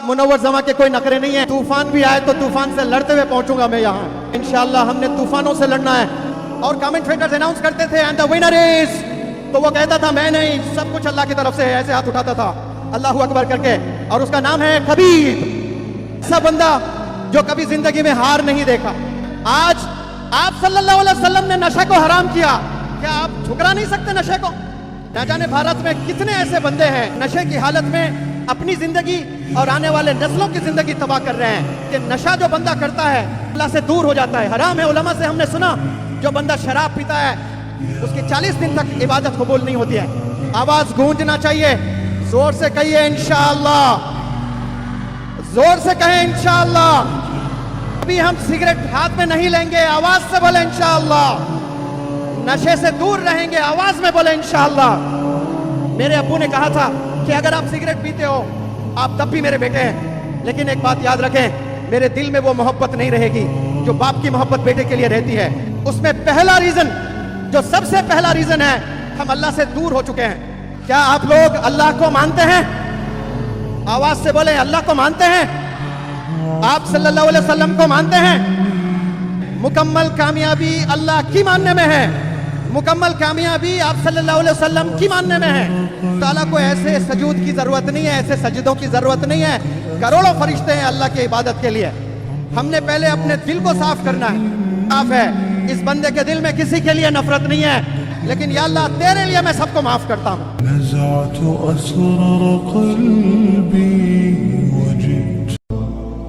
मुनव्वर जमा के कोई नखरे नहीं है। तूफान भी आए तो तूफान से लड़ते हुए पहुंचूंगा मैं यहाँ इंशाल्लाह। हमने तूफानों से लड़ना है। और कमेंटेटर्स अनाउंस करते थे एंड द विनर इज, तो वो कहता था मैं नहीं, सब कुछ अल्लाह की तरफ से है, ऐसे हाथ उठाता था अल्लाह अकबर करके, और उसका नाम है खबीब। ऐसा बंदा जो कभी जिंदगी में हार नहीं देखा। आज आप सल्लल्लाहु अलैहि वसल्लम ने नशे को हराम किया, क्या आप ठुकरा नहीं सकते नशे को? न जाने भारत में कितने ऐसे बंदे हैं नशे की हालत में अपनी जिंदगी और आने वाले नस्लों की जिंदगी तबाह कर रहे हैं। कि नशा जो बंदा करता है अल्लाह से दूर हो जाता है, हराम है। उलमा से हमने सुना जो बंदा शराब पीता है उसकी 40 दिन तक इबादत कबूल नहीं होती है। आवाज गूंजना चाहिए, जोर से कहिए इंशाअल्लाह, जोर से कहें इंशाअल्लाह। अभी हम सिगरेट हाथ में नहीं लेंगे, आवाज से बोले इंशाअल्लाह। नशे से दूर रहेंगे, आवाज में बोले इंशाअल्लाह। मेरे अब्बू ने कहा था कि अगर आप सिगरेट पीते हो आप तब भी मेरे बेटे हैं, लेकिन एक बात याद रखें, मेरे दिल में वो मोहब्बत नहीं रहेगी जो बाप की मोहब्बत बेटे के लिए रहती है। उसमें पहला रीजन, जो सबसे पहला रीजन है, हम अल्लाह से दूर हो चुके हैं। क्या आप लोग अल्लाह को मानते हैं? आवाज से बोले अल्लाह को मानते हैं? आप सल्लल्लाहु अलैहि वसल्लम को मानते हैं? मुकम्मल कामयाबी अल्लाह की मानने में है, मुकम्मल कामयाबी आप सल्लल्लाहु अलैहि वसल्लम की मानने में है। ताला को ऐसे सजूद की जरूरत नहीं है, ऐसे सजदों की जरूरत नहीं है। करोड़ों फरिश्ते हैं अल्लाह की इबादत के लिए। हमने पहले अपने दिल को साफ करना है। साफ है, इस बंदे के दिल में किसी के लिए नफरत नहीं है, लेकिन या अल्लाह तेरे लिए मैं सबको माफ करता हूँ।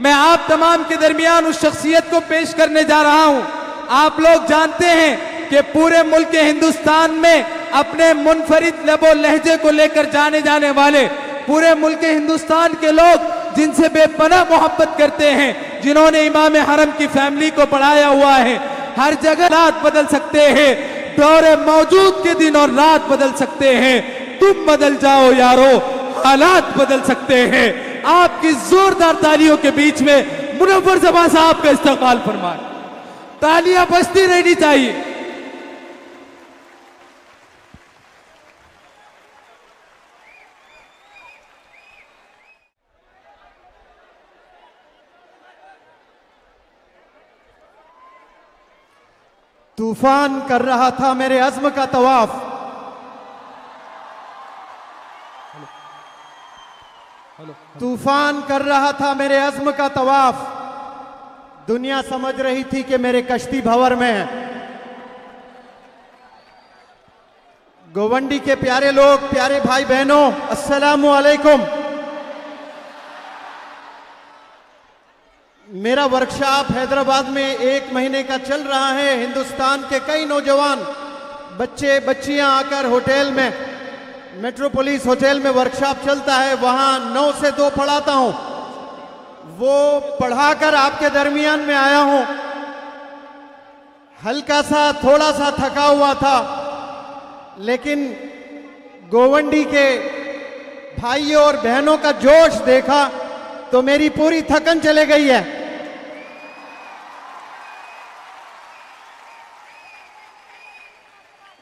मैं आप तमाम के दरमियान उस शख्सियत को पेश करने जा रहा हूं। आप लोग जानते हैं कि पूरे मुल्क हिंदुस्तान में अपने मुनफरिद लबो लहजे को लेकर जाने वाले पूरे मुल्क हिंदुस्तान के लोग जिनसे बेपनाह मोहब्बत करते हैं, जिन्होंने इमाम हरम की फैमिली को पढ़ाया हुआ है। हर जगह रात बदल सकते हैं, दौरे मौजूद के दिन और रात बदल सकते हैं। तुम बदल जाओ यारो, हालात बदल सकते हैं। आपकी जोरदार तालियों के बीच में मुनव्वर जमा साहब का इस्तकबाल फरमाएं। तालियां बजती रहनी चाहिए। तूफान कर रहा था मेरे अज़्म का तवाफ, तूफान कर रहा था मेरे अज़्म का तवाफ। दुनिया समझ रही थी कि मेरे कश्ती भंवर में है। गोवंडी के प्यारे लोग, प्यारे भाई बहनों, अस्सलामु अलैकुम। मेरा वर्कशॉप हैदराबाद में 1 महीने का चल रहा है। हिंदुस्तान के कई नौजवान बच्चे बच्चियां आकर होटल में, मेट्रोपोलिस होटल में वर्कशॉप चलता है, वहां 9 से 2 पढ़ाता हूं। वो पढ़ाकर आपके दरमियान में आया हूं। हल्का सा, थोड़ा सा थका हुआ था, लेकिन गोवंडी के भाइयों और बहनों का जोश देखा तो मेरी पूरी थकन चले गई है।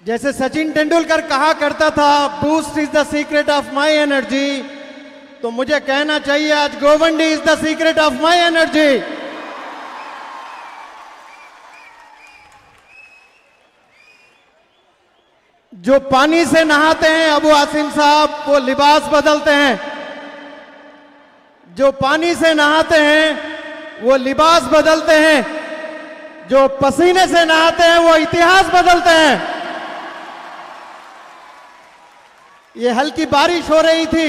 जैसे सचिन तेंदुलकर कहा करता था, boost is the secret of my energy, तो मुझे कहना चाहिए आज Govandi is the secret of my energy. जो पानी से नहाते हैं अबू आसिम साहब, वो लिबास बदलते हैं। जो पानी से नहाते हैं वो लिबास बदलते हैं। जो पसीने से नहाते हैं वो इतिहास बदलते हैं। ये हल्की बारिश हो रही थी।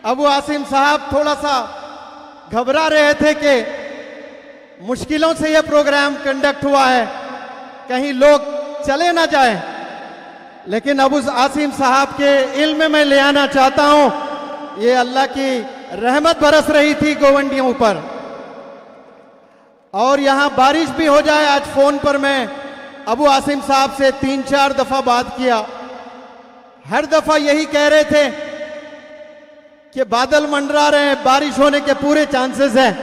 अबू आसिम साहब थोड़ा सा घबरा रहे थे कि मुश्किलों से यह प्रोग्राम कंडक्ट हुआ है, कहीं लोग चले ना जाएं। लेकिन अबू आसिम साहब के इल्म में मैं ले आना चाहता हूं, ये अल्लाह की रहमत बरस रही थी गोवंडियों पर। और यहां बारिश भी हो जाए, आज फोन पर मैं अबू आसिम साहब से 3-4 दफा बात किया। हर दफा यही कह रहे थे कि बादल मंडरा रहे हैं, बारिश होने के पूरे चांसेस हैं।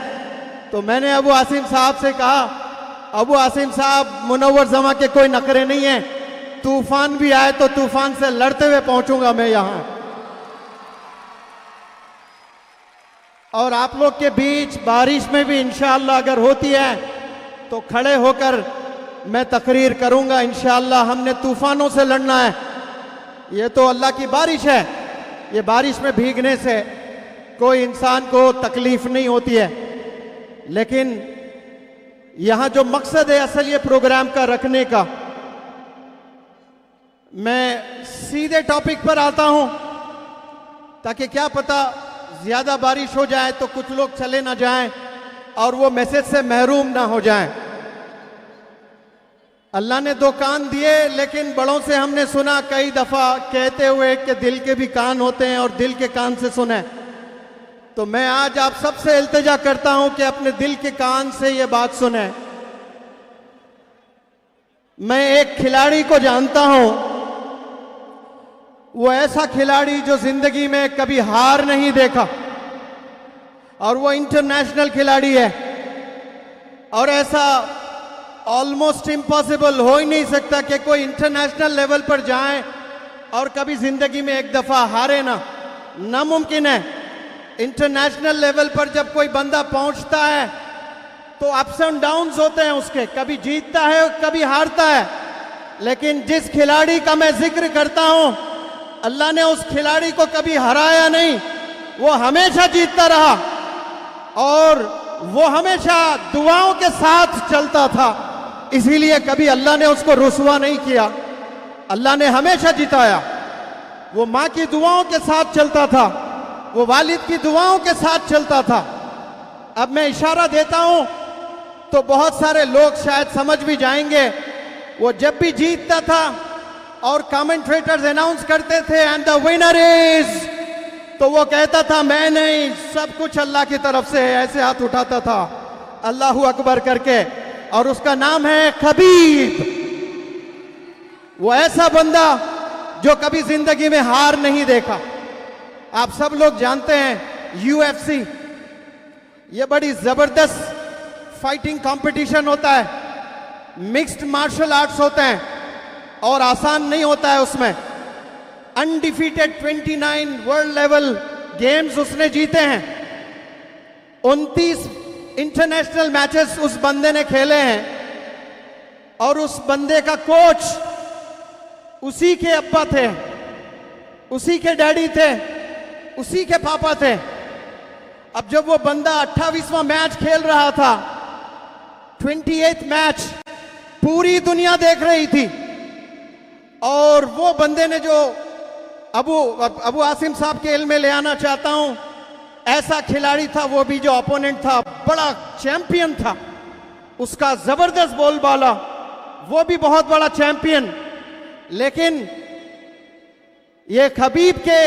तो मैंने अबू आसिम साहब से कहा, अबू आसिम साहब, मुनव्वर जमा के कोई नखरे नहीं है, तूफान भी आए तो तूफान से लड़ते हुए पहुंचूंगा मैं यहां। और आप लोग के बीच बारिश में भी इंशाअल्लाह अगर होती है तो खड़े होकर मैं तकरीर करूंगा इंशाअल्लाह। हमने तूफानों से लड़ना है। ये तो अल्लाह की बारिश है, ये बारिश में भीगने से कोई इंसान को तकलीफ नहीं होती है। लेकिन यहां जो मकसद है असल ये प्रोग्राम का रखने का, मैं सीधे टॉपिक पर आता हूं ताकि क्या पता ज्यादा बारिश हो जाए तो कुछ लोग चले ना जाएं और वो मैसेज से महरूम ना हो जाएं। अल्लाह ने 2 कान दिए, लेकिन बड़ों से हमने सुना कई दफा कहते हुए कि दिल के भी कान होते हैं और दिल के कान से सुने। तो मैं आज आप सबसे इल्तिजा करता हूं कि अपने दिल के कान से ये बात सुने। मैं एक खिलाड़ी को जानता हूं, वो ऐसा खिलाड़ी जो जिंदगी में कभी हार नहीं देखा, और वो इंटरनेशनल खिलाड़ी है। और ऐसा ऑलमोस्ट इम्पॉसिबल हो ही नहीं सकता कि कोई इंटरनेशनल लेवल पर जाए और कभी जिंदगी में एक दफा हारे ना। नामुमकिन है। इंटरनेशनल लेवल पर जब कोई बंदा पहुंचता है तो अप्स एंड डाउन्स होते हैं उसके, कभी जीतता है कभी हारता है। लेकिन जिस खिलाड़ी का मैं जिक्र करता हूं, अल्लाह ने उस खिलाड़ी को कभी हराया नहीं, वो हमेशा जीतता रहा और वो हमेशा दुआओं के साथ चलता था। इसीलिए कभी अल्लाह ने उसको रुसवा नहीं किया, अल्लाह ने हमेशा जिताया। वो माँ की दुआओं के साथ चलता था, वो वालिद की दुआओं के साथ चलता था। अब मैं इशारा देता हूं तो बहुत सारे लोग शायद समझ भी जाएंगे। वो जब भी जीतता था और कमेंटेटर्स अनाउंस करते थे एंड द विनर इज, तो वो कहता था मैं नहीं, सब कुछ अल्लाह की तरफ से है, ऐसे हाथ उठाता था अल्लाहू अकबर करके, और उसका नाम है खबीब। वो ऐसा बंदा जो कभी जिंदगी में हार नहीं देखा। आप सब लोग जानते हैं यूएफसी, ये बड़ी जबरदस्त फाइटिंग कंपटीशन होता है, मिक्स्ड मार्शल आर्ट्स होते हैं और आसान नहीं होता है। उसमें अनडिफीटेड 29 वर्ल्ड लेवल गेम्स उसने जीते हैं। 29 इंटरनेशनल मैचेस उस बंदे ने खेले हैं और उस बंदे का कोच उसी के अब्बा थे, उसी के डैडी थे, उसी के पापा थे। अब जब वो बंदा 28वां मैच खेल रहा था, 28th मैच पूरी दुनिया देख रही थी, और वो बंदे ने जो अबू आसिम साहब के इल्म में ले आना चाहता हूं, ऐसा खिलाड़ी था वो भी, जो अपोनेंट था बड़ा चैंपियन था, उसका जबरदस्त बोलबाला, वो भी बहुत बड़ा चैंपियन। लेकिन ये खबीब के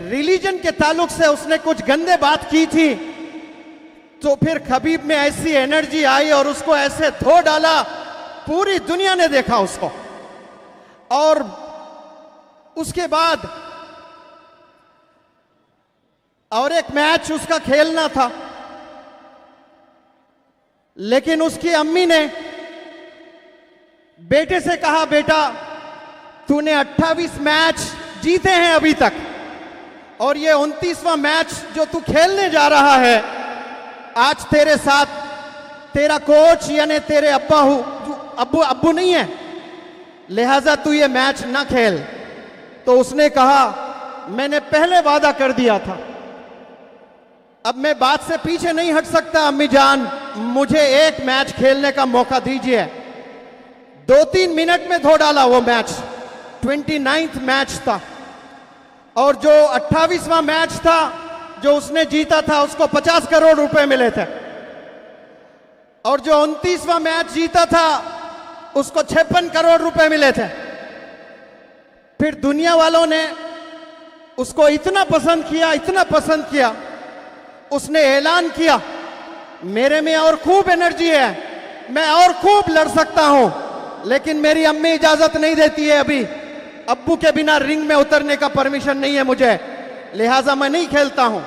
रिलीजन के ताल्लुक से उसने कुछ गंदे बात की थी, तो फिर खबीब में ऐसी एनर्जी आई और उसको ऐसे धो डाला, पूरी दुनिया ने देखा उसको। और उसके बाद और एक मैच उसका खेलना था, लेकिन उसकी अम्मी ने बेटे से कहा, बेटा तूने 28 मैच जीते हैं अभी तक, और ये 29वां मैच जो तू खेलने जा रहा है, आज तेरे साथ तेरा कोच यानी तेरे अब्बू नहीं है, लिहाजा तू ये मैच ना खेल। तो उसने कहा, मैंने पहले वादा कर दिया था, अब मैं बात से पीछे नहीं हट सकता अम्मी जान, मुझे एक मैच खेलने का मौका दीजिए। 2-3 मिनट में धो डाला वो मैच। 29th मैच था, और जो 28वां मैच था जो उसने जीता था, उसको 50 करोड़ रुपए मिले थे, और जो 29वां मैच जीता था उसको 56 करोड़ रुपए मिले थे। फिर दुनिया वालों ने उसको इतना पसंद किया, इतना पसंद किया, उसने ऐलान किया, मेरे में और खूब एनर्जी है, मैं और खूब लड़ सकता हूं, लेकिन मेरी अम्मी इजाजत नहीं देती है, अभी अब्बू के बिना रिंग में उतरने का परमिशन नहीं है मुझे, लिहाजा मैं नहीं खेलता हूं।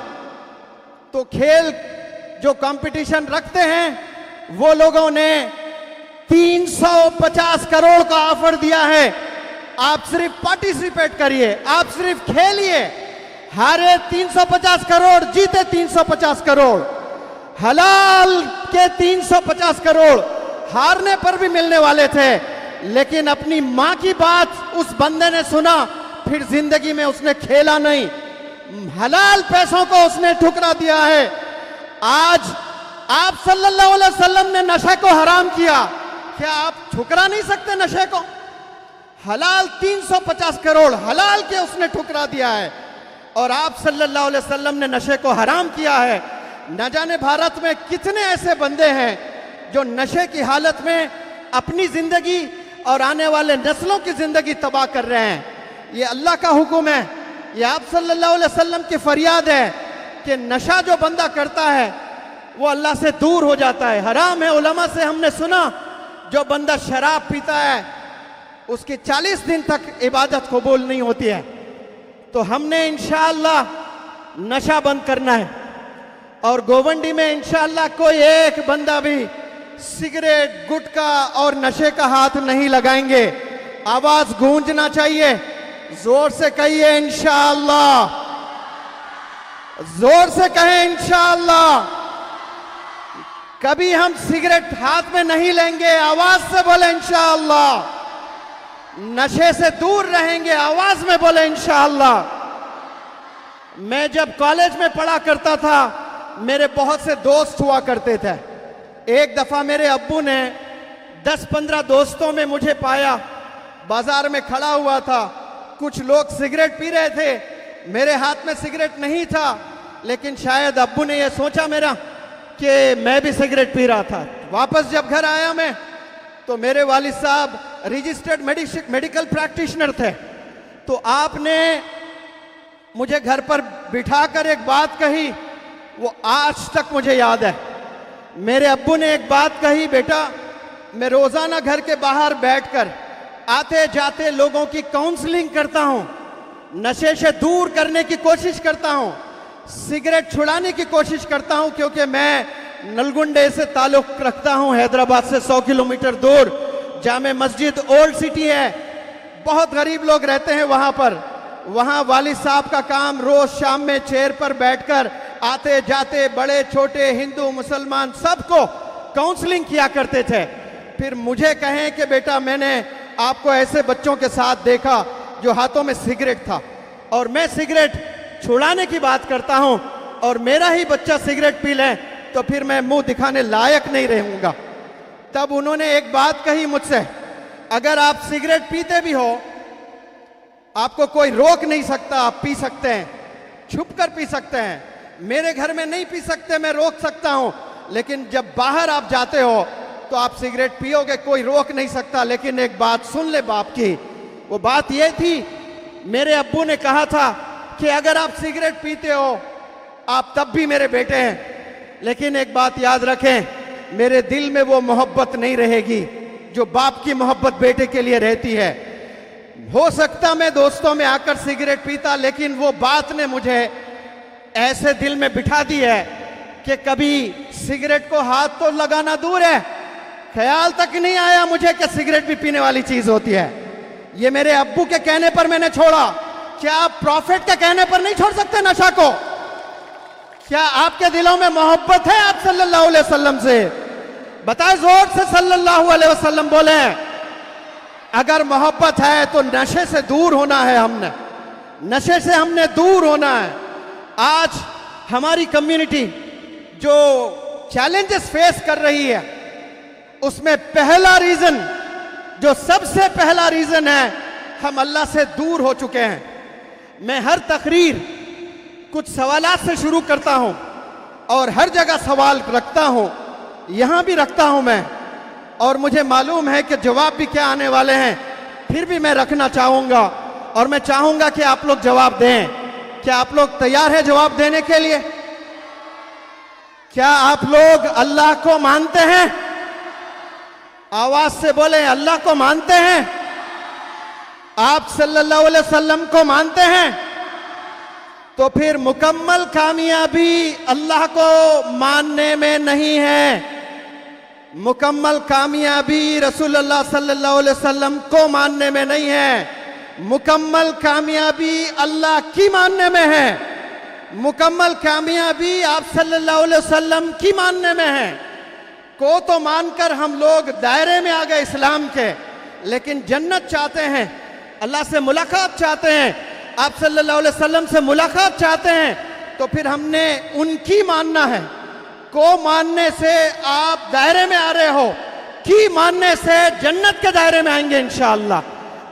तो खेल जो कंपटीशन रखते हैं वो लोगों ने 350 करोड़ का ऑफर दिया है। आप सिर्फ पार्टिसिपेट करिए, आप सिर्फ खेलिए। हारे 350 करोड़, जीते 350 करोड़। हलाल के 350 करोड़ हारने पर भी मिलने वाले थे, लेकिन अपनी मां की बात उस बंदे ने सुना, फिर जिंदगी में उसने खेला नहीं। हलाल पैसों को उसने ठुकरा दिया है। आज आप सल्लल्लाहु अलैहि वसल्लम ने नशे को हराम किया, क्या आप ठुकरा नहीं सकते नशे को? हलाल 350 करोड़ हलाल के उसने ठुकरा दिया है, और आप सल्लल्लाहु अलैहि वसल्लम ने नशे को हराम किया है। न जाने भारत में कितने ऐसे बंदे हैं जो नशे की हालत में अपनी जिंदगी और आने वाले नस्लों की जिंदगी तबाह कर रहे हैं। ये अल्लाह का हुक्म है, ये आप सल्लल्लाहु अलैहि वसल्लम की फरियाद है कि नशा जो बंदा करता है वो अल्लाह से दूर हो जाता है, हराम है। उलमा से हमने सुना जो बंदा शराब पीता है उसकी 40 दिन तक इबादत कबूल नहीं होती है। तो हमने इंशाअल्लाह नशा बंद करना है, और गोवंडी में इंशाअल्लाह कोई एक बंदा भी सिगरेट, गुटखा और नशे का हाथ नहीं लगाएंगे। आवाज गूंजना चाहिए, जोर से कहिए इंशाअल्लाह, जोर से कहें इंशाअल्लाह। कभी हम सिगरेट हाथ में नहीं लेंगे, आवाज से बोले इंशाअल्लाह। नशे से दूर रहेंगे, आवाज में बोले इंशाअल्लाह। मैं जब कॉलेज में पढ़ा करता था, मेरे बहुत से दोस्त हुआ करते थे। एक दफा मेरे अब्बू ने 10-15 दोस्तों में मुझे पाया, बाजार में खड़ा हुआ था। कुछ लोग सिगरेट पी रहे थे, मेरे हाथ में सिगरेट नहीं था, लेकिन शायद अब्बू ने यह सोचा मेरा कि मैं भी सिगरेट पी रहा था। वापस जब घर आया मैं, तो मेरे वालिद साहब रजिस्टर्ड मेडिकल प्रैक्टिशनर थे। तो आपने मुझे घर पर बिठाकर एक बात कही, वो आज तक मुझे याद है। मेरे अब्बू ने एक बात कही, बेटा मैं रोजाना घर के बाहर बैठकर आते जाते लोगों की काउंसलिंग करता हूं, नशे से दूर करने की कोशिश करता हूं, सिगरेट छुड़ाने की कोशिश करता हूं, क्योंकि मैं नलगुंडे से ताल्लुक रखता हूं, हैदराबाद से 100 किलोमीटर दूर। जामे मस्जिद ओल्ड सिटी है, बहुत गरीब लोग रहते हैं वहां पर। वहां वालिद साहब का काम रोज शाम में चेयर पर बैठकर आते जाते बड़े छोटे हिंदू मुसलमान सबको काउंसलिंग किया करते थे। फिर मुझे कहें कि बेटा मैंने आपको ऐसे बच्चों के साथ देखा जो हाथों में सिगरेट था, और मैं सिगरेट छुड़ाने की बात करता हूं, और मेरा ही बच्चा सिगरेट पी ले तो फिर मैं मुंह दिखाने लायक नहीं रहूंगा। तब उन्होंने एक बात कही मुझसे, अगर आप सिगरेट पीते भी हो, आपको कोई रोक नहीं सकता, आप पी सकते हैं, छुप कर पी सकते हैं। मेरे घर में नहीं पी सकते, मैं रोक सकता हूं, लेकिन जब बाहर आप जाते हो तो आप सिगरेट पियोगे, कोई रोक नहीं सकता। लेकिन एक बात सुन ले बाप की, वो बात ये थी, मेरे अब्बू ने कहा था कि अगर आप सिगरेट पीते हो आप तब भी मेरे बेटे हैं, लेकिन एक बात याद रखें, मेरे दिल में वो मोहब्बत नहीं रहेगी जो बाप की मोहब्बत बेटे के लिए रहती है। हो सकता मैं दोस्तों में आकर सिगरेट पीता, लेकिन वो बात ने मुझे ऐसे दिल में बिठा दी है कि कभी सिगरेट को हाथ तो लगाना दूर है, ख्याल तक नहीं आया मुझे कि सिगरेट भी पीने वाली चीज होती है। ये मेरे अब्बू के कहने पर मैंने छोड़ा। क्या आप प्रॉफिट के कहने पर नहीं छोड़ सकते नशा को? क्या आपके दिलों में मोहब्बत है आप सल्लल्लाहु अलैहि वसल्लम से? बताए जोर से सल्लल्लाहु अलैहि वसल्लम बोले। अगर मोहब्बत है तो नशे से दूर होना है, हमने नशे से हमने दूर होना है। आज हमारी कम्युनिटी जो चैलेंजेस फेस कर रही है, उसमें पहला रीजन, जो सबसे पहला रीजन है, हम अल्लाह से दूर हो चुके हैं। मैं हर तकरीर कुछ सवालात से शुरू करता हूं और हर जगह सवाल रखता हूं, यहां भी रखता हूं मैं, और मुझे मालूम है कि जवाब भी क्या आने वाले हैं, फिर भी मैं रखना चाहूंगा और मैं चाहूंगा कि आप लोग जवाब दें। क्या आप लोग तैयार हैं जवाब देने के लिए? क्या आप लोग अल्लाह को मानते हैं? आवाज से बोले, अल्लाह को मानते हैं? आप सल्लल्लाहु अलैहि वसल्लम को मानते हैं? तो फिर मुकम्मल कामयाबी अल्लाह को मानने में नहीं है। मुकम्मल कामयाबी रसूलुल्लाह सल्लल्लाहु अलैहि वसल्लम को मानने में नहीं है। मुकम्मल कामयाबी अल्लाह की मानने में है। मुकम्मल कामयाबी आप सल्लल्लाहु अलैहि वसल्लम की मानने में है। को तो मानकर हम लोग दायरे में आ गए इस्लाम के, लेकिन जन्नत चाहते हैं, अल्लाह से मुलाकात चाहते हैं, आप सल्लल्लाहु अलैहि वसल्लम से मुलाकात चाहते हैं, तो फिर हमने उनकी मानना है। को मानने से आप दायरे में आ रहे हो, की मानने से जन्नत के दायरे में आएंगे इंशाअल्लाह।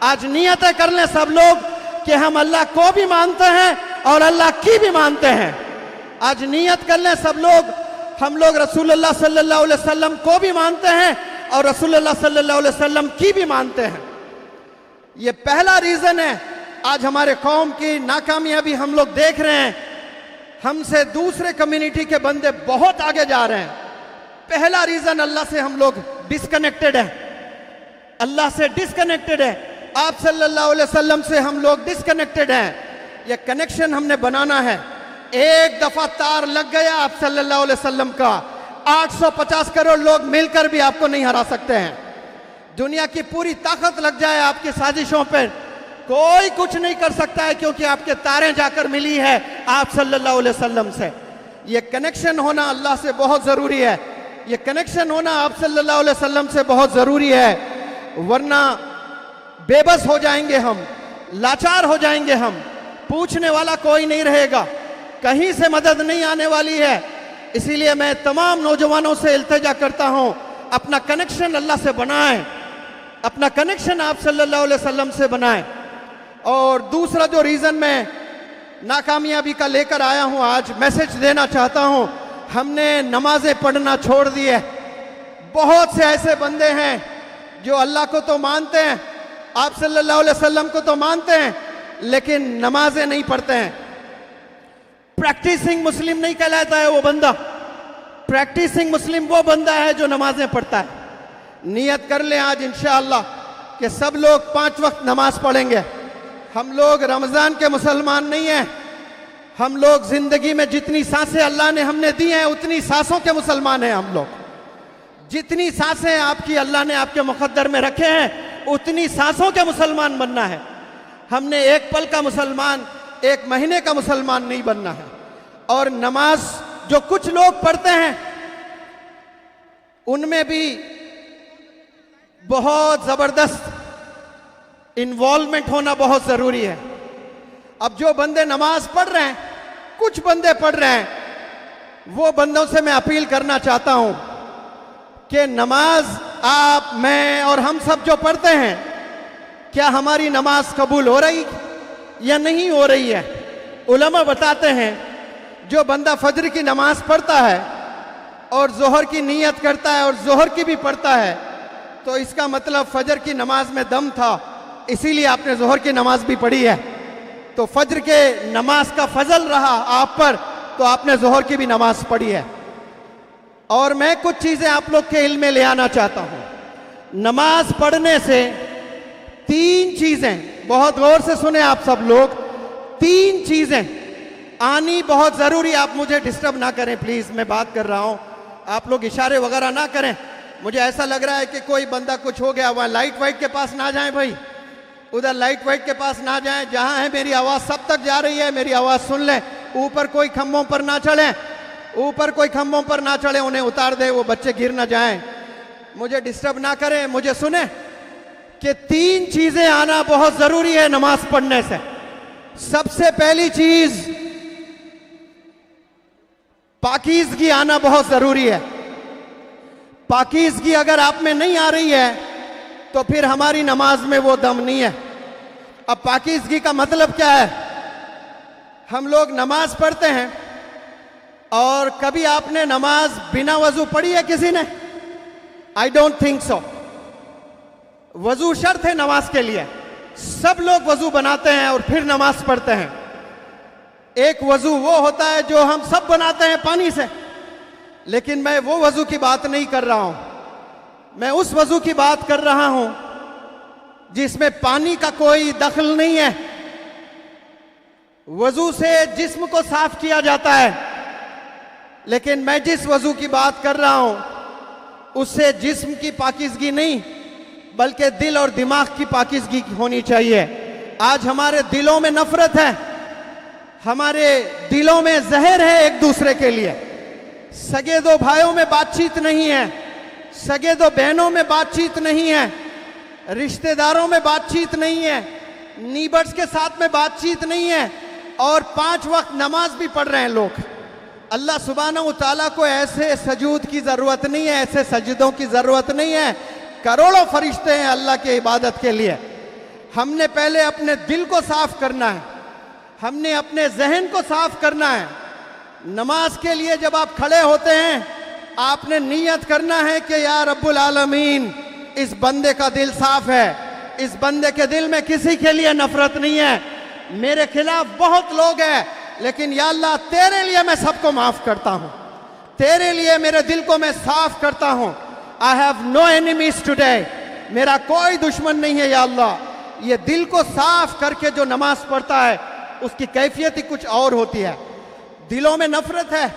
आज नियतें कर लें सब लोग कि हम अल्लाह को भी मानते हैं और अल्लाह की भी मानते हैं। आज नियत कर लें सब लोग, हम लोग रसूलुल्लाह सल्लल्लाहु अलैहि वसल्लम को भी मानते हैं और रसूलुल्लाह सल्लल्लाहु अलैहि वसल्लम की भी मानते हैं। ये पहला रीजन है आज हमारे कौम की नाकामयाबी हम लोग देख रहे हैं। हमसे दूसरे कम्युनिटी के बंदे बहुत आगे जा रहे हैं। पहला रीजन अल्लाह से हम लोग डिस्कनेक्टेड है, अल्लाह से डिस्कनेक्टेड है। आप सल्लल्लाहु अलैहि वसल्लम से हम लोग डिस्कनेक्टेड हैं। ये कनेक्शन हमने बनाना है। एक दफा तार लग गया आप सल्लल्लाहु अलैहि वसल्लम का, 850 करोड़ लोग मिलकर भी आपको नहीं हरा सकते हैं। दुनिया की पूरी ताकत लग जाए आपकी साजिशों पर, कोई कुछ नहीं कर सकता है, क्योंकि आपके तारें जाकर मिली है आप सल्लल्लाहु अलैहि वसल्लम से। ये कनेक्शन होना अल्लाह से बहुत जरूरी है। ये कनेक्शन होना आप सल्लल्लाहु अलैहि वसल्लम से बहुत जरूरी है, वरना बेबस हो जाएंगे हम, लाचार हो जाएंगे हम। पूछने वाला कोई नहीं रहेगा, कहीं से मदद नहीं आने वाली है। इसीलिए मैं तमाम नौजवानों से इल्तिजा करता हूं, अपना कनेक्शन अल्लाह से बनाएं, अपना कनेक्शन आप सल्लल्लाहु अलैहि वसल्लम से बनाएं। और दूसरा जो रीजन मैं नाकामयाबी का लेकर आया हूं, आज मैसेज देना चाहता हूं, हमने नमाजें पढ़ना छोड़ दी है। बहुत से ऐसे बंदे हैं जो अल्लाह को तो मानते हैं, आप सल्लल्लाहु अलैहि वसल्लम को तो मानते हैं, लेकिन नमाजें नहीं पढ़ते हैं। प्रैक्टिसिंग मुस्लिम नहीं कहलाता है वो बंदा। प्रैक्टिसिंग मुस्लिम वो बंदा है जो नमाजें पढ़ता है। नियत कर लें आज इंशाअल्लाह कि सब लोग 5 वक्त नमाज पढ़ेंगे। हम लोग रमजान के मुसलमान नहीं हैं, हम लोग जिंदगी में जितनी सांसें अल्लाह ने हमने दी हैं उतनी सांसों के मुसलमान हैं हम लोग। जितनी सांसें आपकी अल्लाह ने आपके मुकद्दर में रखे हैं उतनी सांसों के मुसलमान बनना है। हमने एक पल का मुसलमान, एक महीने का मुसलमान नहीं बनना है। और नमाज जो कुछ लोग पढ़ते हैं उनमें भी बहुत जबरदस्त इन्वॉल्वमेंट होना बहुत जरूरी है। अब जो बंदे नमाज पढ़ रहे हैं, कुछ बंदे पढ़ रहे हैं, वो बंदों से मैं अपील करना चाहता हूं कि नमाज आप, मैं और हम सब जो पढ़ते हैं, क्या हमारी नमाज कबूल हो रही या नहीं हो रही है। उलमा बताते हैं जो बंदा फजर की नमाज पढ़ता है और जोहर की नीयत करता है और जोहर की भी पढ़ता है, तो इसका मतलब फजर की नमाज में दम था, इसीलिए आपने जोहर की नमाज भी पढ़ी है। तो फजर के नमाज का फजल रहा आप पर, तो आपने जोहर की भी नमाज पढ़ी है। और मैं कुछ चीजें आप लोग के इल्म में ले आना चाहता हूं। नमाज पढ़ने से 3 चीजें, बहुत गौर से सुने आप सब लोग, 3 चीजें आनी बहुत जरूरी। आप मुझे डिस्टर्ब ना करें प्लीज, मैं बात कर रहा हूं, आप लोग इशारे वगैरह ना करें। मुझे ऐसा लग रहा है कि कोई बंदा कुछ हो गया, वहां लाइट वाइट के पास ना जाएं भाई, उधर लाइट वाइट के पास ना जाएं। जहां है मेरी आवाज सब तक जा रही है, मेरी आवाज सुन लें। ऊपर कोई खंभों पर ना चढ़े, ऊपर कोई खंभों पर ना चढ़े, उन्हें उतार दे, वो बच्चे गिर ना जाएं। मुझे डिस्टर्ब ना करें, मुझे सुने कि 3 चीजें आना बहुत जरूरी है नमाज पढ़ने से। सबसे पहली चीज पाकीज़गी आना बहुत जरूरी है। पाकीज़गी अगर आप में नहीं आ रही है तो फिर हमारी नमाज में वो दम नहीं है। अब पाकीज़गी का मतलब क्या है? हम लोग नमाज पढ़ते हैं और कभी आपने नमाज बिना वजू पढ़ी है किसी ने? I don't think so. वजू शर्त है नमाज के लिए। सब लोग वजू बनाते हैं और फिर नमाज पढ़ते हैं। एक वजू वो होता है जो हम सब बनाते हैं पानी से, लेकिन मैं वो वजू की बात नहीं कर रहा हूं। मैं उस वजू की बात कर रहा हूं जिसमें पानी का कोई दखल नहीं है। वजू से जिस्म को साफ किया जाता है, लेकिन मैं जिस वजू की बात कर रहा हूं उससे जिस्म की पाकीज़गी नहीं बल्कि दिल और दिमाग की पाकीज़गी होनी चाहिए। आज हमारे दिलों में नफरत है, हमारे दिलों में जहर है एक दूसरे के लिए। सगे दो भाइयों में बातचीत नहीं है, सगे दो बहनों में बातचीत नहीं है, रिश्तेदारों में बातचीत नहीं है, नीबर्स के साथ में बातचीत नहीं है, और 5 वक्त नमाज भी पढ़ रहे हैं लोग। अल्लाह सुब्हानहू तआला को ऐसे सजूद की जरूरत नहीं है, ऐसे सजदों की जरूरत नहीं है। करोड़ों फरिश्ते हैं अल्लाह की इबादत के लिए। हमने पहले अपने दिल को साफ करना है, हमने अपने जहन को साफ करना है। नमाज के लिए जब आप खड़े होते हैं आपने नियत करना है कि या रब्बुल आलमीन, इस बंदे का दिल साफ है, इस बंदे के दिल में किसी के लिए नफरत नहीं है, मेरे खिलाफ बहुत लोग हैं लेकिन या अल्लाह तेरे लिए मैं सबको माफ करता हूं, तेरे लिए मेरे दिल को मैं साफ करता हूं। I have no enemies today, मेरा कोई दुश्मन नहीं है या अल्लाह। ये दिल को साफ करके जो नमाज पढ़ता है उसकी कैफियत ही कुछ और होती है। दिलों में नफरत है,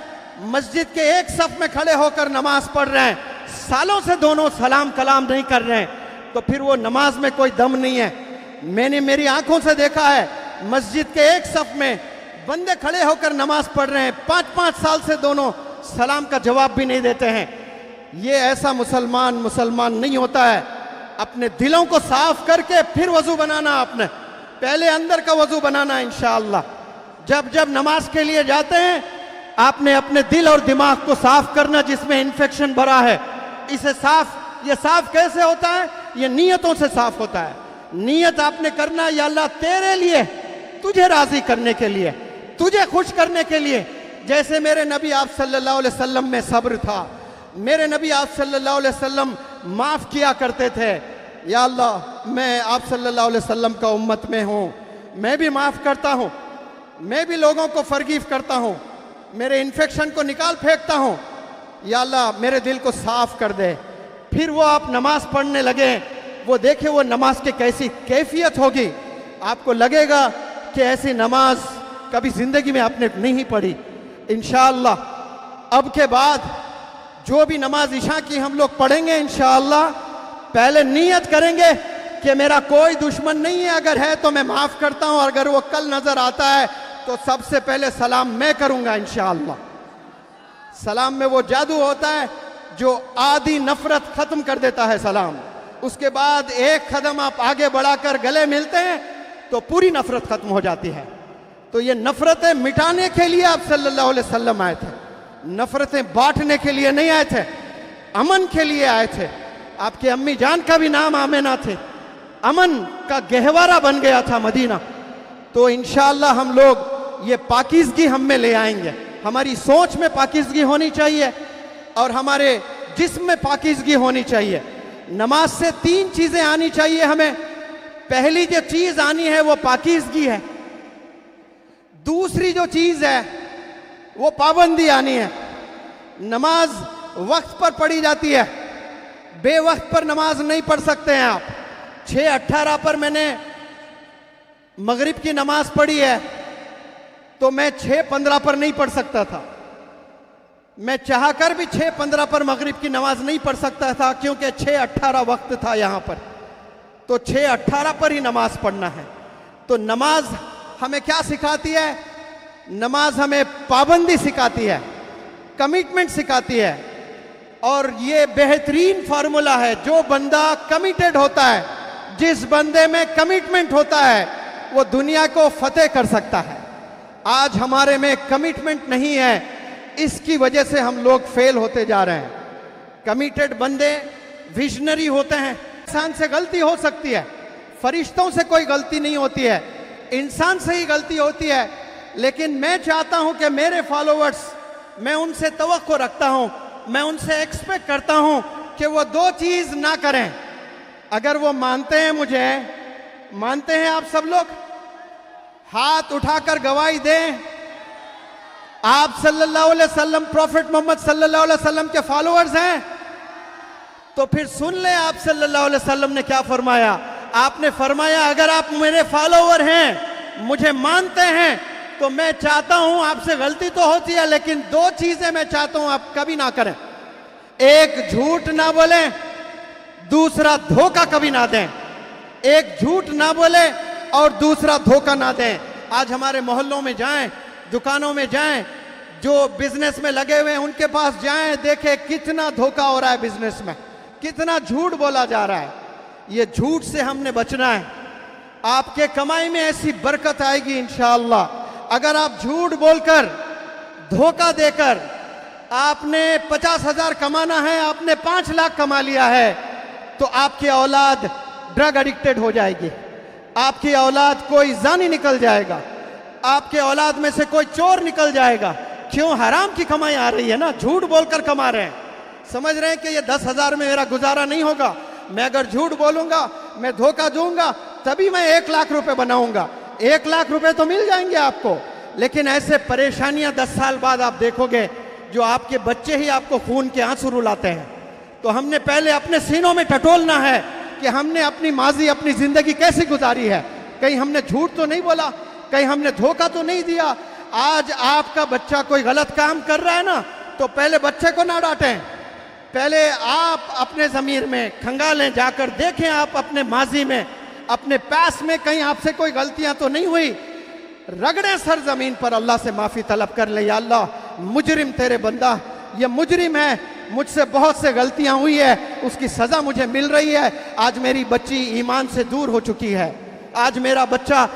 मस्जिद के एक सफ में खड़े होकर नमाज पढ़ रहे हैं, सालों से दोनों सलाम कलाम नहीं कर रहे हैं, तो फिर वो नमाज में कोई दम नहीं है। मैंने मेरी आंखों से देखा है मस्जिद के एक सफ में बंदे खड़े होकर नमाज पढ़ रहे हैं, 5-5 साल से दोनों सलाम का जवाब भी नहीं देते हैं। ये ऐसा मुसलमान नहीं होता है। अपने दिलों को साफ करके फिर वजू बनाना, आपने पहले अंदर का वजू बनाना इंशाअल्लाह। जब जब नमाज के लिए जाते हैं आपने अपने दिल और दिमाग को साफ करना जिसमें इन्फेक्शन भरा है। इसे ये साफ कैसे होता है? ये नियतों से साफ होता है। नियत आपने करना या अल्लाह तेरे लिए, तुझे राजी करने के लिए, तुझे खुश करने के लिए। जैसे मेरे नबी आप सल्लल्लाहु अलैहि वसल्लम में सब्र था, मेरे नबी आप सल्लल्लाहु अलैहि वसल्लम माफ किया करते थे। या अल्लाह मैं आप सल्लल्लाहु अलैहि वसल्लम का उम्मत में हूँ, मैं भी माफ करता हूँ, मैं भी लोगों को फरगीव करता हूँ, मेरे इन्फेक्शन को निकाल फेंकता हूँ। या अल्लाह मेरे दिल को साफ कर दे। फिर वो आप नमाज पढ़ने लगे, वो देखे वो नमाज की कैसी कैफियत होगी। आपको लगेगा कि ऐसी नमाज कभी जिंदगी में आपने नहीं पढ़ी। इंशाअल्लाह अब के बाद जो भी नमाज इशा की हम लोग पढ़ेंगे इंशाअल्लाह पहले नियत करेंगे कि मेरा कोई दुश्मन नहीं है, अगर है तो मैं माफ करता हूं, अगर वो कल नजर आता है तो सबसे पहले सलाम मैं करूंगा इंशाअल्लाह। सलाम में वो जादू होता है जो आधी नफरत खत्म कर देता है सलाम। उसके बाद एक कदम आप आगे बढ़ाकर गले मिलते हैं तो पूरी नफरत खत्म हो जाती है। तो ये नफरतें मिटाने के लिए आप सल्लल्लाहु अलैहि वसल्लम आए थे, नफरतें बांटने के लिए नहीं आए थे, अमन के लिए आए थे। आपकी अम्मी जान का भी नाम आमिना थे, अमन का गहवारा बन गया था मदीना। तो इंशाअल्लाह हम लोग ये पाकीज़गी हम में ले आएंगे। हमारी सोच में पाकीज़गी होनी चाहिए और हमारे जिस्म में पाकीज़गी होनी चाहिए। नमाज से 3 चीजें आनी चाहिए हमें। पहली जो चीज आनी है वो पाकीज़गी है, दूसरी जो चीज है वो पाबंदी आनी है। नमाज वक्त पर पढ़ी जाती है, बेवक्त पर नमाज नहीं पढ़ सकते हैं आप। 6:18 पर मैंने मगरिब की नमाज पढ़ी है तो मैं 6:15 पर नहीं पढ़ सकता था। मैं चाहकर भी 6:15 पर मगरिब की नमाज नहीं पढ़ सकता था क्योंकि 6:18 वक्त था यहां पर। तो 6:18 पर ही नमाज पढ़ना है। तो नमाज हमें क्या सिखाती है? नमाज हमें पाबंदी सिखाती है, कमिटमेंट सिखाती है। और ये बेहतरीन फार्मूला है। जो बंदा कमिटेड होता है, जिस बंदे में कमिटमेंट होता है, वो दुनिया को फतेह कर सकता है। आज हमारे में कमिटमेंट नहीं है, इसकी वजह से हम लोग फेल होते जा रहे हैं। कमिटेड बंदे विजनरी होते हैं। इंसान से गलती हो सकती है, फरिश्तों से कोई गलती नहीं होती है, इंसान से ही गलती होती है। लेकिन मैं चाहता हूं कि मेरे फॉलोअर्स, मैं उनसे तवक्को रखता हूं, मैं उनसे एक्सपेक्ट करता हूं कि वो 2 चीज ना करें। अगर वो मानते हैं, मुझे मानते हैं आप सब लोग, हाथ उठाकर गवाही दें आप सल्लल्लाहु अलैहि वसल्लम, प्रॉफेट मोहम्मद सल्लल्लाहु अलैहि वसल्लम के फॉलोअर्स हैं। तो फिर सुन ले आप सल्लल्लाहु अलैहि वसल्लम ने क्या फरमाया। आपने फरमाया अगर आप मेरे फॉलोअर हैं, मुझे मानते हैं, तो मैं चाहता हूं, आपसे गलती तो होती है, लेकिन दो चीजें मैं चाहता हूं आप कभी ना करें। एक, झूठ ना बोलें, दूसरा धोखा कभी ना दें। एक, झूठ ना बोले और दूसरा धोखा ना दें। आज हमारे मोहल्लों में जाएं, दुकानों में जाएं, जो बिजनेस में लगे हुए हैं उनके पास जाएं, देखें कितना धोखा हो रहा है बिजनेस में, कितना झूठ बोला जा रहा है। ये झूठ से हमने बचना है। आपके कमाई में ऐसी बरकत आएगी इंशाअल्लाह। अगर आप झूठ बोलकर, धोखा देकर, आपने 50,000 कमाना है, आपने 5 लाख कमा लिया है, तो आपकी औलाद ड्रग एडिक्टेड हो जाएगी, आपकी औलाद कोई जानी निकल जाएगा, आपके औलाद में से कोई चोर निकल जाएगा। क्यों? हराम की कमाई आ रही है ना, झूठ बोलकर कमा रहे हैं। समझ रहे हैं कि ये 10,000 में मेरा गुजारा नहीं होगा, मैं अगर झूठ बोलूंगा, मैं धोखा दूंगा, तभी मैं 1 लाख रुपए बनाऊंगा। 1 लाख रुपए तो मिल जाएंगे आपको, लेकिन ऐसे परेशानियां 10 साल बाद आप देखोगे, जो आपके बच्चे ही आपको खून के आंसू रुलाते हैं। तो हमने पहले अपने सीनों में टटोलना है कि हमने अपनी माजी, अपनी जिंदगी कैसी गुजारी है। कहीं हमने झूठ तो नहीं बोला, कहीं हमने धोखा तो नहीं दिया। आज आपका बच्चा कोई गलत काम कर रहा है ना, तो पहले बच्चे को ना डांटें, पहले आप अपने ज़मीर में खंगालें, जाकर देखें आप अपने माजी में, अपने पास में कहीं आपसे कोई गलतियां तो नहीं हुई। रगड़े सर जमीन पर, अल्लाह से माफ़ी तलब कर ले, या अल्लाह मुजरिम तेरे बंदा, ये मुजरिम है, मुझसे बहुत से गलतियां हुई है, उसकी सज़ा मुझे मिल रही है। आज मेरी बच्ची ईमान से दूर हो चुकी है, आज मेरा बच्चा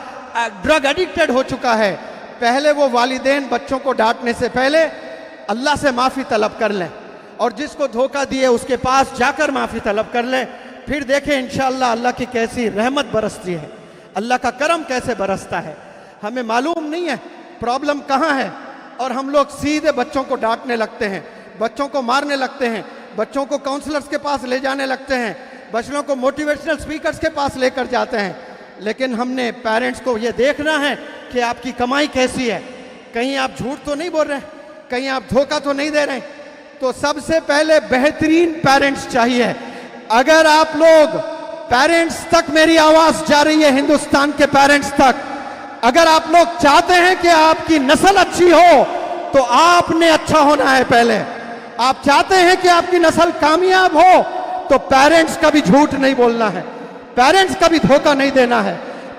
ड्रग एडिक्टेड हो चुका है। पहले वो वालिदैन बच्चों को डांटने से पहले अल्लाह से माफ़ी तलब कर लें, और जिसको धोखा दिए उसके पास जाकर माफ़ी तलब कर लें। फिर देखें इंशाअल्लाह अल्लाह की कैसी रहमत बरसती है, अल्लाह का करम कैसे बरसता है। हमें मालूम नहीं है प्रॉब्लम कहाँ है, और हम लोग सीधे बच्चों को डांटने लगते हैं, बच्चों को मारने लगते हैं, बच्चों को काउंसलर्स के पास ले जाने लगते हैं, बच्चों को मोटिवेशनल स्पीकर्स के पास लेकर जाते हैं। लेकिन हमने पेरेंट्स को ये देखना है कि आपकी कमाई कैसी है, कहीं आप झूठ तो नहीं बोल रहे, कहीं आप धोखा तो नहीं दे रहे। तो सबसे पहले बेहतरीन पेरेंट्स चाहिए। अगर आप लोग, पेरेंट्स तक मेरी आवाज जा रही है, हिंदुस्तान के पेरेंट्स तक, अगर आप लोग चाहते हैं कि आपकी नस्ल अच्छी हो, तो आपने अच्छा होना है पहले। आप चाहते हैं कि आपकी नस्ल कामयाब हो, तो पेरेंट्स का भी झूठ नहीं बोलना है, पेरेंट्स का भी धोखा नहीं देना है,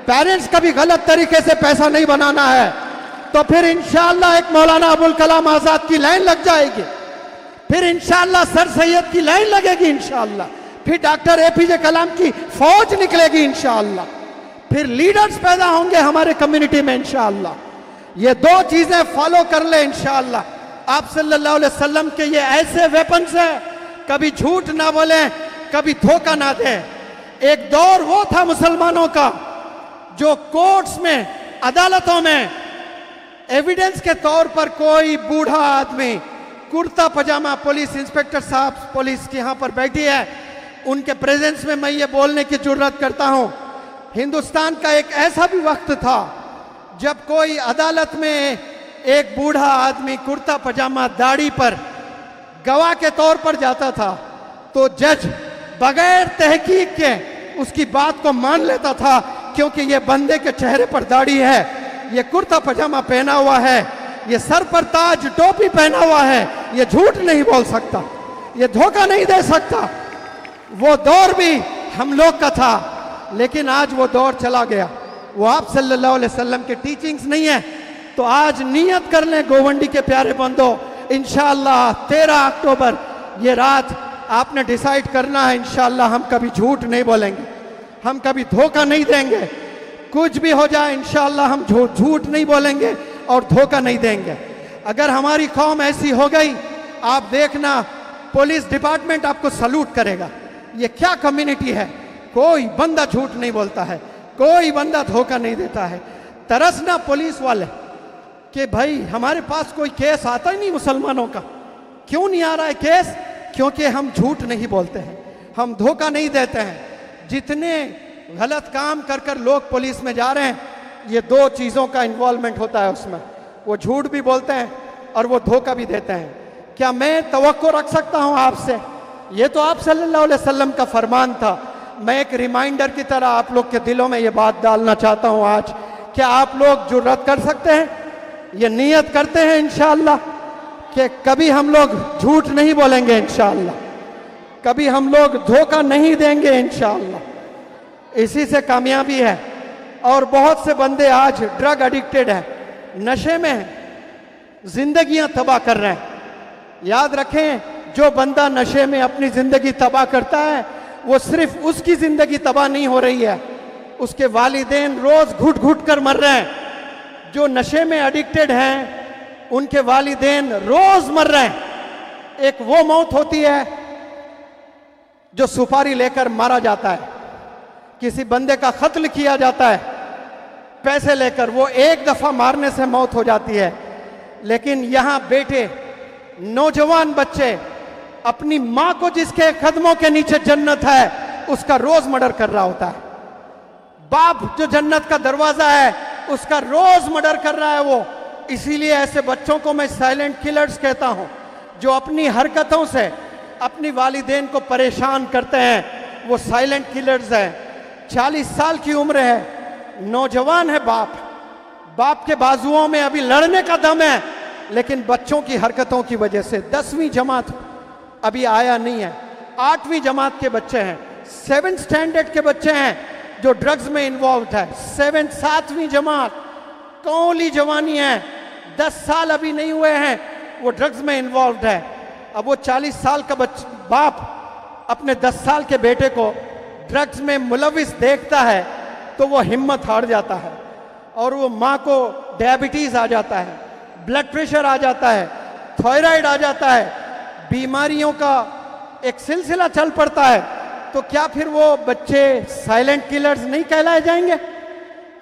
पेरेंट्स का भी गलत तरीके से पैसा नहीं बनाना है। तो फिर इंशाअल्लाह एक मौलाना अबुल कलाम आजाद की लाइन लग जाएगी, फिर इंशाअल्लाह सर सैयद की लाइन लगेगी इंशाअल्लाह, फिर डॉक्टर APJ कलाम की फौज निकलेगी इंशाअल्लाह, फिर लीडर्स पैदा होंगे हमारे कम्युनिटी में इंशाअल्लाह। ये 2 चीजें फॉलो कर ले इंशाअल्लाह। आप सल्लल्लाहु अलैहि वसल्लम के ये ऐसे वेपन्स हैं, कभी झूठ ना बोले, कभी धोखा ना दे। एक दौर वो था मुसलमानों का जो कोर्ट्स में, अदालतों में एविडेंस के तौर पर कोई बूढ़ा आदमी कुर्ता पजामा, पुलिस इंस्पेक्टर साहब पुलिस के यहाँ पर बैठी है, उनके प्रेजेंस में मैं ये बोलने की जुर्रत करता हूँ, हिंदुस्तान का एक ऐसा भी वक्त था जब कोई अदालत में एक बूढ़ा आदमी कुर्ता पजामा दाढ़ी पर गवाह के तौर पर जाता था, तो जज बगैर तहकीक के उसकी बात को मान लेता था, क्योंकि ये बंदे के चेहरे पर दाढ़ी है, ये कुर्ता पजामा पहना हुआ है, ये सर पर ताज टोपी पहना हुआ है, ये झूठ नहीं बोल सकता, ये धोखा नहीं दे सकता। वो दौर भी हम लोग का था, लेकिन आज वो दौर चला गया, वो आप सल्लल्लाहु अलैहि वसल्लम के टीचिंग्स नहीं है। तो आज नियत कर लें गोवंडी के प्यारे बंदो, इंशाअल्लाह 13 अक्टूबर ये रात आपने डिसाइड करना है, इंशाअल्लाह हम कभी झूठ नहीं बोलेंगे, हम कभी धोखा नहीं देंगे, कुछ भी हो जाए इंशाअल्लाह हम झूठ नहीं बोलेंगे और धोखा नहीं देंगे। अगर हमारी कौम ऐसी हो गई, आप देखना पुलिस डिपार्टमेंट आपको सल्यूट करेगा। ये क्या कम्युनिटी है, कोई बंदा झूठ नहीं बोलता है, कोई बंदा धोखा नहीं देता है। तरसना पुलिस वाले कि भाई हमारे पास कोई केस आता ही नहीं मुसलमानों का, क्यों नहीं आ रहा है केस? क्योंकि हम झूठ नहीं बोलते हैं, हम धोखा नहीं देते हैं। जितने गलत काम कर कर लोग पुलिस में जा रहे हैं, ये 2 चीज़ों का इन्वॉल्वमेंट होता है उसमें, वो झूठ भी बोलते हैं और वो धोखा भी देते हैं। क्या मैं तवक्को रख सकता हूँ आपसे? ये तो आप सल्लल्लाहु अलैहि वसल्लम का फरमान था। मैं एक रिमाइंडर की तरह आप लोग के दिलों में ये बात डालना चाहता हूँ आज, क्या आप लोग जुर्रत कर सकते हैं ये नियत करते हैं इंशाअल्लाह कि कभी हम लोग झूठ नहीं बोलेंगे इंशाअल्लाह, कभी हम लोग धोखा नहीं देंगे इंशाअल्लाह। इसी से कामयाबी है। और बहुत से बंदे आज ड्रग एडिक्टेड है, नशे में हैं, जिंदगियां तबाह कर रहे हैं। याद रखें, जो बंदा नशे में अपनी जिंदगी तबाह करता है वो सिर्फ उसकी जिंदगी तबाह नहीं हो रही है, उसके वालिदैन रोज घुट घुट कर मर रहे हैं। जो नशे में एडिक्टेड हैं उनके वालिदैन रोज मर रहे हैं। एक वो मौत होती है जो सुपारी लेकर मारा जाता है, किसी बंदे का कत्ल किया जाता है पैसे लेकर, वो एक दफा मारने से मौत हो जाती है। लेकिन यहां बेटे, नौजवान बच्चे अपनी मां को जिसके कदमों के नीचे जन्नत है उसका रोज मर्डर कर रहा होता है। बाप जो जन्नत का दरवाजा है उसका रोज मर्डर कर रहा है वो। इसीलिए ऐसे बच्चों को मैं साइलेंट किलर्स कहता हूं, जो अपनी हरकतों से अपनी वालिदैन को परेशान करते हैं, वो साइलेंट किलर्स हैं। 40 साल की उम्र है, नौजवान है बाप के बाजुओं में अभी लड़ने का दम है, लेकिन बच्चों की हरकतों की वजह से 10वीं जमात अभी आया नहीं है, 8वीं जमात के बच्चे हैं, 7th स्टैंडर्ड के बच्चे हैं जो ड्रग्स में इन्वॉल्व है, 7वीं जमात, कौली जवानी है, 10 साल अभी नहीं हुए हैं, वो ड्रग्स में इन्वॉल्व है। अब वो 40 साल का बाप अपने 10 साल के बेटे को ड्रग्स में मुलविस देखता है तो वो हिम्मत हार जाता है, और वो माँ को डायबिटीज आ जाता है, ब्लड प्रेशर आ जाता है, थायराइड आ जाता है, बीमारियों का एक सिलसिला चल पड़ता है। तो क्या फिर वो बच्चे साइलेंट किलर्स नहीं कहलाए जाएंगे?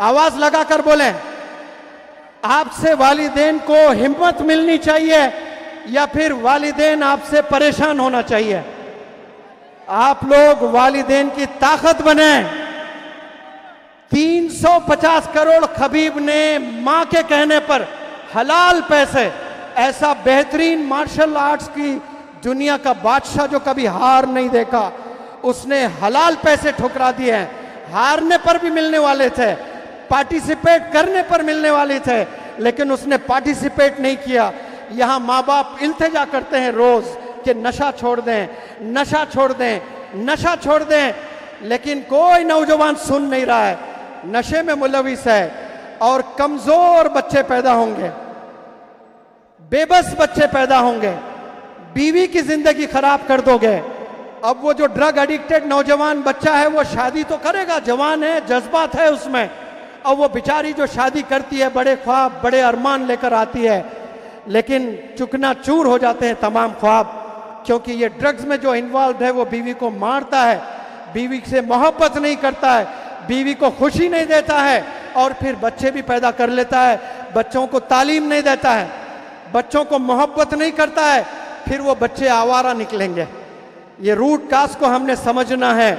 आवाज लगाकर बोलें। आपसे वालिदैन को हिम्मत मिलनी चाहिए या फिर वालिदैन आपसे परेशान होना चाहिए? आप लोग वालिदैन की ताकत बने। 350 करोड़ खबीब ने मां के कहने पर हलाल पैसे, ऐसा बेहतरीन मार्शल आर्ट्स की दुनिया का बादशाह जो कभी हार नहीं देखा, उसने हलाल पैसे ठुकरा दिए हैं। हारने पर भी मिलने वाले थे, पार्टिसिपेट करने पर मिलने वाले थे, लेकिन उसने पार्टिसिपेट नहीं किया। यहां माँ बाप इल्तिजा करते हैं रोज कि नशा छोड़ दें, नशा छोड़ दें, नशा छोड़ दें, लेकिन कोई नौजवान सुन नहीं रहा है, नशे में मुलविस है, और कमजोर बच्चे पैदा होंगे, बेबस बच्चे पैदा होंगे, बीवी की जिंदगी खराब कर दोगे। अब वो जो ड्रग एडिक्टेड नौजवान बच्चा है वो शादी तो करेगा, जवान है, जज्बात है उसमें, और वो बेचारी जो शादी करती है बड़े ख्वाब, बड़े अरमान लेकर आती है, लेकिन चुकना चूर हो जाते हैं तमाम ख्वाब, क्योंकि ये ड्रग्स में जो इन्वॉल्व है वो बीवी को मारता है, बीवी से मोहब्बत नहीं करता है, बीवी को खुशी नहीं देता है, और फिर बच्चे भी पैदा कर लेता है, बच्चों को तालीम नहीं देता है, बच्चों को मोहब्बत नहीं करता है, फिर वो बच्चे आवारा निकलेंगे। ये रूट काज को हमने समझना है,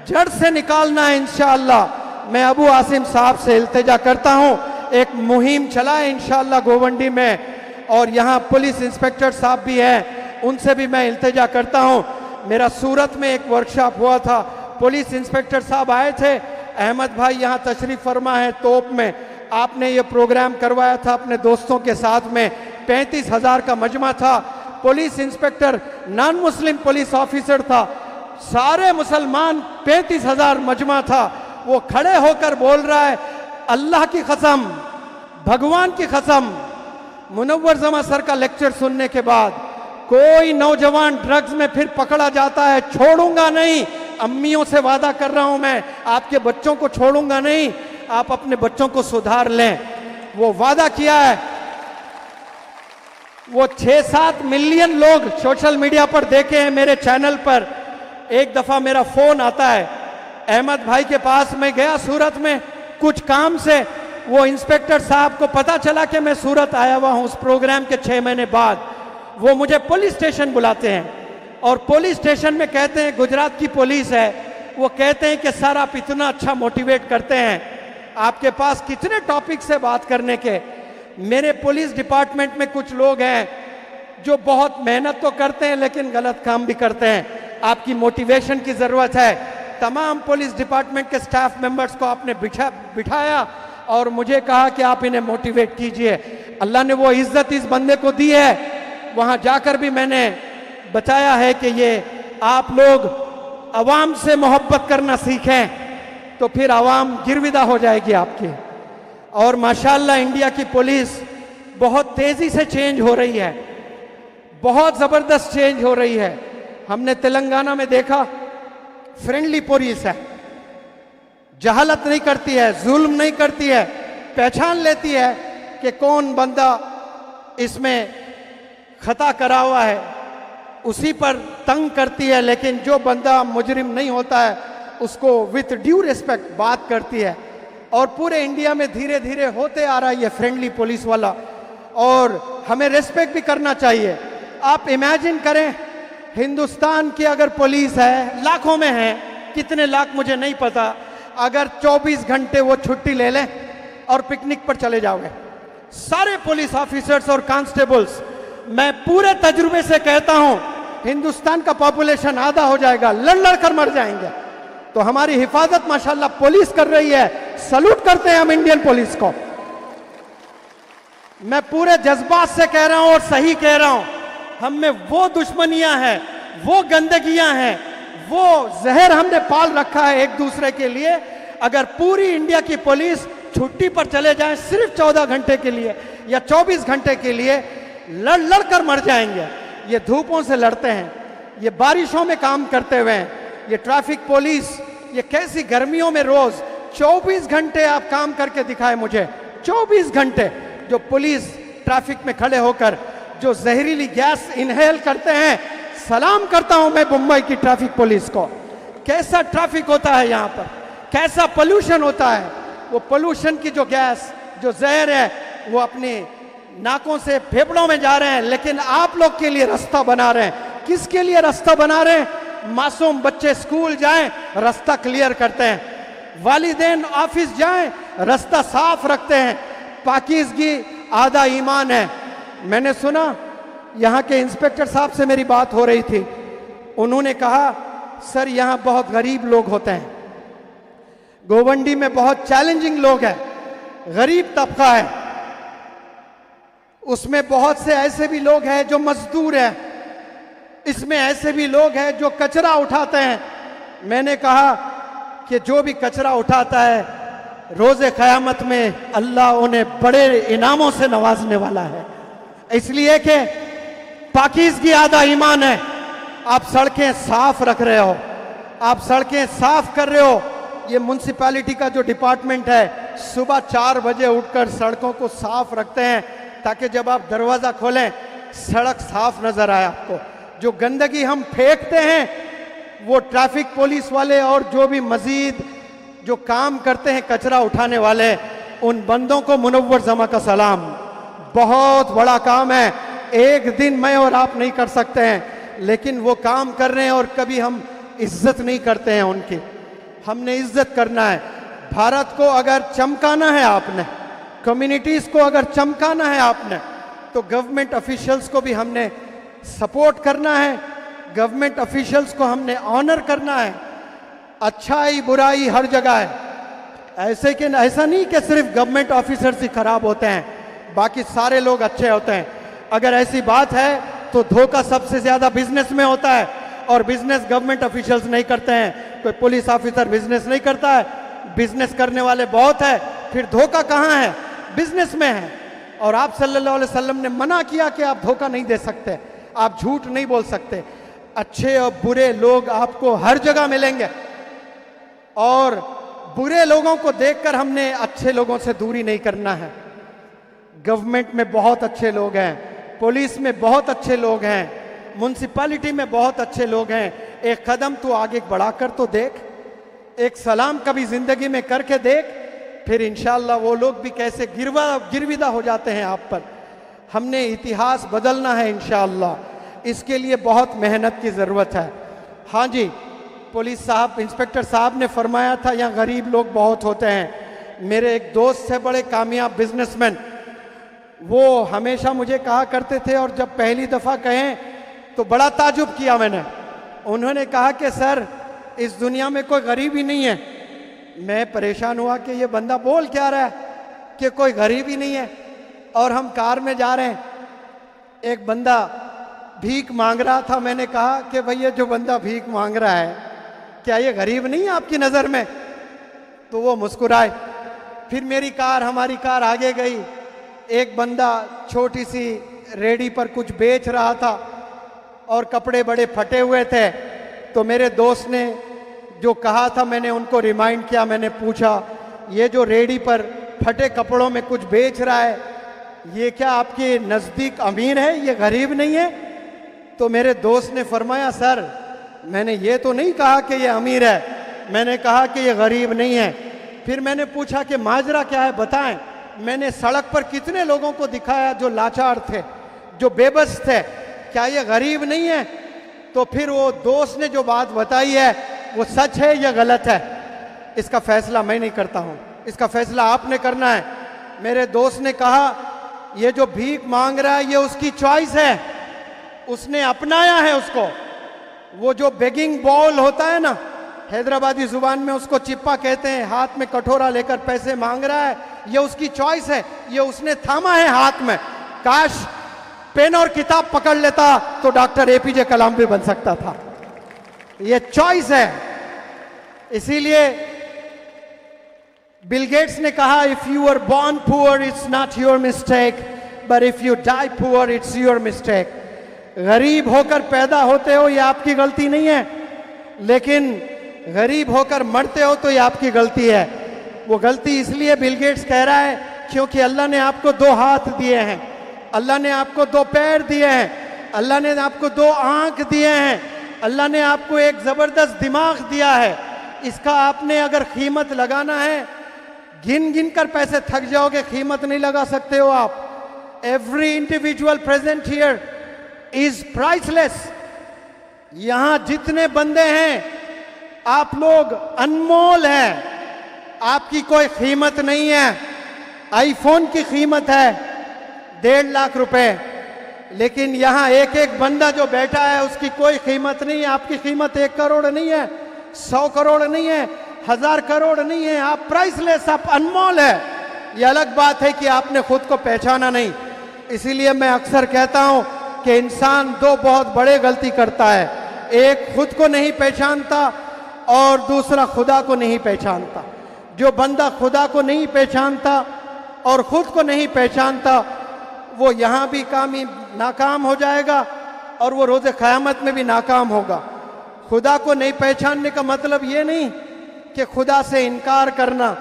जड़ से निकालना है इंशाअल्लाह। मैं अबू आसिम साहब से इल्तिजा करता हूं, एक मुहिम चलाए इंशाअल्लाह गोवंडी में, और यहाँ पुलिस इंस्पेक्टर साहब भी हैं, उनसे भी मैं इल्तिजा करता हूं। मेरा सूरत में एक वर्कशॉप हुआ था, पुलिस इंस्पेक्टर साहब आए थे, अहमद भाई यहाँ तशरीफ फरमा है तोप में, आपने ये प्रोग्राम करवाया था अपने दोस्तों के साथ में, 35,000 का मजमा था, police inspector non Muslim police officer था, सारे मुसलमान, 35,000 मजमा था। वो खड़े होकर बोल रहा है, अल्लाह की कसम, भगवान की कसम, मुनव्वर जमा सर का लेक्चर सुनने के बाद कोई नौजवान ड्रग्स में फिर पकड़ा जाता है, छोड़ूंगा नहीं, अम्मियों से वादा कर रहा हूं मैं, आपके बच्चों को छोड़ूंगा नहीं, आप अपने बच्चों को सुधार लें। वो वादा किया है। वो 6-7 मिलियन लोग सोशल मीडिया पर देखे हैं मेरे चैनल पर। एक दफा मेरा फोन आता है, अहमद भाई के पास मैं गया सूरत में कुछ काम से, वो इंस्पेक्टर साहब को पता चला कि मैं सूरत आया हुआ हूं उस प्रोग्राम के 6 महीने बाद। वो मुझे पुलिस स्टेशन बुलाते हैं, और पुलिस स्टेशन में कहते हैं, गुजरात की पुलिस है, वो कहते हैं कि सर आप इतना अच्छा मोटिवेट करते हैं, आपके पास कितने टॉपिक से बात करने के। मेरे पुलिस डिपार्टमेंट में कुछ लोग हैं जो बहुत मेहनत तो करते हैं लेकिन गलत काम भी करते हैं, आपकी मोटिवेशन की जरूरत है। तमाम पुलिस डिपार्टमेंट के स्टाफ मेंबर्स को आपने बिठाया और मुझे कहा कि आप इन्हें मोटिवेट कीजिए। अल्लाह ने वो इज्जत इस बंदे को दी है। वहां जाकर भी मैंने बताया है कि ये आप लोग अवाम से मोहब्बत करना सीखें तो फिर अवाम गिरविदा हो जाएगी आपकी। और माशाल्लाह इंडिया की पुलिस बहुत तेजी से चेंज हो रही है, बहुत जबरदस्त चेंज हो रही है। हमने तेलंगाना में देखा, फ्रेंडली पुलिस है, जहालत नहीं करती है, जुल्म नहीं करती है, पहचान लेती है कि कौन बंदा इसमें खता करा हुआ है, उसी पर तंग करती है। लेकिन जो बंदा मुजरिम नहीं होता है उसको विथ ड्यू रिस्पेक्ट बात करती है। और पूरे इंडिया में धीरे धीरे होते आ रहा है ये फ्रेंडली पुलिस वाला, और हमें रिस्पेक्ट भी करना चाहिए। आप इमेजिन करें, हिंदुस्तान की अगर पुलिस है, लाखों में है, कितने लाख मुझे नहीं पता, अगर 24 घंटे वो छुट्टी ले लें और पिकनिक पर चले जाओगे, सारे पुलिस ऑफिसर्स और कांस्टेबल्स, मैं पूरे तजुर्बे से कहता हूं हिंदुस्तान का पॉपुलेशन आधा हो जाएगा, लड़ लड़ कर मर जाएंगे। तो हमारी हिफाजत माशाल्लाह पुलिस कर रही है, सलूट करते हैं हम इंडियन पुलिस को। मैं पूरे जज्बात से कह रहा हूं और सही कह रहा हूं, हम में वो दुश्मनियां हैं, वो गंदगियां हैं, वो जहर हमने पाल रखा है एक दूसरे के लिए। अगर पूरी इंडिया की पुलिस छुट्टी पर चले जाए सिर्फ 14 घंटे के लिए या 24 घंटे के लिए, लड़ लड़ कर मर जाएंगे। ये धूपों से लड़ते हैं, ये बारिशों में काम करते हुए हैं, ये ट्रैफिक पुलिस, ये कैसी गर्मियों में रोज 24 घंटे आप काम करके दिखाए मुझे। 24 घंटे जो पुलिस ट्रैफिक में खड़े होकर जो जहरीली गैस इनहेल करते हैं, सलाम करता हूं मैं मुंबई की ट्रैफिक पुलिस को। कैसा ट्रैफिक होता है यहाँ पर, कैसा पोल्यूशन होता है। वो पोल्यूशन की जो गैस, जो जहर है, वो अपने नाकों से फेफड़ों में जा रहे हैं, लेकिन आप लोग के लिए रास्ता बना रहे हैं। किसके लिए रास्ता बना रहे हैं? मासूम बच्चे स्कूल जाएं, रास्ता क्लियर करते हैं, वालिदैन ऑफिस जाएं, रास्ता साफ रखते हैं। पाकीज़गी आधा ईमान है। मैंने सुना यहाँ के इंस्पेक्टर साहब से मेरी बात हो रही थी, उन्होंने कहा सर यहाँ बहुत गरीब लोग होते हैं, गोवंडी में बहुत चैलेंजिंग लोग हैं, गरीब तबका है, उसमें बहुत से ऐसे भी लोग हैं जो मजदूर हैं, इसमें ऐसे भी लोग हैं जो कचरा उठाते हैं। मैंने कहा कि जो भी कचरा उठाता है रोज़े क़यामत में अल्लाह उन्हें बड़े इनामों से नवाजने वाला है, इसलिए कि पाकीज़गी आधा ईमान है। आप सड़कें साफ रख रहे हो, आप सड़कें साफ कर रहे हो। ये म्युनिसिपैलिटी का जो डिपार्टमेंट है सुबह 4 बजे उठकर सड़कों को साफ रखते हैं ताकि जब आप दरवाज़ा खोलें सड़क साफ नजर आए आपको। जो गंदगी हम फेंकते हैं वो ट्रैफिक पुलिस वाले और जो भी मजीद जो काम करते हैं कचरा उठाने वाले, उन बंदों को मुनव्वर जमा का सलाम। बहुत बड़ा काम है, एक दिन मैं और आप नहीं कर सकते हैं, लेकिन वो काम कर रहे हैं और कभी हम इज्जत नहीं करते हैं उनकी। हमने इज्जत करना है। भारत को अगर चमकाना है आपने, कम्युनिटीज को अगर चमकाना है आपने, तो गवर्नमेंट ऑफिशियल्स को भी हमने सपोर्ट करना है, गवर्नमेंट ऑफिशियल्स को हमने ऑनर करना है। अच्छाई बुराई हर जगह है, ऐसा नहीं कि सिर्फ गवर्नमेंट ऑफिसर्स ही खराब होते हैं, बाकी सारे लोग अच्छे होते हैं। अगर ऐसी बात है तो धोखा सबसे ज्यादा बिजनेस में होता है, और बिजनेस गवर्नमेंट ऑफिशियल्स नहीं करते हैं, कोई पुलिस ऑफिसर बिजनेस नहीं करता है। बिजनेस करने वाले बहुत है, फिर धोखा कहाँ है? बिजनेस में है। और आप सल्लल्लाहु अलैहि वसल्लम ने मना किया कि आप धोखा नहीं दे सकते, आप झूठ नहीं बोल सकते। अच्छे और बुरे लोग आपको हर जगह मिलेंगे, और बुरे लोगों को देखकर हमने अच्छे लोगों से दूरी नहीं करना है। गवर्नमेंट में बहुत अच्छे लोग हैं, पुलिस में बहुत अच्छे लोग हैं, म्युनिसिपैलिटी में बहुत अच्छे लोग हैं। एक कदम तू आगे बढ़ाकर तो देख, एक सलाम कभी जिंदगी में करके देख, फिर इंशाअल्लाह वो लोग भी कैसे गिरविदा हो जाते हैं आप पर। हमने इतिहास बदलना है इंशाअल्लाह, इसके लिए बहुत मेहनत की ज़रूरत है। हाँ जी, पुलिस साहब, इंस्पेक्टर साहब ने फरमाया था यहाँ गरीब लोग बहुत होते हैं। मेरे एक दोस्त है बड़े कामयाब बिजनेसमैन, वो हमेशा मुझे कहा करते थे, और जब पहली दफ़ा कहें तो बड़ा ताजुब किया मैंने। उन्होंने कहा कि सर इस दुनिया में कोई गरीब ही नहीं है। मैं परेशान हुआ कि ये बंदा बोल क्या रहा है कि कोई गरीब ही नहीं है। और हम कार में जा रहे हैं, एक बंदा भीख मांग रहा था। मैंने कहा कि भैया जो बंदा भीख मांग रहा है क्या ये गरीब नहीं है आपकी नज़र में? तो वो मुस्कुराए। फिर हमारी कार आगे गई, एक बंदा छोटी सी रेडी पर कुछ बेच रहा था और कपड़े बड़े फटे हुए थे। तो मेरे दोस्त ने जो कहा था मैंने उनको रिमाइंड किया, मैंने पूछा ये जो रेडी पर फटे कपड़ों में कुछ बेच रहा है ये क्या आपके नज़दीक अमीर है, ये गरीब नहीं है? तो मेरे दोस्त ने फरमाया सर मैंने ये तो नहीं कहा कि ये अमीर है, मैंने कहा कि ये गरीब नहीं है। फिर मैंने पूछा कि माजरा क्या है बताएं। मैंने सड़क पर कितने लोगों को दिखाया जो लाचार थे, जो बेबस थे, क्या ये गरीब नहीं है? तो फिर वो दोस्त ने जो बात बताई है वो सच है या गलत है, इसका फैसला मैं नहीं करता हूँ, इसका फैसला आपने करना है। मेरे दोस्त ने कहा ये जो भीख मांग रहा है ये उसकी चॉइस है, उसने अपनाया है उसको। वो जो बेगिंग बॉल होता है ना, हैदराबादी जुबान में उसको चिप्पा कहते हैं, हाथ में कटोरा लेकर पैसे मांग रहा है, ये उसकी चॉइस है, ये उसने थामा है हाथ में। काश पेन और किताब पकड़ लेता तो डॉक्टर एपीजे कलाम भी बन सकता था। ये चॉइस है। इसीलिए बिल गेट्स ने कहा if you are born poor it's not your mistake but if you die poor it's your mistake. गरीब होकर पैदा होते हो ये आपकी गलती नहीं है, लेकिन गरीब होकर मरते हो तो ये आपकी गलती है। वो गलती इसलिए बिल गेट्स कह रहा है क्योंकि अल्लाह ने आपको 2 हाथ दिए हैं, अल्लाह ने आपको 2 पैर दिए हैं, अल्लाह ने आपको 2 आंख दिए हैं, अल्लाह ने आपको एक जबरदस्त दिमाग दिया है। इसका आपने अगर कीमत लगाना है, गिन गिन कर पैसे थक जाओगे, कीमत नहीं लगा सकते हो आप। Every individual present here is priceless. यहां जितने बंदे हैं आप लोग अनमोल हैं, आपकी कोई कीमत नहीं है। आईफोन की कीमत है 1.5 लाख रुपए, लेकिन यहां एक एक बंदा जो बैठा है उसकी कोई कीमत नहीं है। आपकी कीमत 1 करोड़ नहीं है, 100 करोड़ नहीं है, 1000 करोड़ नहीं है। आप प्राइसलेस, आप अनमोल है। ये अलग बात है कि आपने खुद को पहचाना नहीं। इसीलिए मैं अक्सर कहता हूं कि इंसान 2 बहुत बड़े गलती करता है, एक खुद को नहीं पहचानता और दूसरा खुदा को नहीं पहचानता। जो बंदा खुदा को नहीं पहचानता और खुद को नहीं पहचानता वो यहां भी नाकाम हो जाएगा और वो रोज़े क़यामत में भी नाकाम होगा। खुदा को नहीं पहचानने का मतलब ये नहीं कि खुदा से इनकार करना।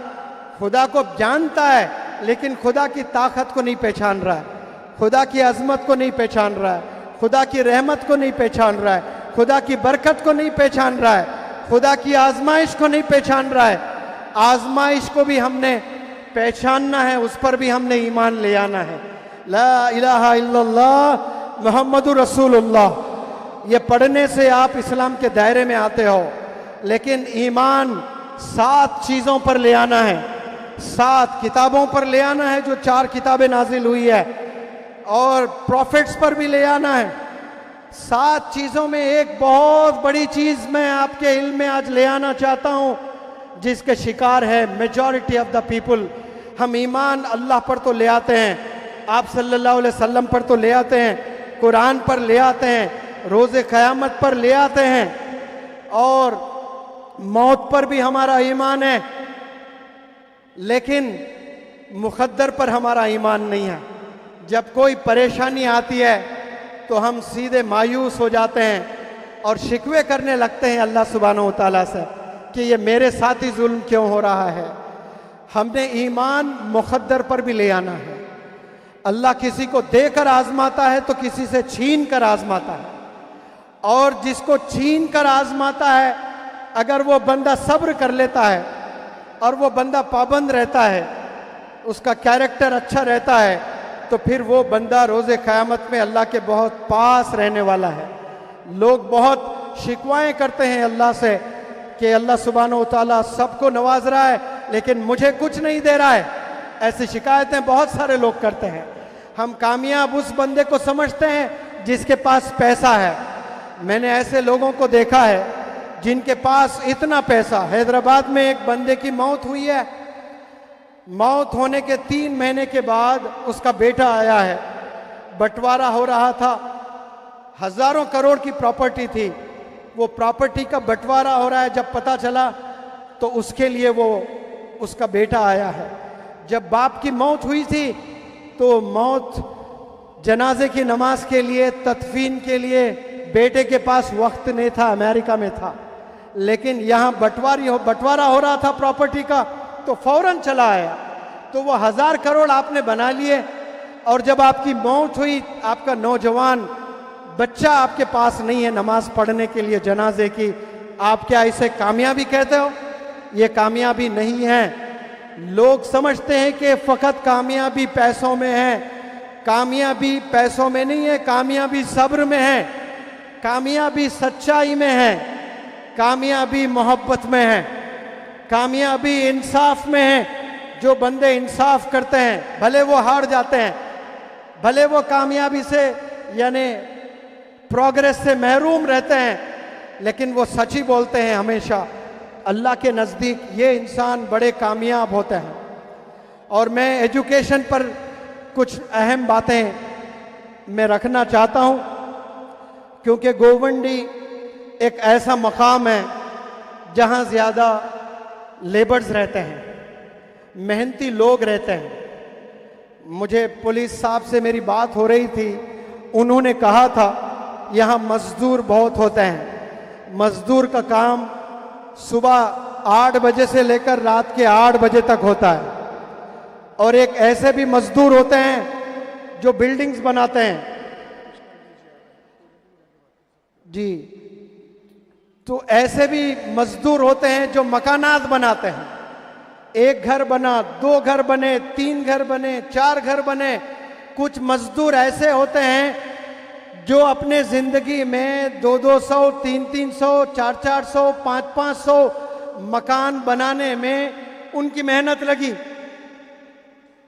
खुदा को जानता है लेकिन खुदा की ताकत को नहीं पहचान रहा है, खुदा की अजमत को नहीं पहचान रहा है, खुदा की रहमत को नहीं पहचान रहा है, खुदा की बरकत को नहीं पहचान रहा है, खुदा की आजमाइश को नहीं पहचान रहा है। आजमाइश को भी हमने पहचानना है, उस पर भी हमने ईमान ले आना है। ला इलाहा इल्लल्लाह मुहम्मदुर रसूलुल्लाह। ये पढ़ने से आप इस्लाम के दायरे में आते हो, लेकिन ईमान 7 चीज़ों पर ले आना है, 7 किताबों पर ले आना है जो 4 किताबें नाजिल हुई है, और प्रॉफिट्स पर भी ले आना है। 7 चीज़ों में एक बहुत बड़ी चीज़ मैं आपके इल्म में आज ले आना चाहता हूँ जिसके शिकार है मेजॉरिटी ऑफ द पीपल। हम ईमान अल्लाह पर तो ले आते हैं, आप सल्लल्लाहु अलैहि वसल्लम पर तो ले आते हैं, कुरान पर ले आते हैं, रोज़े क़यामत पर ले आते हैं, और मौत पर भी हमारा ईमान है, लेकिन मुक़द्दर पर हमारा ईमान नहीं है। जब कोई परेशानी आती है तो हम सीधे मायूस हो जाते हैं और शिकवे करने लगते हैं अल्लाह सुब्हानहू व तआला से कि ये मेरे साथ ही जुल्म क्यों हो रहा है। हमने ईमान मुक़द्दर पर भी ले आना है। अल्लाह किसी को देकर आजमाता है तो किसी से छीन कर आजमाता है, और जिसको छीन कर आजमाता है अगर वो बंदा सब्र कर लेता है और वो बंदा पाबंद रहता है, उसका कैरेक्टर अच्छा रहता है, तो फिर वो बंदा रोज़े क़यामत में अल्लाह के बहुत पास रहने वाला है। लोग बहुत शिकवाएं करते हैं अल्लाह से कि अल्लाह सुब्हानहू व तआला सबको नवाज रहा है लेकिन मुझे कुछ नहीं दे रहा है। ऐसी शिकायतें बहुत सारे लोग करते हैं। हम कामयाब उस बंदे को समझते हैं जिसके पास पैसा है। मैंने ऐसे लोगों को देखा है जिनके पास इतना पैसा। हैदराबाद में एक बंदे की मौत हुई है, मौत होने के 3 महीने के बाद उसका बेटा आया है, बंटवारा हो रहा था, हजारों करोड़ की प्रॉपर्टी थी, वो प्रॉपर्टी का बंटवारा हो रहा है। जब पता चला तो उसके लिए वो उसका बेटा आया है। जब बाप की मौत हुई थी तो मौत जनाजे की नमाज के लिए, तदफीन के लिए बेटे के पास वक्त नहीं था, अमेरिका में था। लेकिन यहाँ बंटवारा हो रहा था प्रॉपर्टी का, तो फौरन चला आया। तो वो 1000 करोड़ आपने बना लिए, और जब आपकी मौत हुई, आपका नौजवान बच्चा आपके पास नहीं है नमाज पढ़ने के लिए जनाजे की, आप क्या इसे कामयाबी कहते हो? ये कामयाबी नहीं है। लोग समझते हैं कि फकत कामयाबी पैसों में है। कामयाबी पैसों में नहीं है, कामयाबी सब्र में है, कामयाबी सच्चाई में है, कामयाबी मोहब्बत में है, कामयाबी इंसाफ में है। जो बंदे इंसाफ करते हैं भले वो हार जाते हैं, भले वो कामयाबी से यानी प्रोग्रेस से महरूम रहते हैं, लेकिन वो सच ही बोलते हैं हमेशा। अल्लाह के नज़दीक ये इंसान बड़े कामयाब होते हैं। और मैं एजुकेशन पर कुछ अहम बातें मैं रखना चाहता हूँ, क्योंकि गोवंडी एक ऐसा मकाम है जहाँ ज़्यादा लेबर्स रहते हैं, मेहनती लोग रहते हैं। मुझे पुलिस साहब से मेरी बात हो रही थी, उन्होंने कहा था यहाँ मजदूर बहुत होते हैं। मजदूर का काम सुबह 8 बजे से लेकर रात के 8 बजे तक होता है। और एक ऐसे भी मजदूर होते हैं जो बिल्डिंग्स बनाते हैं जी, तो ऐसे भी मजदूर होते हैं जो मकानात बनाते हैं। 1 घर बना, 2 घर बने, 3 घर बने, 4 घर बने। कुछ मजदूर ऐसे होते हैं जो अपने जिंदगी में 200-200, 300-300, 400-400, 500-500 मकान बनाने में उनकी मेहनत लगी।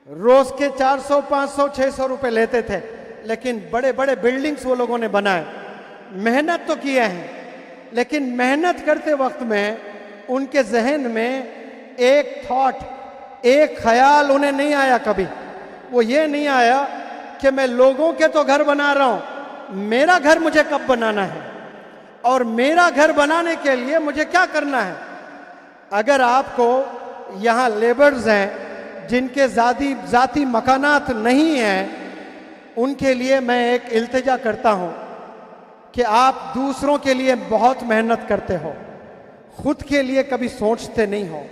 रोज के 400, 500, 600 रुपए लेते थे, लेकिन बड़े बड़े बिल्डिंग्स वो लोगों ने बनाए। मेहनत तो किए हैं, लेकिन मेहनत करते वक्त में उनके जहन में एक थॉट, एक ख्याल उन्हें नहीं आया कभी। वो ये नहीं आया कि मैं लोगों के तो घर बना रहा हूं, मेरा घर मुझे कब बनाना है और मेरा घर बनाने के लिए मुझे क्या करना है। अगर आपको यहाँ लेबर्स हैं जिनके जाती मकानात नहीं हैं, उनके लिए मैं एक इल्तिजा करता हूँ कि आप दूसरों के लिए बहुत मेहनत करते हो, खुद के लिए कभी सोचते नहीं हो।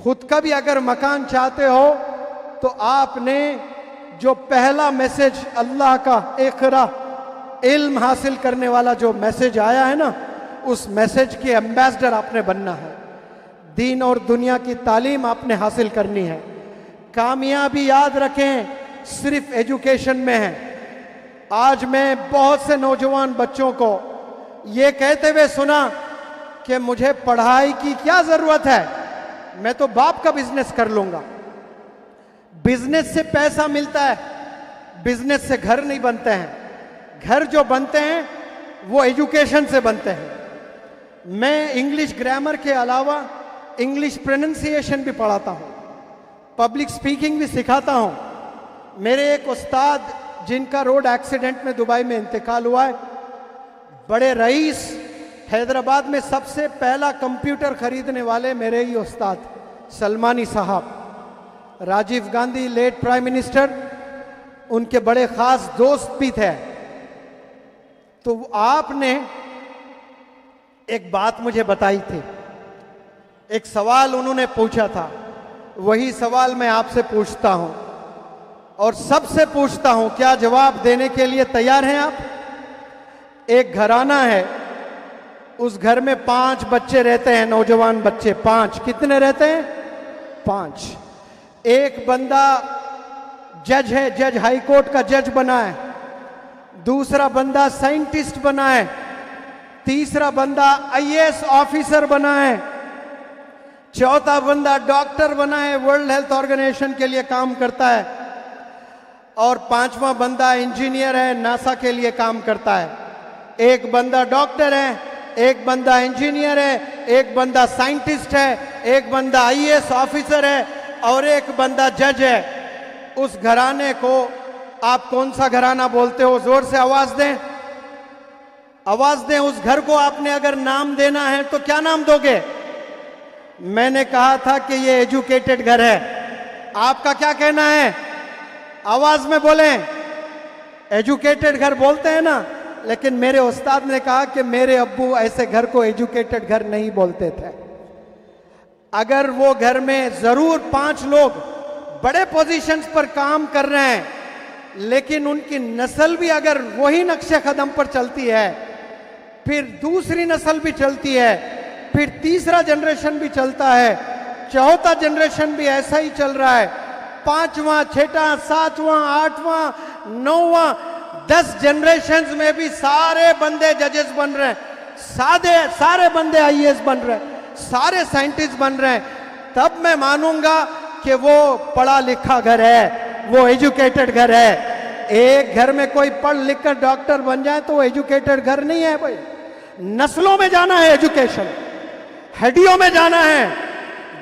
खुद का भी अगर मकान चाहते हो तो आपने जो पहला मैसेज अल्लाह का इक़रा, इल्म हासिल करने वाला जो मैसेज आया है ना, उस मैसेज के एम्बेसडर आपने बनना है। दीन और दुनिया की तालीम आपने हासिल करनी है। कामयाबी याद रखें सिर्फ एजुकेशन में है। आज मैं बहुत से नौजवान बच्चों को ये कहते हुए सुना कि मुझे पढ़ाई की क्या जरूरत है, मैं तो बाप का बिजनेस कर लूंगा। बिजनेस से पैसा मिलता है, बिजनेस से घर नहीं बनते हैं। घर जो बनते हैं वो एजुकेशन से बनते हैं। मैं इंग्लिश ग्रामर के अलावा इंग्लिश प्रोनाउंसिएशन भी पढ़ाता हूँ, पब्लिक स्पीकिंग भी सिखाता हूँ। मेरे एक उस्ताद जिनका रोड एक्सीडेंट में दुबई में इंतकाल हुआ है, बड़े रईस, हैदराबाद में सबसे पहला कंप्यूटर खरीदने वाले मेरे ही उस्ताद सलमानी साहब, Rajiv Gandhi late prime minister, उनके बड़े खास दोस्त भी थे। तो आपने एक बात मुझे बताई थी, एक सवाल उन्होंने पूछा था, वही सवाल मैं आपसे पूछता हूं और सबसे पूछता हूं, क्या जवाब देने के लिए तैयार हैं आप? एक घराना है, उस घर में 5 बच्चे रहते हैं, नौजवान बच्चे 5। कितने रहते हैं? 5। एक बंदा जज है, जज हाई कोर्ट का जज बना है। दूसरा बंदा साइंटिस्ट बना है। तीसरा बंदा आईएएस ऑफिसर बना है। चौथा बंदा डॉक्टर बना है, वर्ल्ड हेल्थ ऑर्गेनाइजेशन के लिए काम करता है। और 5वां बंदा इंजीनियर है, नासा के लिए काम करता है। एक बंदा डॉक्टर है, एक बंदा इंजीनियर है, एक बंदा साइंटिस्ट है, एक बंदा आईएएस ऑफिसर है, और एक बंदा जज है। उस घराने को आप कौन सा घराना बोलते हो? जोर से आवाज दें, आवाज दें। उस घर को आपने अगर नाम देना है तो क्या नाम दोगे? मैंने कहा था कि ये एजुकेटेड घर है। आपका क्या कहना है? आवाज में बोलें। एजुकेटेड घर बोलते हैं ना, लेकिन मेरे उस्ताद ने कहा कि मेरे अब्बू ऐसे घर को एजुकेटेड घर नहीं बोलते थे। अगर वो घर में जरूर 5 लोग बड़े पोजीशंस पर काम कर रहे हैं, लेकिन उनकी नस्ल भी अगर वही नक्शे कदम पर चलती है, फिर दूसरी नस्ल भी चलती है, फिर तीसरा जनरेशन भी चलता है, चौथा जनरेशन भी ऐसा ही चल रहा है, 5वां, 6वां, 7वां, 8वां, 9वां, 10 जनरेशन में भी सारे बंदे जजेस बन रहे हैं, सारे बंदे आईएएस बन रहे हैं, सारे साइंटिस्ट बन रहे हैं। तब मैं मानूंगा कि वो पढ़ा लिखा घर है, वो एजुकेटेड घर है। एक घर में कोई पढ़ लिख कर डॉक्टर बन जाए तो वो एजुकेटेड घर नहीं है भाई। नस्लों में जाना है एजुकेशन, हड्डियों में जाना है,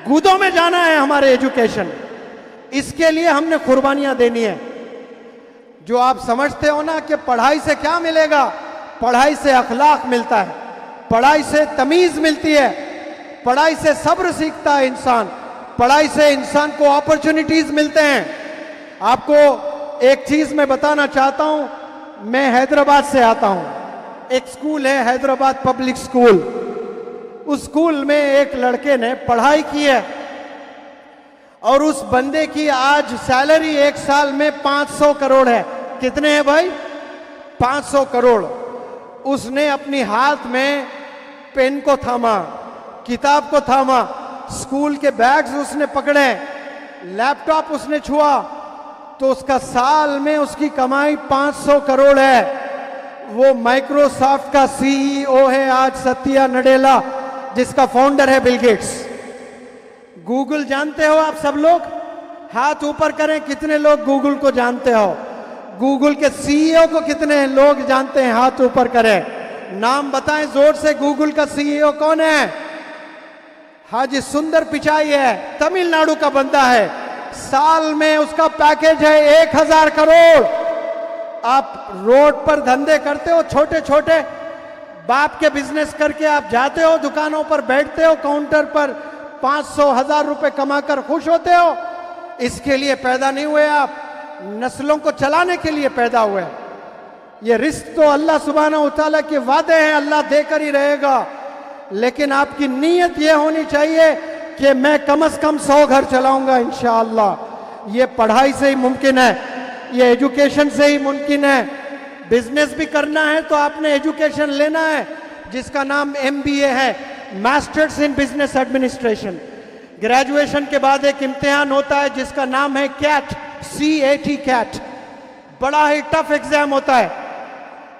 गूदों में जाना है हमारे एजुकेशन। इसके लिए हमने कुर्बानियां देनी है। जो आप समझते हो ना कि पढ़ाई से क्या मिलेगा, पढ़ाई से अखलाक मिलता है, पढ़ाई से तमीज मिलती है, पढ़ाई से सब्र सीखता है इंसान, पढ़ाई से इंसान को अपॉर्चुनिटीज मिलते हैं। आपको एक चीज मैं बताना चाहता हूं, मैं हैदराबाद से आता हूं। एक स्कूल है हैदराबाद पब्लिक स्कूल। उस स्कूल में एक लड़के ने पढ़ाई की है और उस बंदे की आज सैलरी एक साल में 500 करोड़ है। कितने हैं भाई? 500 करोड़। उसने अपनी हाथ में पेन को थामा, किताब को थामा, स्कूल के बैग्स उसने पकड़े, लैपटॉप उसने छुआ, तो उसका साल में उसकी कमाई 500 करोड़ है। वो माइक्रोसॉफ्ट का सीईओ है आज, सत्या नडेला, जिसका फाउंडर है बिल गेट्स। गूगल जानते हो आप सब लोग? हाथ ऊपर करें, कितने लोग गूगल को जानते हो? गूगल के सीईओ को कितने लोग जानते हैं? हाथ ऊपर करें, नाम बताएं जोर से। गूगल का सीईओ कौन है? हाजी सुंदर पिचाई है, तमिलनाडु का बंदा है। साल में उसका पैकेज है 1000 करोड़। आप रोड पर धंधे करते हो छोटे छोटे, बाप के बिजनेस करके आप जाते हो, दुकानों पर बैठते हो, काउंटर पर 500-1000 रुपए कमाकर खुश होते हो। इसके लिए पैदा नहीं हुए आप, नस्लों को चलाने के लिए पैदा हुए। ये रिस्क तो अल्लाह सुब्हानहू व तआला के वादे हैं, अल्लाह देकर ही रहेगा। लेकिन आपकी नीयत ये होनी चाहिए कि मैं कम से कम 100 घर चलाऊंगा इंशाअल्लाह। ये पढ़ाई से ही मुमकिन है, ये एजुकेशन से ही मुमकिन है। बिजनेस भी करना है तो आपने एजुकेशन लेना है, जिसका नाम MBA है, masters in business administration. Graduation के बाद एक इम्तिहान होता है जिसका नाम है CAT, CAT CAT। बड़ा ही टफ एग्जाम होता है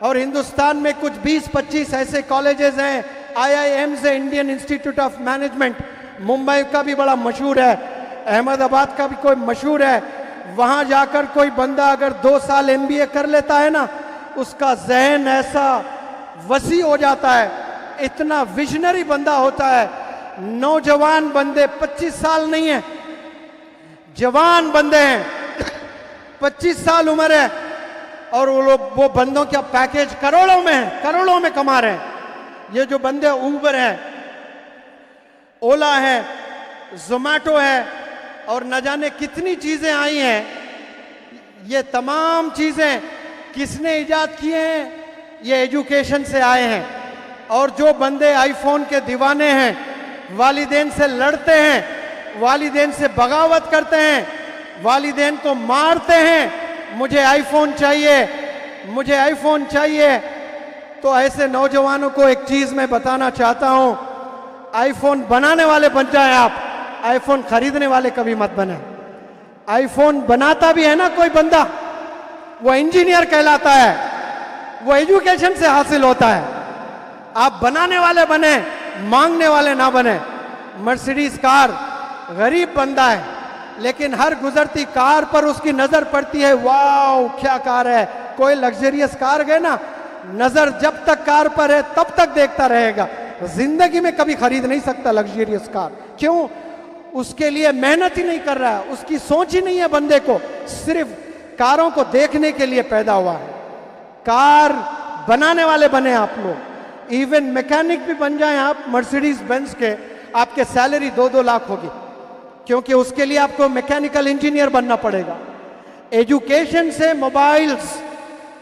और हिंदुस्तान में कुछ 20-25 ऐसे कॉलेजेस हैं, IIMs है, Indian institute of management. Mumbai का भी बड़ा मशहूर है, अहमदाबाद का भी कोई मशहूर है। वहां जाकर कोई बंदा अगर 2 साल MBA कर लेता है ना, उसका जहन ऐसा वसी हो जाता है, इतना विजनरी बंदा होता है। नौजवान बंदे, 25 साल नहीं है, जवान बंदे हैं, 25 साल उम्र है, और वो बंदों का पैकेज करोड़ों में है, करोड़ों में कमा रहे हैं। ये जो बंदे उबर है, ओला है, जोमैटो है, और न जाने कितनी चीजें आई हैं, ये तमाम चीजें किसने इजाद किए हैं? ये एजुकेशन से आए हैं। और जो बंदे आईफोन के दीवाने हैं, वालिदैन से लड़ते हैं, वालिदैन से बगावत करते हैं, वालिदैन को मारते हैं, मुझे आईफोन चाहिए, मुझे आईफोन चाहिए, तो ऐसे नौजवानों को एक चीज मैं बताना चाहता हूं, आईफोन बनाने वाले बन जाए आप, आईफोन खरीदने वाले कभी मत बने। आईफोन बनाता भी है ना कोई बंदा, वो इंजीनियर कहलाता है, वो एजुकेशन से हासिल होता है। आप बनाने वाले बने, मांगने वाले ना बने। मर्सिडीज कार, गरीब बंदा है, लेकिन हर गुजरती कार पर उसकी नजर पड़ती है, वाओ क्या कार है। कोई लग्जरियस कार गए ना, नजर जब तक कार पर है तब तक देखता रहेगा, जिंदगी में कभी खरीद नहीं सकता लग्जरियस कार। क्यों? उसके लिए मेहनत ही नहीं कर रहा है, उसकी सोच ही नहीं है बंदे को, सिर्फ कारों को देखने के लिए पैदा हुआ है। कार बनाने वाले बने आप लोग, इवन मैकेनिक भी बन जाएं आप मर्सिडीज बेंज के, आपके सैलरी 2-2 लाख होगी, क्योंकि उसके लिए आपको मैकेनिकल इंजीनियर बनना पड़ेगा। एजुकेशन से मोबाइल्स,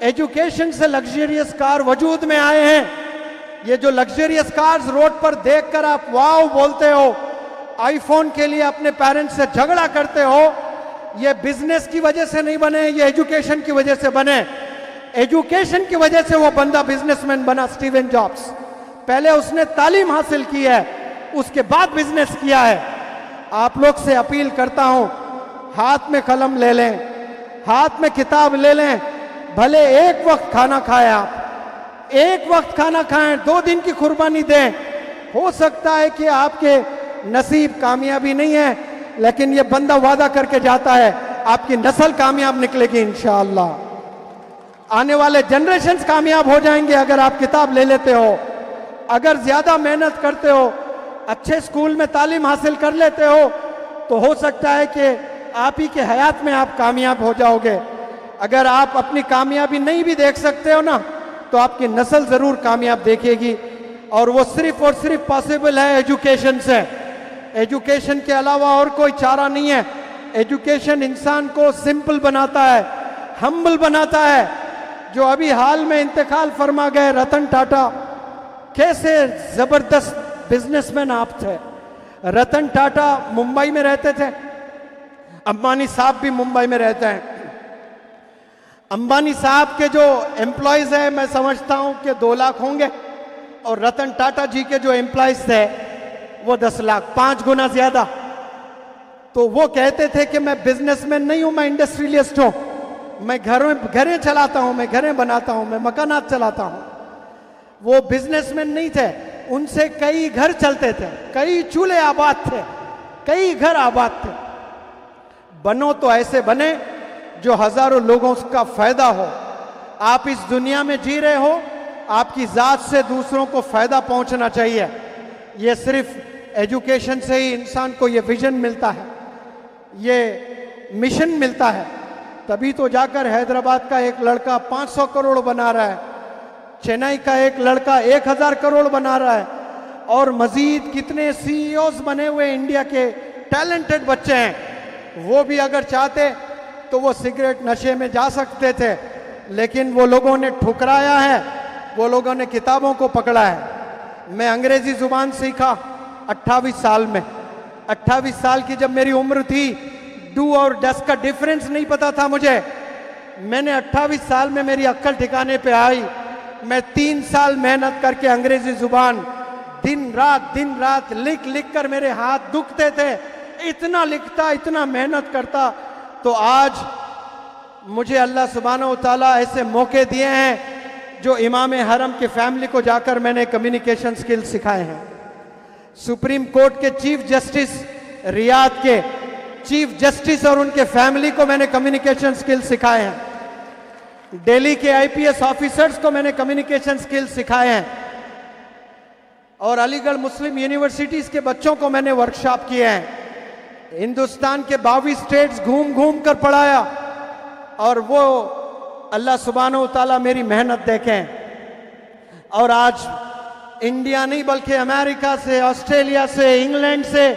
एजुकेशन से लग्जरियस कार वजूद में आए हैं। ये जो लग्जरियस कार्स रोड पर देखकर आप वाव बोलते हो, आईफोन के लिए अपने पेरेंट्स से झगड़ा करते हो, ये बिजनेस की वजह से नहीं बने, ये एजुकेशन की वजह से बने। एजुकेशन की वजह से वो बंदा बिजनेसमैन बना, स्टीवन जॉब्स। पहले उसने तालीम हासिल की है, उसके बाद बिजनेस किया है। आप लोग से अपील करता हूं, हाथ में कलम ले लें, हाथ में किताब ले लें, भले एक वक्त खाना खाएं, आप एक वक्त खाना खाएं, 2 दिन की कुर्बानी दें। हो सकता है कि आपके नसीब कामयाबी नहीं है, लेकिन ये बंदा वादा करके जाता है आपकी नस्ल कामयाब निकलेगी इंशाअल्लाह। आने वाले जनरेशन्स कामयाब हो जाएंगे अगर आप किताब ले लेते हो, अगर ज्यादा मेहनत करते हो, अच्छे स्कूल में तालीम हासिल कर लेते हो, तो हो सकता है कि आप ही के हयात में आप कामयाब हो जाओगे। अगर आप अपनी कामयाबी नहीं भी देख सकते हो ना, तो आपकी नस्ल जरूर कामयाब देखेगी, और वो सिर्फ और सिर्फ पॉसिबल है एजुकेशन से। एजुकेशन के अलावा और कोई चारा नहीं है। एजुकेशन इंसान को सिंपल बनाता है, हम्बल बनाता है। जो अभी हाल में इंतकाल फरमा गए रतन टाटा, कैसे जबरदस्त बिजनेसमैन आप थे। रतन टाटा मुंबई में रहते थे, अंबानी साहब भी मुंबई में रहते हैं। अंबानी साहब के जो एम्प्लॉयज है, मैं समझता हूं कि 2 लाख होंगे, और रतन टाटा जी के जो एम्प्लॉयज थे वो 10 लाख, 5 गुना ज्यादा। तो वो कहते थे कि मैं बिजनेसमैन नहीं हूं, मैं इंडस्ट्रियलिस्ट हूं, मैं घरें चलाता हूं, मैं घरें बनाता हूं, मैं मकानात चलाता हूं। वो बिजनेसमैन नहीं थे, उनसे कई घर चलते थे, कई चूल्हे आबाद थे, कई घर आबाद थे। बनो तो ऐसे बने जो हजारों लोगों का फायदा हो। आप इस दुनिया में जी रहे हो, आपकी जात से दूसरों को फायदा पहुंचना चाहिए। ये सिर्फ एजुकेशन से ही इंसान को ये विजन मिलता है, ये मिशन मिलता है, तभी तो जाकर हैदराबाद का एक लड़का 500 करोड़ बना रहा है, चेन्नई का एक लड़का 1000 करोड़ बना रहा है, और मजीद कितने सीईओज बने हुए इंडिया के टैलेंटेड बच्चे हैं। वो भी अगर चाहते तो वो सिगरेट नशे में जा सकते थे, लेकिन वो लोगों ने ठुकराया है, वो लोगों ने किताबों को पकड़ा है। मैं अंग्रेजी जुबान सीखा 28 साल में। 28 साल की जब मेरी उम्र थी, डू और डस का डिफरेंस नहीं पता था मुझे। मैंने 28 साल में मेरी अक्ल ठिकाने पे आई। मैं 3 साल मेहनत करके अंग्रेजी जुबान दिन रात लिख लिख कर मेरे हाथ दुखते थे। इतना लिखता, इतना मेहनत करता, तो आज मुझे अल्लाह सुब्हानहू तआला ऐसे मौके दिए हैं जो इमाम हरम की फैमिली को जाकर मैंने कम्युनिकेशन स्किल्स सिखाए हैं। सुप्रीम कोर्ट के चीफ जस्टिस, रियाद के चीफ जस्टिस और उनके फैमिली को मैंने कम्युनिकेशन स्किल्स सिखाए हैं। दिल्ली के आईपीएस ऑफिसर्स को मैंने कम्युनिकेशन स्किल्स सिखाए हैं, और अलीगढ़ मुस्लिम यूनिवर्सिटीज के बच्चों को मैंने वर्कशॉप किए हैं। हिंदुस्तान के 22 स्टेट्स घूम घूम कर पढ़ाया, और वो अल्लाह सुब्हानहू तआला मेरी मेहनत देखें। और आज इंडिया नहीं बल्कि अमेरिका से, ऑस्ट्रेलिया से, इंग्लैंड से,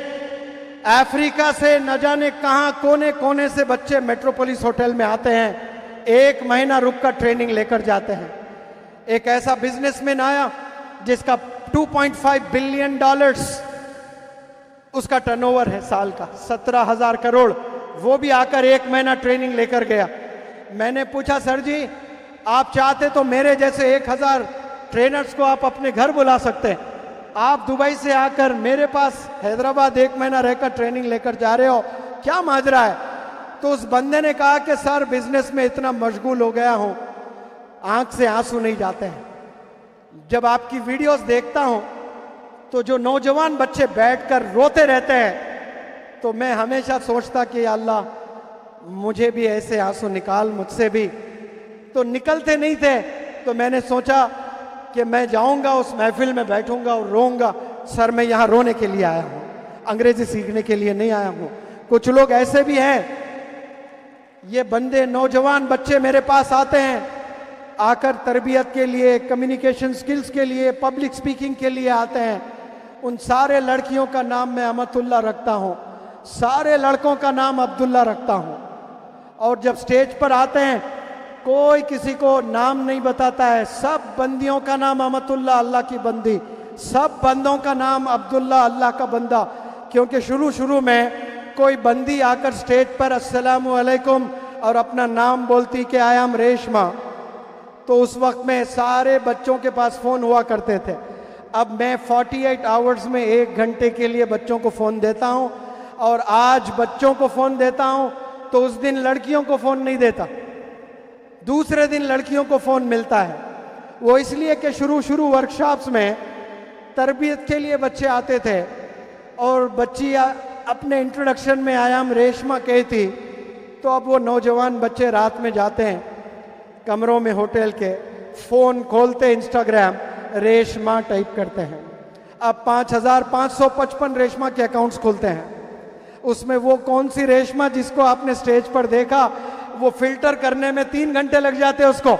अफ्रीका से, न जाने कहां कोने कोने से बच्चे मेट्रोपोलिस होटल में आते हैं, 1 महीना रुककर ट्रेनिंग लेकर जाते हैं। एक ऐसा बिजनेसमैन आया जिसका $2.5 बिलियन उसका टर्नओवर है साल का, 17,000 करोड़। वो भी आकर 1 महीना ट्रेनिंग लेकर गया। मैंने पूछा, सर जी आप चाहते तो मेरे जैसे 1000 ट्रेनर्स को आप अपने घर बुला सकते हैं, आप दुबई से आकर मेरे पास हैदराबाद 1 महीना रहकर ट्रेनिंग लेकर जा रहे हो, क्या माजरा है? तो उस बंदे ने कहा कि सर बिजनेस में इतना मशगूल हो गया हूं, आंख से आंसू नहीं जाते हैं। जब आपकी वीडियोस देखता हूं तो जो नौजवान बच्चे बैठकर रोते रहते हैं, तो मैं हमेशा सोचता कि अल्लाह मुझे भी ऐसे आंसू निकाल, मुझसे भी। तो निकलते नहीं थे, तो मैंने सोचा कि मैं जाऊंगा उस महफिल में बैठूंगा और रोऊंगा, सर मैं यहाँ रोने के लिए आया हूँ। अंग्रेजी सीखने के लिए नहीं आया हूं। कुछ लोग ऐसे भी हैं, ये बंदे नौजवान बच्चे मेरे पास आते हैं, आकर तरबियत के लिए, कम्युनिकेशन स्किल्स के लिए, पब्लिक स्पीकिंग के लिए आते हैं। उन सारे लड़कियों का नाम मैं अमतुल्ला रखता हूं, सारे लड़कों का नाम अब्दुल्ला रखता हूं। और जब स्टेज पर आते हैं कोई किसी को नाम नहीं बताता है, सब बंदियों का नाम अमतुल्ला, अल्लाह की बंदी, सब बंदों का नाम अब्दुल्ला, अल्लाह का बंदा। क्योंकि शुरू में कोई बंदी आकर स्टेज पर अस्सलामु अलैकुम और अपना नाम बोलती कि आई एम रेशमा, तो उस वक्त में सारे बच्चों के पास फ़ोन हुआ करते थे। अब मैं 48 आवर्स में 1 घंटे के लिए बच्चों को फ़ोन देता हूं, और आज बच्चों को फ़ोन देता हूं तो उस दिन लड़कियों को फ़ोन नहीं देता, दूसरे दिन लड़कियों को फ़ोन मिलता है। वो इसलिए कि शुरू वर्कशॉप्स में तरबियत के लिए बच्चे आते थे, और बच्ची अपने इंट्रोडक्शन में आई एम रेशमा कहती, तो अब वो नौजवान बच्चे रात में जाते हैं कमरों में होटल के, फ़ोन खोलते, इंस्टाग्राम रेशमा टाइप करते हैं। अब 5555 रेशमा के अकाउंट्स खुलते हैं। उसमें वो कौन सी रेशमा जिसको आपने स्टेज पर देखा, वो फिल्टर करने में 3 घंटे लग जाते हैं उसको।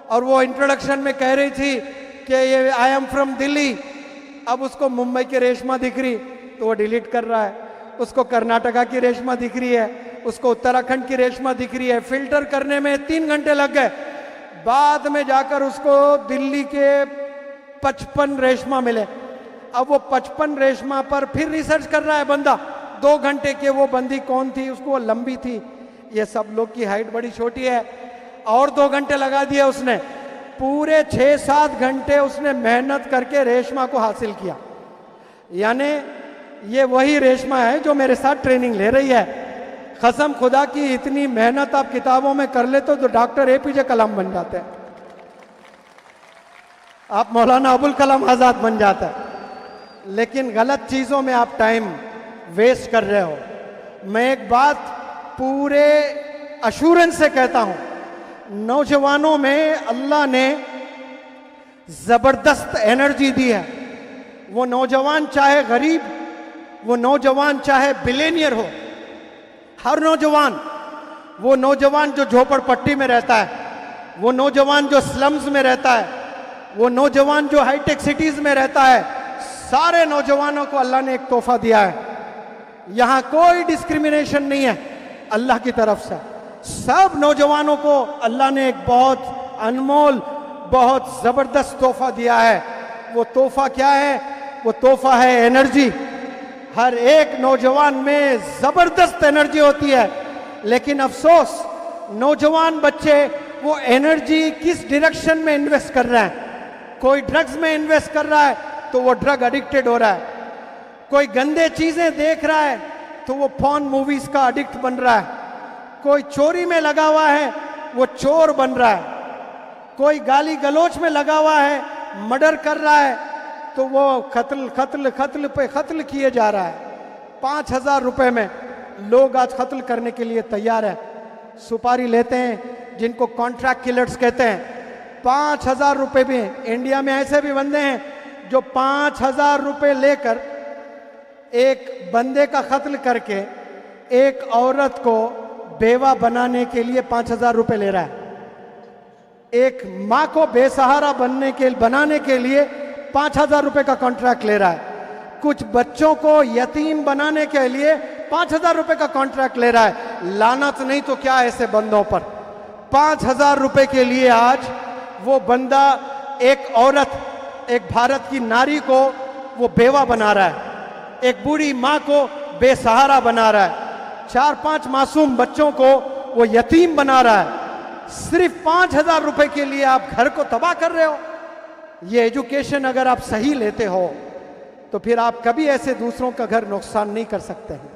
और वो इंट्रोडक्शन में कह रही थी कि ये आई एम फ्रॉम दिल्ली, अब उसको मुंबई की रेशमा दिख रही तो वो डिलीट कर रहा है। उसको कर्नाटका की रेशमा दिख रही है, उसको उत्तराखंड की रेशमा दिख रही है, फिल्टर करने में 3 घंटे लग गए। बाद में जाकर उसको दिल्ली के 55 रेशमा मिले। अब वो 55 रेशमा पर फिर रिसर्च कर रहा है बंदा 2 घंटे के, वो बंदी कौन थी, उसको वो लंबी थी, ये सब लोग की हाइट बड़ी छोटी है, और 2 घंटे लगा दिए उसने। पूरे 6-7 घंटे उसने मेहनत करके रेशमा को हासिल किया। यानी ये वही रेशमा है जो मेरे साथ ट्रेनिंग ले रही है। कसम खुदा की, इतनी मेहनत आप किताबों में कर लेते तो डॉक्टर APJ कलाम बन जाते हैं, आप मौलाना अबुल कलाम आजाद बन जाता है। लेकिन गलत चीजों में आप टाइम वेस्ट कर रहे हो। मैं एक बात पूरे अश्योरेंस से कहता हूं, नौजवानों में अल्लाह ने जबरदस्त एनर्जी दी है। वो नौजवान चाहे गरीब, वो नौजवान चाहे बिलियनियर हो, हर नौजवान, वो नौजवान जो झोपड़पट्टी में रहता है, वो नौजवान जो स्लम्स में रहता है, वो नौजवान जो हाईटेक सिटीज में रहता है, सारे नौजवानों को अल्लाह ने एक तोहफा दिया है। यहां कोई डिस्क्रिमिनेशन नहीं है अल्लाह की तरफ से। सब नौजवानों को अल्लाह ने एक बहुत अनमोल, बहुत जबरदस्त तोहफा दिया है। वो तोहफा क्या है? वो तोहफा है एनर्जी। हर एक नौजवान में जबरदस्त एनर्जी होती है, लेकिन अफसोस नौजवान बच्चे वो एनर्जी किस डायरेक्शन में इन्वेस्ट कर रहे हैं। कोई ड्रग्स में इन्वेस्ट कर रहा है तो वो ड्रग एडिक्टेड हो रहा है, कोई गंदे चीजें देख रहा है तो वो पॉर्न मूवीज का एडिक्ट बन रहा है, कोई चोरी में लगा हुआ है वो चोर बन रहा है, कोई गाली गलोच में लगा हुआ है, मर्डर कर रहा है तो वो कत्ल पे कत्ल किए जा रहा है। 5000 रुपए में लोग आज कत्ल करने के लिए तैयार है। सुपारी लेते हैं जिनको कॉन्ट्रैक्ट किलर्स कहते हैं। 5000 रुपए में इंडिया में ऐसे भी बंदे हैं जो 5000 रुपए लेकर एक बंदे का कत्ल करके एक औरत को बेवा बनाने के लिए 5000 रुपए ले रहा है। एक मां को बेसहारा बनाने के लिए 5000 रुपए का कॉन्ट्रैक्ट ले रहा है। कुछ बच्चों को यतीम बनाने के लिए 5000 रुपए का कॉन्ट्रैक्ट ले रहा है। लानत नहीं तो क्या ऐसे बंदों पर। 5000 रुपए के लिए आज वो बंदा एक औरत, एक भारत की नारी को वो बेवा बना रहा है, एक बूढ़ी मां को बेसहारा बना रहा है, 4-5 मासूम बच्चों को वो यतीम बना रहा है। सिर्फ 5000 रुपए के लिए आप घर को तबाह कर रहे हो। ये एजुकेशन अगर आप सही लेते हो तो फिर आप कभी ऐसे दूसरों का घर नुकसान नहीं कर सकते हैं।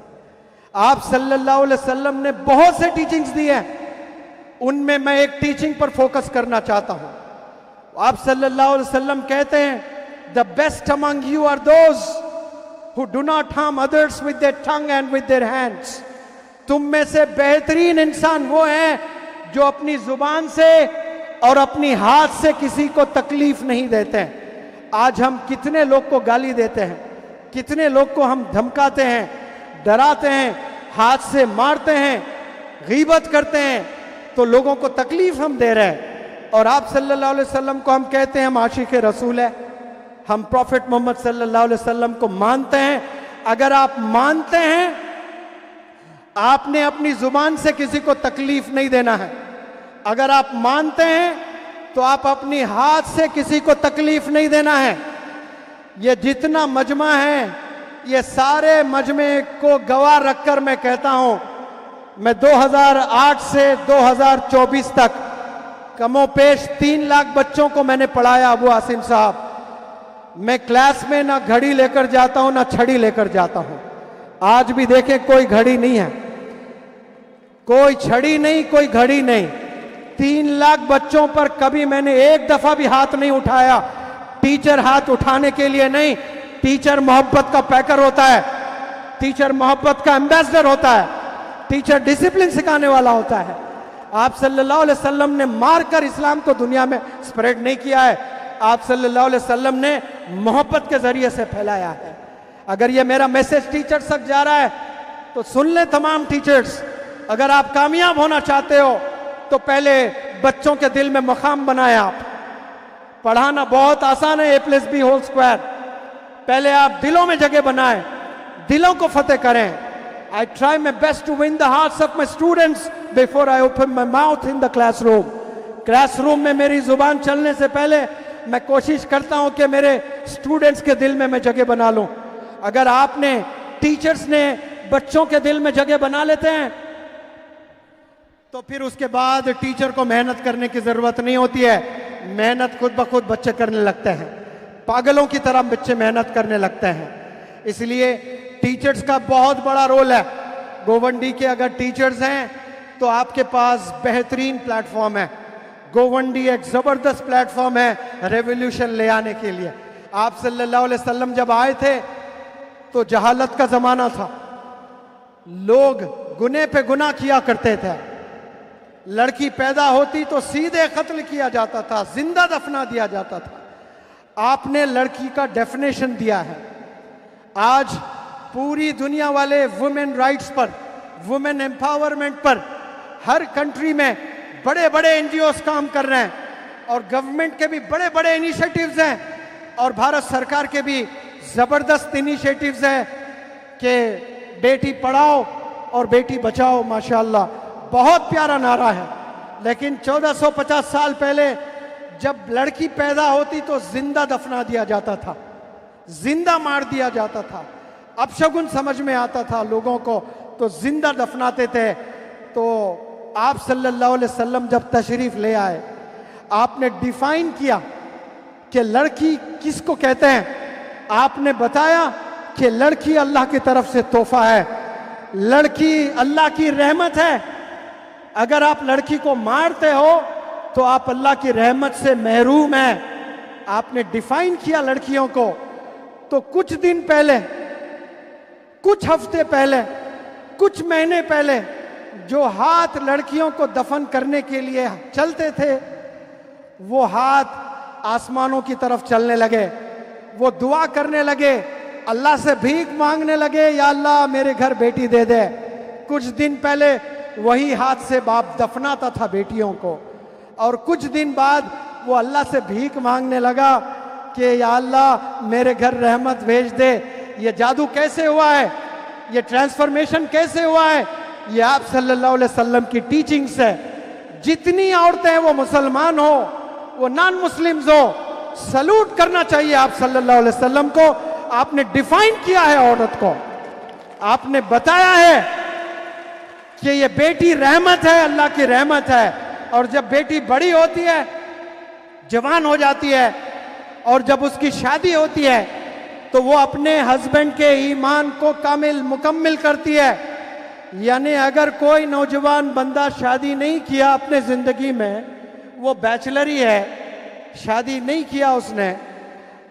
आप सल्लल्लाहु अलैहि वसल्लम ने बहुत से टीचिंग्स दी हैं, उनमें मैं एक टीचिंग पर फोकस करना चाहता हूं। आप सल्लल्लाहु अलैहि वसल्लम कहते हैं, the best among you are those who do not harm others with their tongue and with their hands. तुम में से बेहतरीन इंसान वो हैं जो अपनी जुबान से और अपनी हाथ से किसी को तकलीफ नहीं देते हैं। आज हम कितने लोग को गाली देते हैं, कितने लोग को हम धमकाते हैं, डराते हैं, हाथ से मारते हैं, गीबत करते हैं, तो लोगों को तकलीफ हम दे रहे हैं। और आप सल्लल्लाहु अलैहि वसल्लम को हम कहते हैं हम आशिक रसूल है, हम प्रॉफिट मोहम्मद सल्लल्लाहु अलैहि वसल्लम को मानते हैं। अगर आप मानते हैं, आपने अपनी जुबान से किसी को तकलीफ नहीं देना है। अगर आप मानते हैं तो आप अपनी हाथ से किसी को तकलीफ नहीं देना है। ये जितना मजमा है, ये सारे मजमे को गवाह रखकर मैं कहता हूं, मैं 2008 से 2024 तक कमोपेश 3 लाख बच्चों को मैंने पढ़ाया। अबू आसिम साहब, मैं क्लास में ना घड़ी लेकर जाता हूं ना छड़ी लेकर जाता हूं। आज भी देखें, कोई घड़ी नहीं है, कोई छड़ी नहीं, कोई घड़ी नहीं। 3 लाख बच्चों पर कभी मैंने एक दफा भी हाथ नहीं उठाया। टीचर हाथ उठाने के लिए नहीं, टीचर मोहब्बत का पैकर होता है, टीचर मोहब्बत का एम्बेसडर होता है, टीचर डिसिप्लिन सिखाने वाला होता है। आप सल्लल्लाहु अलैहि वसल्लम ने मारकर इस्लाम को दुनिया में स्प्रेड नहीं किया है, आप सल्लल्लाहु अलैहि वसल्लम ने मोहब्बत के जरिए से फैलाया है। अगर ये मेरा मैसेज टीचर्स तक जा रहा है तो सुन ले तमाम टीचर्स। अगर आप कामयाब होना चाहते हो तो पहले बच्चों के दिल में मकाम बनाए। आप पढ़ाना बहुत आसान है, A+B²। पहले आप दिलों में जगह बनाएं, दिलों को फतेह करें। I try my best to win the hearts of my students before I open my mouth in the classroom. Classroom में मेरी जुबान चलने से पहले मैं कोशिश करता हूं कि मेरे स्टूडेंट्स के दिल में मैं जगह बना लूं। अगर आपने, टीचर्स ने बच्चों के दिल में जगह बना लेते हैं तो फिर उसके बाद टीचर को मेहनत करने की जरूरत नहीं होती है। मेहनत खुद ब खुद बच्चे करने लगते हैं, पागलों की तरह बच्चे मेहनत करने लगते हैं। इसलिए टीचर्स का बहुत बड़ा रोल है। गोवंडी के अगर टीचर्स हैं तो आपके पास बेहतरीन प्लेटफॉर्म है। गोवंडी एक जबरदस्त प्लेटफॉर्म है रेवोल्यूशन ले आने के लिए। आप सल्लल्लाहु अलैहि वसल्लम जब आए थे तो जहालत का जमाना था, लोग गुने पे गुनाह किया करते थे। लड़की पैदा होती तो सीधे कत्ल किया जाता था, जिंदा दफना दिया जाता था। आपने लड़की का डेफिनेशन दिया है। आज पूरी दुनिया वाले वुमेन राइट्स पर, वुमेन एम्पावरमेंट पर हर कंट्री में बड़े बड़े एनजीओस काम कर रहे हैं और गवर्नमेंट के भी बड़े बड़े इनिशिएटिव्स हैं और भारत सरकार के भी जबरदस्त इनिशिएटिव्स हैं कि बेटी पढ़ाओ और बेटी बचाओ। माशाअल्लाह, बहुत प्यारा नारा है। लेकिन 1450 साल पहले जब लड़की पैदा होती तो जिंदा दफना दिया जाता था, जिंदा मार दिया जाता था। अपशगुन समझ में आता था लोगों को, तो जिंदा दफनाते थे। तो आप सल्लल्लाहु अलैहि वसल्लम जब तशरीफ ले आए, आपने डिफाइन किया कि लड़की किसको कहते हैं। आपने बताया कि लड़की अल्लाह की तरफ से तोहफा है, लड़की अल्लाह की रहमत है। अगर आप लड़की को मारते हो तो आप अल्लाह की रहमत से महरूम हैं। आपने डिफाइन किया लड़कियों को। तो कुछ दिन पहले, कुछ हफ्ते पहले, कुछ महीने पहले जो हाथ लड़कियों को दफन करने के लिए चलते थे, वो हाथ आसमानों की तरफ चलने लगे। वो दुआ करने लगे, अल्लाह से भीख मांगने लगे, या अल्लाह मेरे घर बेटी दे दे। कुछ दिन पहले वही हाथ से बाप दफनाता था बेटियों को, और कुछ दिन बाद वो अल्लाह से भीख मांगने लगा कि या अल्लाह मेरे घर रहमत भेज दे। ये जादू कैसे हुआ है, ये ट्रांसफॉर्मेशन कैसे हुआ है? ये आप सल्लल्लाहु अलैहि वसल्लम की टीचिंग्स है। जितनी औरतें हैं, वो मुसलमान हो, वो नॉन मुस्लिम्स हो, सलूट करना चाहिए आप सल्लल्लाहु अलैहि वसल्लम को। आपने डिफाइन किया है औरत को, आपने बताया है कि ये बेटी रहमत है, अल्लाह की रहमत है। और जब बेटी बड़ी होती है, जवान हो जाती है, और जब उसकी शादी होती है तो वो अपने हस्बैंड के ईमान को कामिल मुकम्मिल करती है। यानी अगर कोई नौजवान बंदा शादी नहीं किया अपने जिंदगी में, वो बैचलर ही है, शादी नहीं किया उसने,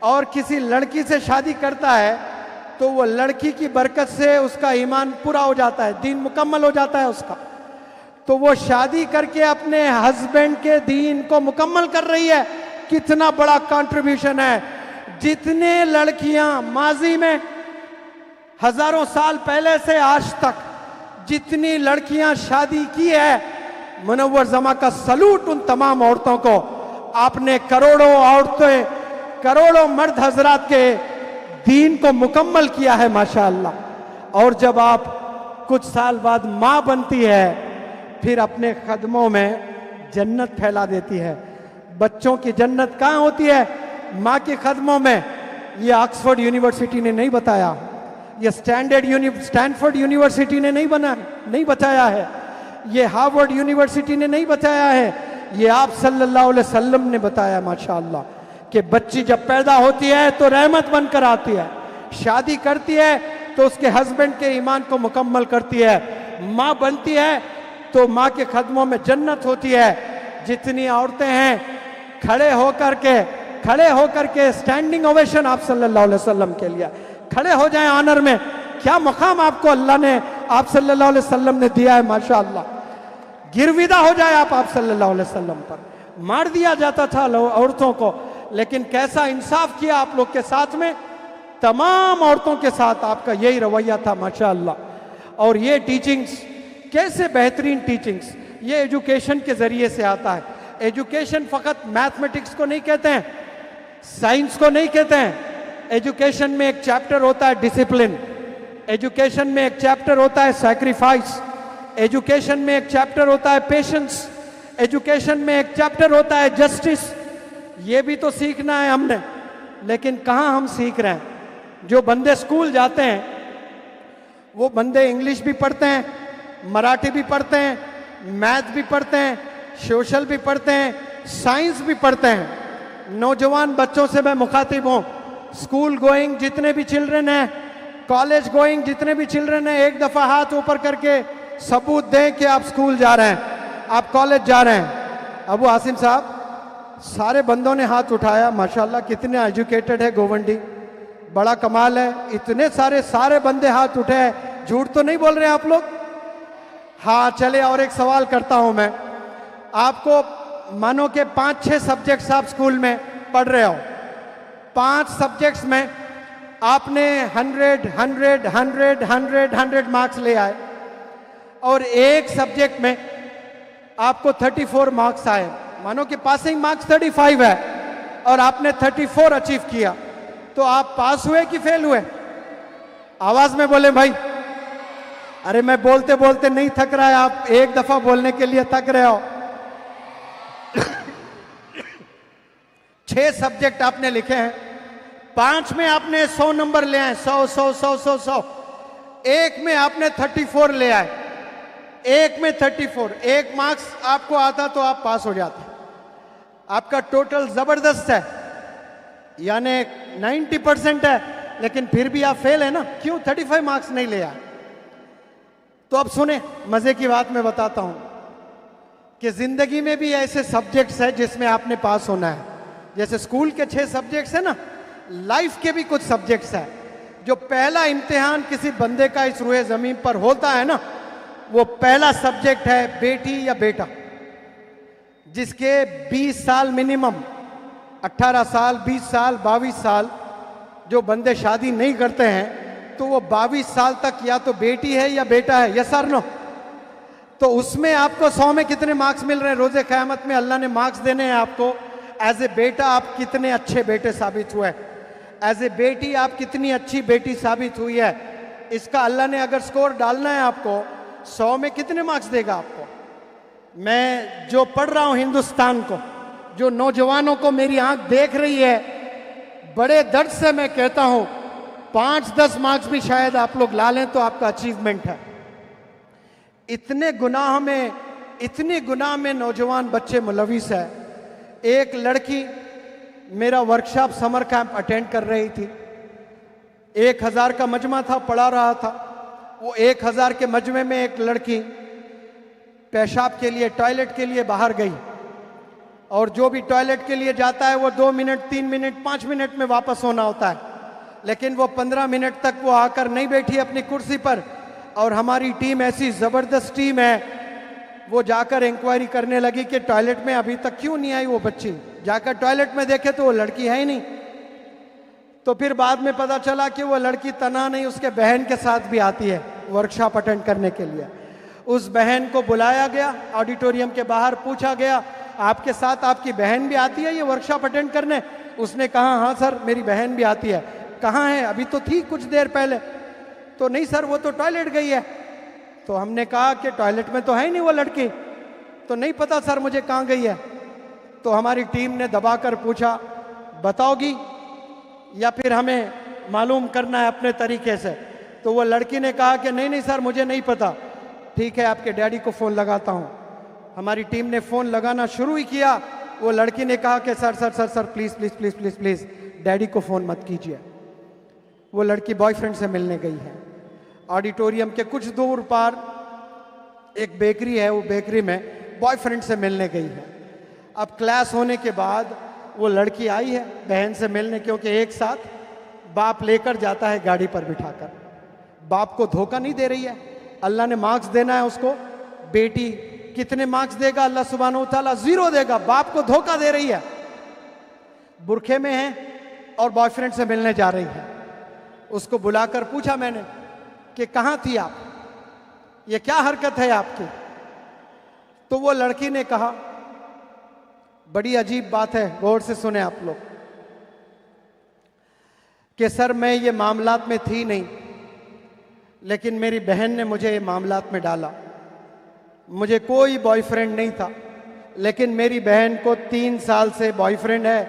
और किसी लड़की से शादी करता है, तो वो लड़की की बरकत से उसका ईमान पूरा हो जाता है, दीन मुकम्मल हो जाता है उसका। तो वो शादी करके अपने हस्बैंड के दीन को मुकम्मल कर रही है। कितना बड़ा कंट्रीब्यूशन है। जितने लड़कियां माजी में हजारों साल पहले से आज तक जितनी लड़कियां शादी की है, मुनव्वर जमा का सलूट उन तमाम औरतों को। आपने करोड़ों औरतें, करोड़ों मर्द हजरात के दीन को मुकम्मल किया है माशाअल्लाह। और जब आप कुछ साल बाद मां बनती है, फिर अपने कदमों में जन्नत फैला देती है। बच्चों की जन्नत कहाँ होती है? माँ के कदमों में। ये ऑक्सफोर्ड यूनिवर्सिटी ने नहीं बताया, ये स्टैनफोर्ड यूनिवर्सिटी ने नहीं बताया है, ये हार्वर्ड यूनिवर्सिटी ने नहीं बताया है, ये आप सल्लल्लाहु अलैहि वसल्लम ने बताया माशाअल्लाह। कि बच्ची जब पैदा होती है तो रहमत बनकर आती है, शादी करती है तो उसके हस्बैंड के ईमान को मुकम्मल करती है, माँ बनती है तो माँ के कदमों में जन्नत होती है। जितनी औरतें हैं खड़े होकर के स्टैंडिंग ओवेशन आप सल्लल्लाहु अलैहि वसल्लम के लिए, खड़े हो जाएं ऑनर में। क्या मुकाम आपको अल्लाह ने, आप सल्लल्लाहु अलैहि वसल्लम ने दिया है माशाअल्लाह। गिरविदा हो जाए आप सल्लल्लाहु अलैहि वसल्लम पर। मार दिया जाता था औरतों को, लेकिन कैसा इंसाफ किया आप लोग के साथ में, तमाम औरतों के साथ आपका यही रवैया था माशाअल्लाह। और ये टीचिंग्स, कैसे बेहतरीन टीचिंग्स, ये एजुकेशन के जरिए से आता है। एजुकेशन फकत मैथमेटिक्स को नहीं कहते हैं, साइंस को नहीं कहते हैं। एजुकेशन में एक चैप्टर होता है डिसिप्लिन, एजुकेशन में एक चैप्टर होता है सैक्रिफाइस, एजुकेशन में एक चैप्टर होता है पेशेंस, एजुकेशन में एक चैप्टर होता है जस्टिस। ये भी तो सीखना है हमने, लेकिन कहाँ हम सीख रहे हैं। जो बंदे स्कूल जाते हैं वो बंदे इंग्लिश भी पढ़ते हैं, मराठी भी पढ़ते हैं, मैथ भी पढ़ते हैं, सोशल भी पढ़ते हैं, साइंस भी पढ़ते हैं। नौजवान बच्चों से मैं मुखातिब हूँ, स्कूल गोइंग जितने भी चिल्ड्रन हैं, कॉलेज गोइंग जितने भी चिल्ड्रन हैं, एक दफ़ा हाथ ऊपर करके सबूत दें कि आप स्कूल जा रहे हैं, आप कॉलेज जा रहे हैं। अबू आसिम साहब, सारे बंदों ने हाथ उठाया माशाल्लाह। कितने एजुकेटेड है गोवंडी, बड़ा कमाल है। इतने सारे बंदे हाथ उठे हैं, झूठ तो नहीं बोल रहे हैं आप लोग? हाँ चले, और एक सवाल करता हूं मैं आपको। मानो के 5-6 सब्जेक्ट्स आप स्कूल में पढ़ रहे हो, 5 सब्जेक्ट्स में आपने 100 मार्क्स ले आए, और एक सब्जेक्ट में आपको 34 मार्क्स आए। मानो कि पासिंग मार्क्स 35 है और आपने 34 अचीव किया, तो आप पास हुए कि फेल हुए? आवाज में बोले भाई। अरे मैं बोलते बोलते नहीं थक रहा है, आप एक दफा बोलने के लिए थक रहे हो। 6 सब्जेक्ट आपने लिखे हैं, 5 में आपने 100 नंबर ले आए, 100। एक में आपने 34 ले आए, एक में 34, 1 मार्क्स आपको आता तो आप पास हो जाते। आपका टोटल जबरदस्त है, यानी 90% है, लेकिन फिर भी आप फेल है ना। क्यों 35 मार्क्स नहीं ले आए? तो अब सुने, मजे की बात मैं बताता हूं कि जिंदगी में भी ऐसे सब्जेक्ट्स है जिसमें आपने पास होना है। जैसे स्कूल के 6 सब्जेक्ट्स है ना, लाइफ के भी कुछ सब्जेक्ट्स है। जो पहला इम्तिहान किसी बंदे का इस रूए जमीन पर होता है ना, वो पहला सब्जेक्ट है बेटी या बेटा। जिसके 20 साल मिनिमम, 18 साल, 20 साल, 22 साल जो बंदे शादी नहीं करते हैं, तो वो 22 साल तक या तो बेटी है या बेटा है, यस और नो? तो उसमें आपको 100 में कितने मार्क्स मिल रहे हैं? रोजे क़यामत में अल्लाह ने मार्क्स देने हैं आपको। एज ए बेटा आप कितने अच्छे बेटे साबित हुए, एज ए बेटी आप कितनी अच्छी बेटी साबित हुई है, इसका अल्लाह ने अगर स्कोर डालना है आपको, 100 में कितने मार्क्स देगा आपको? मैं जो पढ़ रहा हूं हिंदुस्तान को, जो नौजवानों को मेरी आंख देख रही है, बड़े दर्द से मैं कहता हूं 5-10 मार्क्स भी शायद आप लोग ला लें तो आपका अचीवमेंट है। इतने गुनाह में नौजवान बच्चे मुलविस है। एक लड़की मेरा वर्कशॉप समर कैंप अटेंड कर रही थी, 1000 का मजमा था, पढ़ा रहा था। वो 1000 के मजमे में एक लड़की पेशाब के लिए, टॉयलेट के लिए बाहर गई, और जो भी टॉयलेट के लिए जाता है वो 2 मिनट, 3 मिनट, 5 मिनट में वापस होना होता है, लेकिन वो 15 मिनट तक वो आकर नहीं बैठी अपनी कुर्सी पर। और हमारी टीम ऐसी ज़बरदस्त टीम है, वो जाकर इंक्वायरी करने लगी कि टॉयलेट में अभी तक क्यों नहीं आई वो बच्ची। जाकर टॉयलेट में देखे तो वो लड़की है ही नहीं। तो फिर बाद में पता चला कि वो लड़की तना नहीं, उसके बहन के साथ भी आती है वर्कशॉप अटेंड करने के लिए। उस बहन को बुलाया गया, ऑडिटोरियम के बाहर पूछा गया, आपके साथ आपकी बहन भी आती है ये वर्कशॉप अटेंड करने? उसने कहा हाँ सर मेरी बहन भी आती है। कहाँ है? अभी तो थी कुछ देर पहले। तो नहीं सर वो तो टॉयलेट गई है। तो हमने कहा कि टॉयलेट में तो है ही नहीं वो लड़की। तो नहीं पता सर मुझे कहाँ गई है। तो हमारी टीम ने दबाकर पूछा बताओगी या फिर हमें मालूम करना है अपने तरीके से? तो वो लड़की ने कहा कि नहीं नहीं सर मुझे नहीं पता। ठीक है आपके डैडी को फ़ोन लगाता हूँ। हमारी टीम ने फ़ोन लगाना शुरू ही किया। वो लड़की ने कहा कि sir sir sir sir please please please please please daddy को फ़ोन मत कीजिए। वो लड़की बॉयफ्रेंड से मिलने गई है। ऑडिटोरियम के कुछ दूर पार एक बेकरी है, वो बेकरी में बॉयफ्रेंड से मिलने गई है। अब क्लास होने के बाद वो लड़की आई है बहन से मिलने, क्योंकि एक साथ बाप लेकर जाता है गाड़ी पर बिठाकर। बाप को धोखा नहीं दे रही है, अल्लाह ने मार्क्स देना है उसको। बेटी कितने मार्क्स देगा अल्लाह सुब्हानहू तआला? 0 देगा। बाप को धोखा दे रही है, बुरखे में है और बॉयफ्रेंड से मिलने जा रही है। उसको बुलाकर पूछा मैंने कि कहाँ थी आप, ये क्या हरकत है आपकी? तो वो लड़की ने कहा, बड़ी अजीब बात है, गौर से सुने आप लोग, कि सर मैं ये मामलात में थी नहीं, लेकिन मेरी बहन ने मुझे ये मामलात में डाला। मुझे कोई बॉयफ्रेंड नहीं था, लेकिन मेरी बहन को 3 साल से बॉयफ्रेंड है।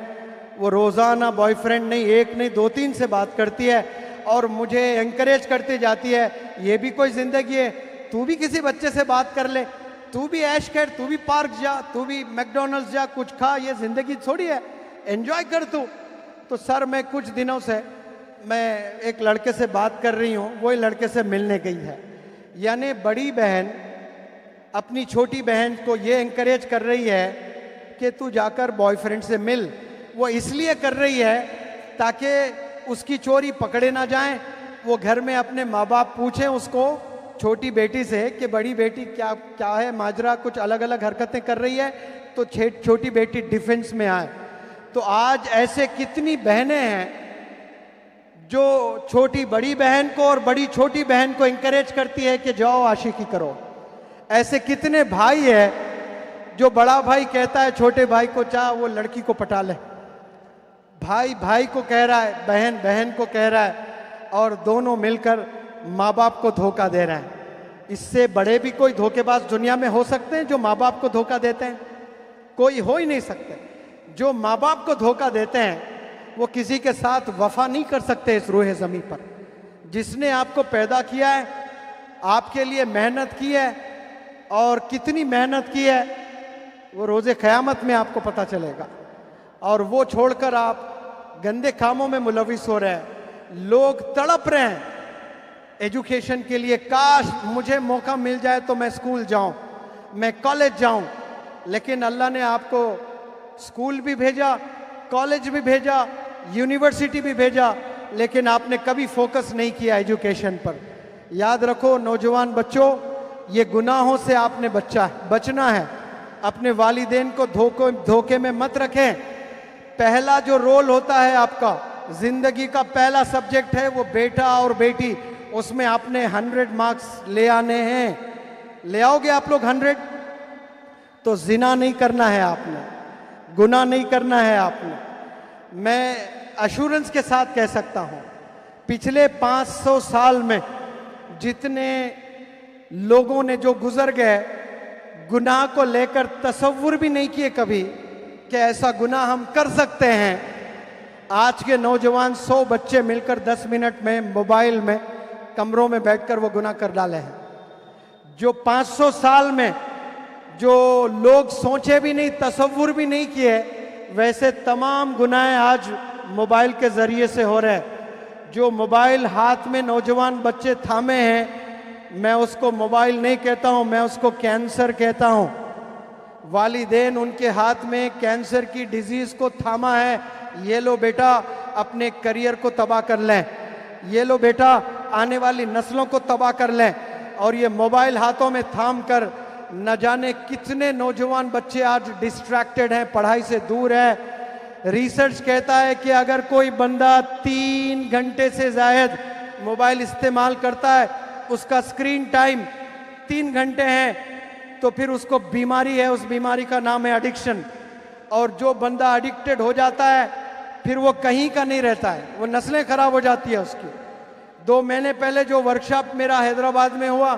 वो रोज़ाना बॉयफ्रेंड नहीं, एक नहीं 2-3 से बात करती है और मुझे एंकरेज करती जाती है, ये भी कोई ज़िंदगी है, तू भी किसी बच्चे से बात कर ले, तू भी ऐश कर, तू भी पार्क जा, तू भी मैकडॉनल्ड्स जा, कुछ खा, ये ज़िंदगी थोड़ी है, एंजॉय कर तू। तो सर मैं कुछ दिनों से मैं एक लड़के से बात कर रही हूँ, वही लड़के से मिलने गई है। यानी बड़ी बहन अपनी छोटी बहन को ये एंकरेज कर रही है कि तू जाकर बॉयफ्रेंड से मिल। वो इसलिए कर रही है ताकि उसकी चोरी पकड़े ना जाएं। वो घर में अपने माँ बाप पूछें उसको, छोटी बेटी से, कि बड़ी बेटी क्या क्या है माजरा, कुछ अलग अलग हरकतें कर रही है, तो छोटी बेटी डिफेंस में आए। तो आज ऐसे कितनी बहनें हैं जो छोटी बड़ी बहन को और बड़ी छोटी बहन को इंकरेज करती है कि जाओ आशिकी करो। ऐसे कितने भाई है जो बड़ा भाई कहता है छोटे भाई को चाह वो लड़की को पटा ले, भाई भाई को कह रहा है, बहन बहन को कह रहा है, और दोनों मिलकर माँ बाप को धोखा दे रहे हैं। इससे बड़े भी कोई धोखेबाज दुनिया में हो सकते हैं जो माँ बाप को धोखा देते हैं? कोई हो ही नहीं सकते। जो माँ बाप को धोखा देते हैं वो किसी के साथ वफा नहीं कर सकते इस रूहे ज़मीन पर। जिसने आपको पैदा किया है, आपके लिए मेहनत की है, और कितनी मेहनत की है वो रोज़े क़यामत में आपको पता चलेगा। और वो छोड़कर आप गंदे कामों में मुलविस हो रहे हैं। लोग तड़प रहे हैं एजुकेशन के लिए, काश मुझे मौका मिल जाए तो मैं स्कूल जाऊं, मैं कॉलेज जाऊं। लेकिन अल्लाह ने आपको स्कूल भी भेजा, कॉलेज भी भेजा, यूनिवर्सिटी भी भेजा, लेकिन आपने कभी फोकस नहीं किया एजुकेशन पर। याद रखो नौजवान बच्चों, ये गुनाहों से आपने बचना है। अपने वालिदैन को धोखे में मत रखें। पहला जो रोल होता है आपका, जिंदगी का पहला सब्जेक्ट है वो बेटा और बेटी, उसमें आपने 100 मार्क्स ले आने हैं। ले आओगे आप लोग 100? तो जिना नहीं करना है आपने, गुनाह नहीं करना है आपने। मैं अश्योरेंस के साथ कह सकता हूं, पिछले 500 साल में जितने लोगों ने जो गुजर गए, गुनाह को लेकर तसव्वुर भी नहीं किए कभी कि ऐसा गुनाह हम कर सकते हैं। आज के नौजवान 100 बच्चे मिलकर 10 मिनट में मोबाइल में कमरों में बैठकर वो गुनाह कर डाले हैं। जो 500 साल में जो लोग सोचे भी नहीं, तसव्वुर भी नहीं किए, वैसे तमाम गुनाह आज मोबाइल के ज़रिए से हो रहे हैं। जो मोबाइल हाथ में नौजवान बच्चे थामे हैं, मैं उसको मोबाइल नहीं कहता हूं, मैं उसको कैंसर कहता हूं। वालिदैन उनके हाथ में कैंसर की डिजीज़ को थामा है। ये लो बेटा अपने करियर को तबाह कर लें, ये लो बेटा आने वाली नस्लों को तबाह कर लें। और ये मोबाइल हाथों में थाम कर न जाने कितने नौजवान बच्चे आज डिस्ट्रैक्टेड हैं, पढ़ाई से दूर है। रिसर्च कहता है कि अगर कोई बंदा 3 घंटे से ज़ायद मोबाइल इस्तेमाल करता है, उसका स्क्रीन टाइम 3 घंटे है, तो फिर उसको बीमारी है, उस बीमारी का नाम है एडिक्शन। और जो बंदा एडिक्टेड हो जाता है फिर वो कहीं का नहीं रहता है, वो नस्लें खराब हो जाती है उसकी। 2 महीने पहले जो वर्कशॉप मेरा हैदराबाद में हुआ,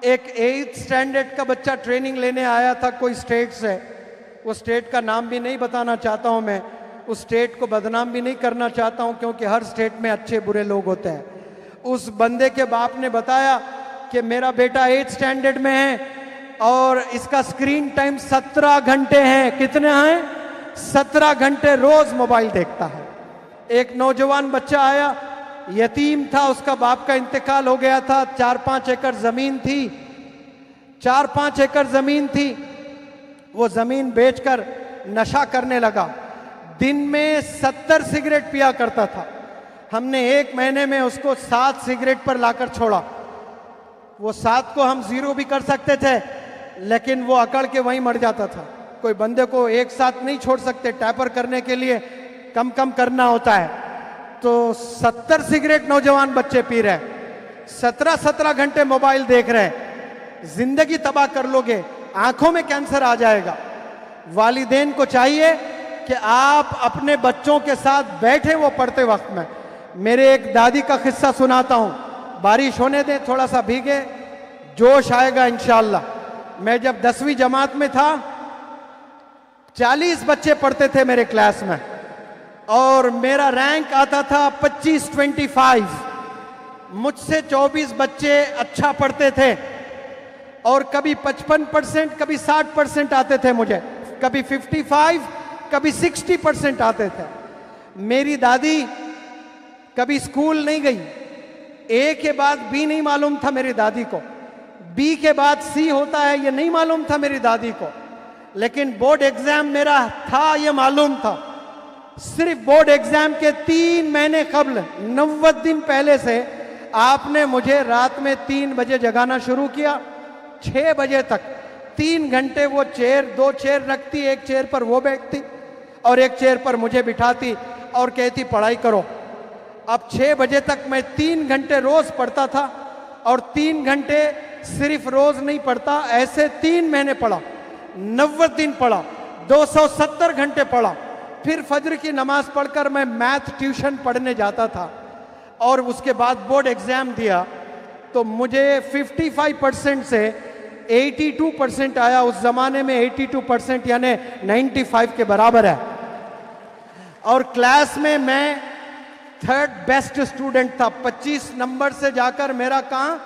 एक 8th स्टैंडर्ड का बच्चा ट्रेनिंग लेने आया था कोई स्टेट से, वो स्टेट का नाम भी नहीं बताना चाहता हूं मैं, उस स्टेट को बदनाम भी नहीं करना चाहता हूं क्योंकि हर स्टेट में अच्छे बुरे लोग होते हैं। उस बंदे के बाप ने बताया कि मेरा बेटा 8th स्टैंडर्ड में है और इसका स्क्रीन टाइम 17 घंटे हैं। कितने हैं? 17 घंटे रोज मोबाइल देखता है। एक नौजवान बच्चा आया, यतीम था, उसका बाप का इंतकाल हो गया था, 4-5 एकड़ जमीन थी, 4-5 एकड़ जमीन थी, वो जमीन बेचकर नशा करने लगा। दिन में 70 सिगरेट पिया करता था। हमने 1 महीने में उसको 7 सिगरेट पर लाकर छोड़ा। वो 7 को हम 0 भी कर सकते थे, लेकिन वो अकड़ के वहीं मर जाता था। कोई बंदे को एक साथ नहीं छोड़ सकते, टैपर करने के लिए कम कम करना होता है। तो 70 सिगरेट नौजवान बच्चे पी रहे, 17-17 घंटे मोबाइल देख रहे, जिंदगी तबाह कर लोगे, आंखों में कैंसर आ जाएगा। वालिदैन को चाहिए कि आप अपने बच्चों के साथ बैठे वो पढ़ते वक्त में। मेरे एक दादी का किस्सा सुनाता हूं, बारिश होने दें, थोड़ा सा भीगे, जोश आएगा इंशाअल्लाह। मैं जब 10वीं जमात में था, 40 बच्चे पढ़ते थे मेरे क्लास में और मेरा रैंक आता था 25-25। मुझसे 24 बच्चे अच्छा पढ़ते थे और कभी 55%, कभी 60% आते थे मुझे, कभी 55, कभी 60% आते थे। मेरी दादी कभी स्कूल नहीं गई, ए के बाद बी नहीं मालूम था मेरी दादी को, बी के बाद सी होता है ये नहीं मालूम था मेरी दादी को, लेकिन बोर्ड एग्जाम मेरा था ये मालूम था। सिर्फ बोर्ड एग्जाम के 3 महीने कबल, 90 दिन पहले से आपने मुझे रात में 3 बजे जगाना शुरू किया, 6 बजे तक 3 घंटे वो चेयर, 2 चेयर रखती, एक चेयर पर वो बैठती और एक चेयर पर मुझे बिठाती और कहती पढ़ाई करो। अब 6 बजे तक मैं 3 घंटे रोज पढ़ता था और 3 घंटे सिर्फ रोज नहीं पढ़ता, ऐसे 3 महीने पढ़ा, 90 दिन पढ़ा, 270 घंटे पढ़ा। फिर फजर की नमाज पढ़कर मैं मैथ ट्यूशन पढ़ने जाता था और उसके बाद बोर्ड एग्जाम दिया तो मुझे 55% से 82% आया। उस जमाने में 82% यानी 95 के बराबर है और क्लास में मैं 3rd बेस्ट स्टूडेंट था। 25 नंबर से जाकर मेरा कहां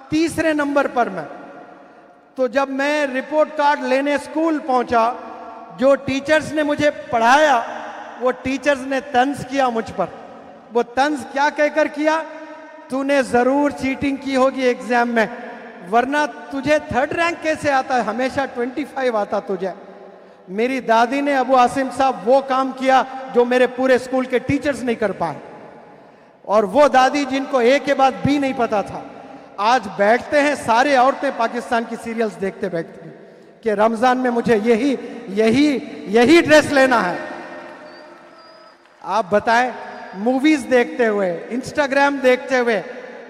3रे नंबर पर मैं। तो जब मैं रिपोर्ट कार्ड लेने स्कूल पहुंचा, जो टीचर्स ने मुझे पढ़ाया वो टीचर्स ने तंज किया मुझ पर। वो तंज क्या कहकर किया? तूने जरूर चीटिंग की होगी एग्जाम में, वरना तुझे 3rd रैंक कैसे आता है, हमेशा 25 आता तुझे। मेरी दादी ने, अबू आसिम साहब, वो काम किया जो मेरे पूरे स्कूल के टीचर्स नहीं कर पाए। और वो दादी जिनको ए के बाद बी नहीं पता था, आज बैठते हैं सारे औरतें पाकिस्तान की सीरियल्स देखते बैठते हैं कि रमजान में मुझे यही ड्रेस लेना है। आप बताएं, मूवीज देखते हुए, इंस्टाग्राम देखते हुए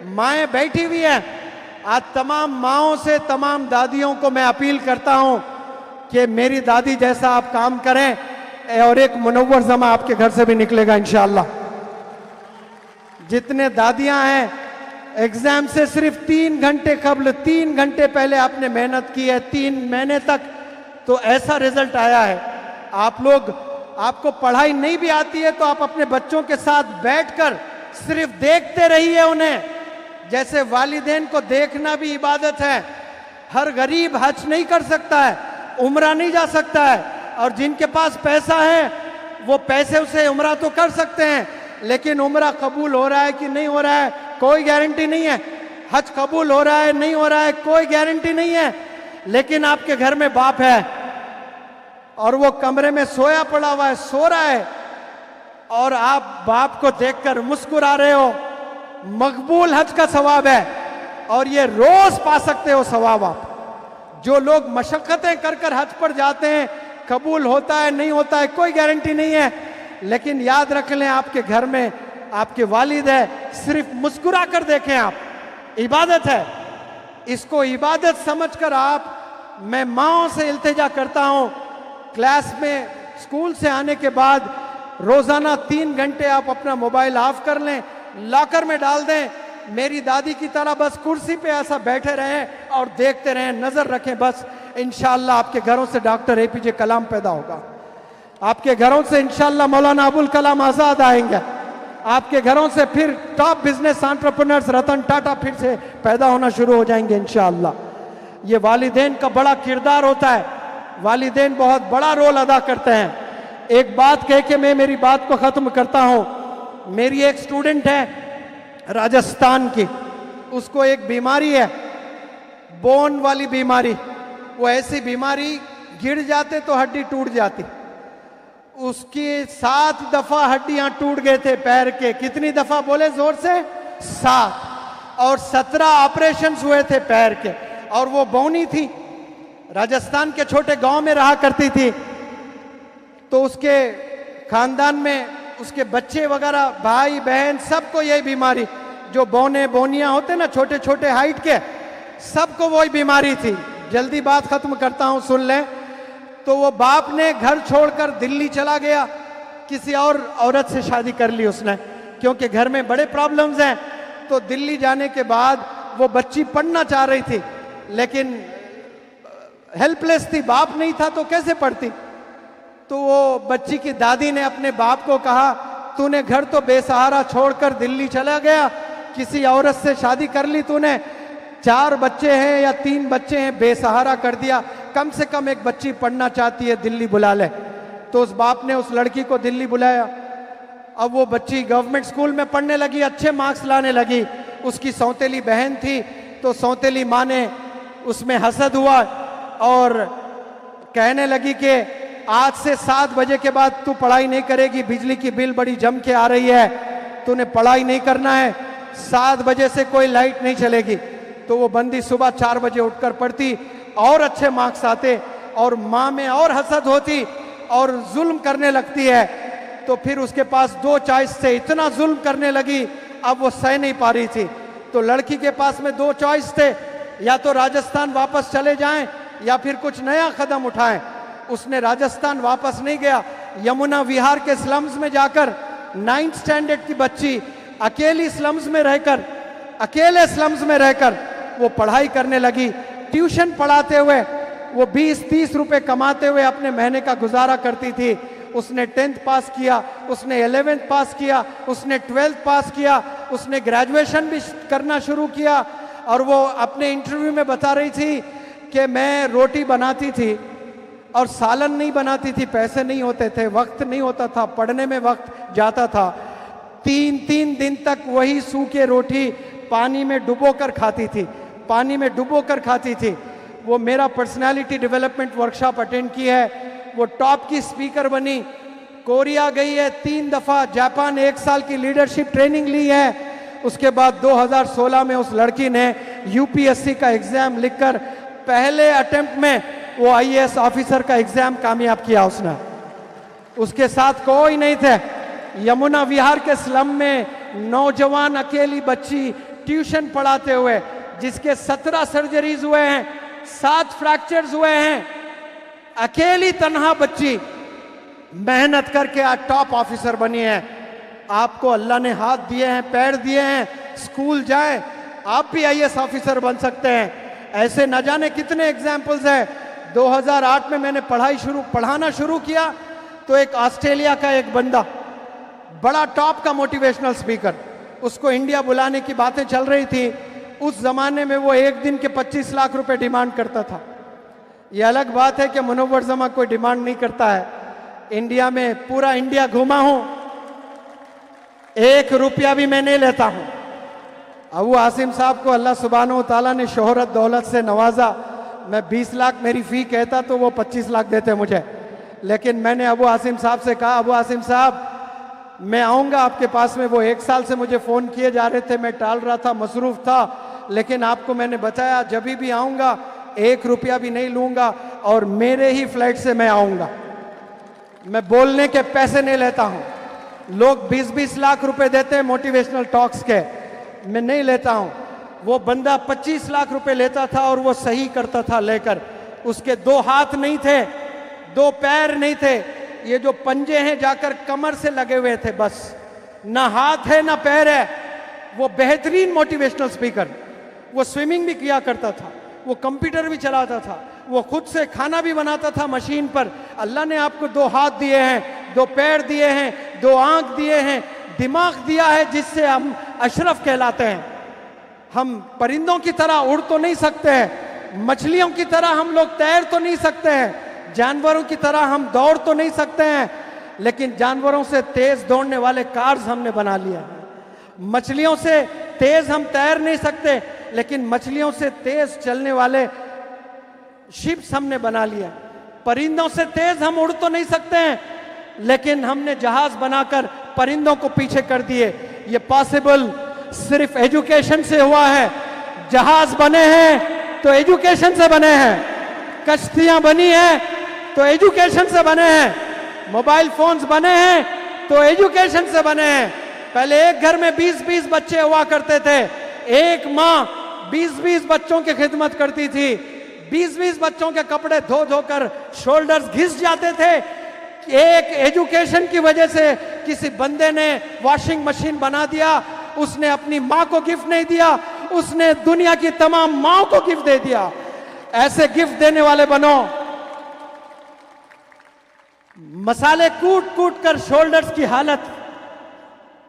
माएं बैठी हुई हैं। आज तमाम माओं से, तमाम दादियों को मैं अपील करता हूं कि मेरी दादी जैसा आप काम करें और एक मुनव्वर जमा आपके घर से भी निकलेगा इंशाअल्लाह। जितने दादियां हैं, एग्जाम से सिर्फ 3 घंटे कबल, 3 घंटे पहले आपने मेहनत की है, 3 महीने तक, तो ऐसा रिजल्ट आया है। आप लोग, आपको पढ़ाई नहीं भी आती है तो आप अपने बच्चों के साथ बैठकर सिर्फ देखते रहिए उन्हें। जैसे वालिदैन को देखना भी इबादत है। हर गरीब हज नहीं कर सकता है, उम्रा नहीं जा सकता है, और जिनके पास पैसा है वो पैसे से उम्रा तो कर सकते हैं, लेकिन उम्रा कबूल हो रहा है कि नहीं हो रहा है कोई गारंटी नहीं है। हज कबूल हो रहा है नहीं हो रहा है कोई गारंटी नहीं है। लेकिन आपके घर में बाप है और वो कमरे में सोया पड़ा हुआ है, सो रहा है, और आप बाप को देखकर मुस्कुरा रहे हो, मकबूल हज का सवाब है और ये रोज पा सकते हो सवाब आप। जो लोग मशक्कतें कर कर हज पर जाते हैं, कबूल होता है नहीं होता है कोई गारंटी नहीं है, लेकिन याद रख लें आपके घर में आपके वालिद है, सिर्फ मुस्कुरा कर देखें आप, इबादत है, इसको इबादत समझकर आप, मैं माओ से इल्तिजा करता हूं, क्लास में स्कूल से आने के बाद रोजाना 3 घंटे आप अपना मोबाइल ऑफ कर लें, लॉकर में डाल दें, मेरी दादी की तरह बस कुर्सी पे ऐसा बैठे रहें और देखते रहें, नजर रखें, बस इंशाअल्लाह आपके घरों से डॉक्टर एपीजे कलाम पैदा होगा, आपके घरों से इंशाअल्लाह मौलाना अबुल कलाम आजाद आएंगे, आपके घरों से फिर top business entrepreneurs Ratan Tata फिर से पैदा होना शुरू हो जाएंगे इंशाअल्लाह। ये वालिदैन का बड़ा किरदार होता है, वालिदैन बहुत बड़ा रोल अदा करते हैं। एक बात कह के मैं मेरी बात को खत्म करता हूं। मेरी एक स्टूडेंट है राजस्थान की, उसको एक बीमारी है, बोन वाली बीमारी, वो ऐसी बीमारी गिर जाते तो हड्डी टूट जाती, उसकी 7 दफा हड्डियां टूट गए थे पैर के, कितनी दफा बोले जोर से? 7, और 17 ऑपरेशंस हुए थे पैर के, और वो बौनी थी, राजस्थान के छोटे गांव में रहा करती थी, तो उसके खानदान में उसके बच्चे वगैरह भाई बहन सबको यही बीमारी, जो बौने बौनियां होते ना छोटे छोटे हाइट के, सबको वही बीमारी थी। जल्दी बात खत्म करता हूं, सुन लें। तो वो बाप ने घर छोड़कर दिल्ली चला गया, किसी और औरत से शादी कर ली उसने, क्योंकि घर में बड़े प्रॉब्लम्स हैं। तो दिल्ली जाने के बाद वो बच्ची पढ़ना चाह रही थी, लेकिन हेल्पलेस थी, बाप नहीं था तो कैसे पढ़ती। तो वो बच्ची की दादी ने अपने बाप को कहा, तूने घर तो बेसहारा छोड़कर दिल्ली चला गया, किसी औरत से शादी कर ली तूने, 4 बच्चे हैं या 3 बच्चे हैं, बेसहारा कर दिया, कम से कम एक बच्ची पढ़ना चाहती है, दिल्ली बुला ले। तो उस बाप ने उस लड़की को दिल्ली बुलाया। अब वो बच्ची गवर्नमेंट स्कूल में पढ़ने लगी, अच्छे मार्क्स लाने लगी। उसकी सौतेली बहन थी, तो सौतेली माँ ने उसमें हसद हुआ और कहने लगी कि आज से 7 बजे के बाद तू पढ़ाई नहीं करेगी, बिजली की बिल बड़ी जम के आ रही है, तूने पढ़ाई नहीं करना है, 7 बजे से कोई लाइट नहीं चलेगी। तो वो बंदी सुबह 4 बजे उठकर पढ़ती और अच्छे मार्क्स आते, और माँ में और हसद होती और जुल्म करने लगती है। तो फिर उसके पास 2 चॉइस थे, इतना जुल्म करने लगी, अब वो सह नहीं पा रही थी। तो लड़की के पास में 2 चॉइस थे, या तो राजस्थान वापस चले जाएं या फिर कुछ नया कदम उठाएं। उसने राजस्थान वापस नहीं गया, यमुना विहार के स्लम्स में जाकर 9th स्टैंडर्ड की बच्ची अकेली स्लम्स में रहकर, अकेले स्लम्स में रहकर वो पढ़ाई करने लगी। ट्यूशन पढ़ाते हुए वो 20-30 रुपए कमाते हुए अपने महीने का गुजारा करती थी। उसने 10th पास किया, उसने 11th पास किया, उसने 12th पास किया, उसने ग्रेजुएशन भी करना शुरू किया। और वो अपने इंटरव्यू में बता रही थी कि मैं रोटी बनाती थी और सालन नहीं बनाती थी, पैसे नहीं होते थे, वक्त नहीं होता था, पढ़ने में वक्त जाता था। 3-3 दिन तक वही सूखे रोटी पानी में डुबोकर खाती थी, पानी में डुबोकर खाती थी। वो मेरा पर्सनालिटी डेवलपमेंट वर्कशॉप अटेंड की है, वो टॉप की स्पीकर बनी, कोरिया गई है 3 दफा, जापान 1 साल की लीडरशिप ट्रेनिंग ली है। उसके बाद 2016 में उस लड़की ने यूपीएससी का एग्जाम लिखकर पहले अटेम्प्ट में वो आईएएस ऑफिसर का एग्जाम कामयाब किया उसने। उसके साथ कोई नहीं थे। यमुना विहार के स्लम में नौजवान अकेली बच्ची ट्यूशन पढ़ाते हुए, जिसके 17 सर्जरीज हुए हैं, 7 फ्रैक्चर्स हुए हैं, अकेली तन्हा बच्ची मेहनत करके आज टॉप ऑफिसर बनी है। आपको अल्लाह ने हाथ दिए हैं, पैर दिए हैं, स्कूल जाएं, आप भी आईएएस ऑफिसर बन सकते हैं। ऐसे न जाने कितने एग्जाम्पल्स हैं। 2008 में मैंने पढ़ाना शुरू किया, तो एक ऑस्ट्रेलिया का एक बंदा, बड़ा टॉप का मोटिवेशनल स्पीकर, उसको इंडिया बुलाने की बातें चल रही थी। उस जमाने में वो एक दिन के 25 लाख रुपए डिमांड करता था। ये अलग बात है कि मुनव्वर जमा कोई डिमांड नहीं करता है। इंडिया में पूरा इंडिया घूमा हूं, 1 रुपया भी मैं नहीं लेता हूं। अबू आसिम साहब को अल्लाह सुब्हानहू तआला ने शोहरत दौलत से नवाजा। मैं 20 लाख मेरी फी कहता तो वो 25 लाख देते मुझे, लेकिन मैंने अबू आसिम साहब से कहा, अबू आसिम साहब मैं आऊंगा आपके पास में। वो 1 साल से मुझे फ़ोन किए जा रहे थे, मैं टाल रहा था, मसरूफ था, लेकिन आपको मैंने बताया जब भी आऊंगा 1 रुपया भी नहीं लूंगा और मेरे ही फ्लाइट से मैं आऊंगा। मैं बोलने के पैसे नहीं लेता हूं। लोग 20-20 लाख रुपए देते हैं मोटिवेशनल टॉक्स के, मैं नहीं लेता हूं। वो बंदा 25 लाख रुपए लेता था और वो सही करता था लेकर। उसके 2 हाथ नहीं थे, 2 पैर नहीं थे, ये जो पंजे हैं जाकर कमर से लगे हुए थे, बस ना हाथ है ना पैर है। वो बेहतरीन मोटिवेशनल स्पीकर, वो स्विमिंग भी किया करता था, वो कंप्यूटर भी चलाता था, वो खुद से खाना भी बनाता था मशीन पर। अल्लाह ने आपको 2 हाथ दिए हैं, 2 पैर दिए हैं, 2 आंख दिए हैं, दिमाग दिया है जिससे हम अशरफ कहलाते हैं। हम परिंदों की तरह उड़ तो नहीं सकते हैं, मछलियों की तरह हम लोग तैर तो नहीं सकते हैं, जानवरों की तरह हम दौड़ तो नहीं सकते हैं, लेकिन जानवरों से तेज दौड़ने वाले कार्स हमने बना लिया है। मछलियों से तेज हम तैर नहीं सकते, लेकिन मछलियों से तेज चलने वाले शिप्स हमने बना लिया। परिंदों से तेज हम उड़ तो नहीं सकते हैं, लेकिन हमने जहाज बनाकर परिंदों को पीछे कर दिए। ये पॉसिबल सिर्फ एजुकेशन से हुआ है। जहाज बने हैं तो एजुकेशन से बने हैं, कश्तियां बनी हैं तो एजुकेशन से बने हैं, मोबाइल फोन्स बने हैं तो एजुकेशन से बने हैं। पहले एक घर में 20-20 बच्चे हुआ करते थे, एक माँ 20-20 बच्चों की खिदमत करती थी, 20-20 बच्चों के कपड़े धो धोकर शोल्डर्स घिस जाते थे। एक एजुकेशन की वजह से किसी बंदे ने वॉशिंग मशीन बना दिया, उसने अपनी माँ को गिफ्ट नहीं दिया, उसने दुनिया की तमाम माँओं को गिफ्ट दे दिया। ऐसे गिफ्ट देने वाले बनो। मसाले कूट कूट कर शोल्डर्स की हालत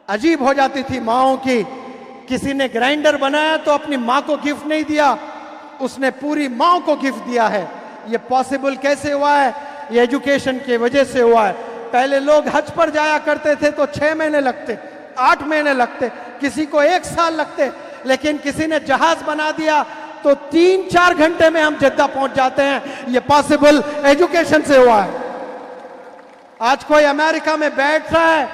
अजीब हो जाती थी माँओं की। किसी ने ग्राइंडर बनाया तो अपनी माँ को गिफ्ट नहीं दिया, उसने पूरी माँ को गिफ्ट दिया है। ये पॉसिबल कैसे हुआ है? ये एजुकेशन की वजह से हुआ है। पहले लोग हज पर जाया करते थे तो 6 महीने लगते, 8 महीने लगते, किसी को 1 साल लगते, लेकिन किसी ने जहाज बना दिया तो 3-4 घंटे में हम जद्दा पहुंच जाते हैं। ये पॉसिबल एजुकेशन से हुआ है। आज कोई अमेरिका में बैठ रहा है,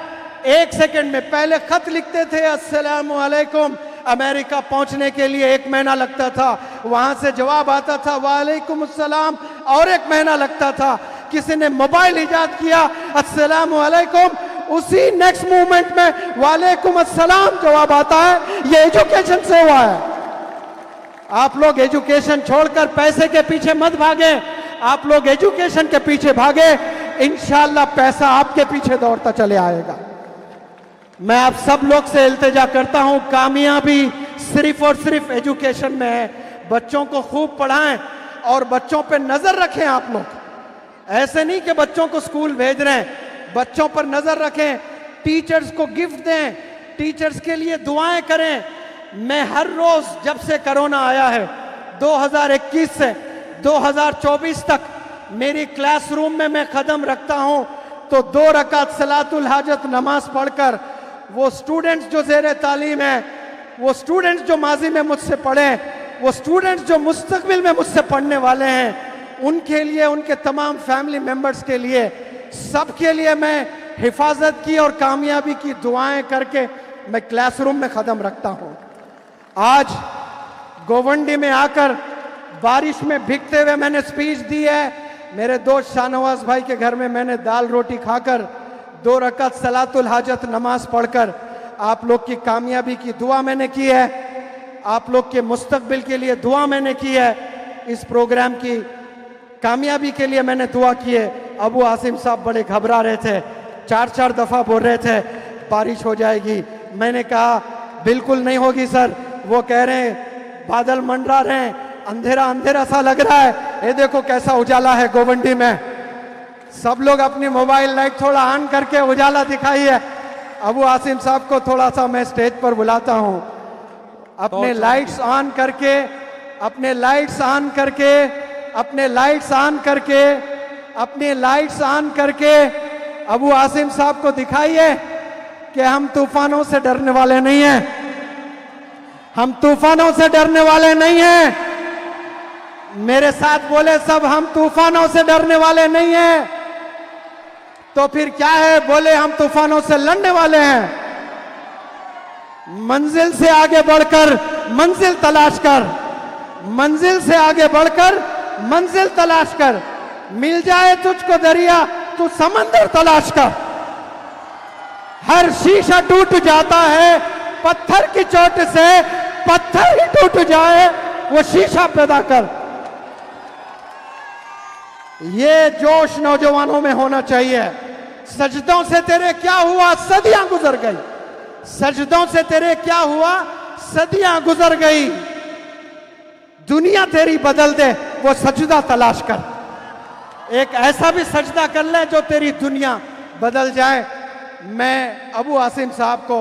1 सेकंड में, पहले खत लिखते थे अस्सलामु अलैकुम, अमेरिका पहुंचने के लिए 1 महीना लगता था, वहां से जवाब आता था वालेकुम अस्सलाम, और 1 महीना लगता था। किसी ने मोबाइल इजाद किया, अस्सलामु अलैकुम, उसी नेक्स्ट मूवमेंट में वालेकुम अस्सलाम जवाब आता है। ये एजुकेशन से हुआ है। आप लोग एजुकेशन छोड़कर पैसे के पीछे मत भागे, आप लोग एजुकेशन के पीछे भागे, इंशाल्लाह पैसा आपके पीछे दौड़ता चले आएगा। मैं आप सब लोग से इल्तिजा करता हूं, कामयाबी सिर्फ और सिर्फ एजुकेशन में है। बच्चों को खूब पढ़ाएं और बच्चों पे नजर रखें। आप लोग ऐसे नहीं कि बच्चों को स्कूल भेज रहे हैं, बच्चों पर नजर रखें, टीचर्स को गिफ्ट दें, टीचर्स के लिए दुआएं करें। मैं हर रोज जब से कोरोना आया है 2021 से 2024 तक मेरी क्लासरूम में मैं कदम रखता हूं तो 2 रकात सलातुल हाजत नमाज पढ़कर वो स्टूडेंट्स जो ज़ेरे तालीम है, वो स्टूडेंट्स जो माजी में मुझसे पढ़े, वो स्टूडेंट्स जो मुस्तकबिल में मुझसे पढ़ने वाले हैं, उनके लिए, उनके तमाम फैमिली मेंबर्स के लिए, सबके लिए मैं हिफाजत की और कामयाबी की दुआएं करके मैं क्लासरूम में कदम रखता हूं। आज गोवंडी में आकर बारिश में भीगते हुए मैंने स्पीच दी है। मेरे दोस्त शाहनवाज भाई के घर में मैंने दाल रोटी खाकर 2 रकात सलातुल हाजत नमाज पढ़कर आप लोग की कामयाबी की दुआ मैंने की है, आप लोग के मुस्तकबिल के लिए दुआ मैंने की है, इस प्रोग्राम की कामयाबी के लिए मैंने दुआ की है। अबू आसिम साहब बड़े घबरा रहे थे, 4-4 दफा बोल रहे थे बारिश हो जाएगी। मैंने कहा बिल्कुल नहीं होगी सर। वो कह रहे हैं बादल मंडरा रहे हैं, अंधेरा अंधेरा सा लग रहा है, ये देखो कैसा उजाला है गोवंडी में। सब लोग अपनी मोबाइल लाइट थोड़ा ऑन करके उजाला दिखाइए। अबू आसिम साहब को थोड़ा सा मैं स्टेज पर बुलाता हूं, अपने लाइट्स ऑन करके, अपने लाइट्स ऑन करके, अपने लाइट्स ऑन करके, अपने लाइट्स ऑन करके अबू आसिम साहब को दिखाइए कि हम तूफानों से डरने वाले नहीं हैं, हम तूफानों से डरने वाले नहीं हैं। मेरे साथ बोले सब, हम तूफानों से डरने वाले नहीं हैं। तो फिर क्या है? बोले हम तूफानों से लड़ने वाले हैं। मंजिल से आगे बढ़कर मंजिल तलाश कर, मंजिल से आगे बढ़कर मंजिल तलाश कर। मिल जाए तुझको दरिया तू समंदर तलाश कर। हर शीशा टूट जाता है पत्थर की चोट से, पत्थर ही टूट जाए वो शीशा पैदा कर। ये जोश नौजवानों में होना चाहिए। सजदों से तेरे क्या हुआ सदियां गुजर गई, सजदों से तेरे क्या हुआ सदियां गुजर गई। दुनिया तेरी बदल दे वो सजदा तलाश कर। एक ऐसा भी सजदा कर ले जो तेरी दुनिया बदल जाए। मैं अबू आसिम साहब को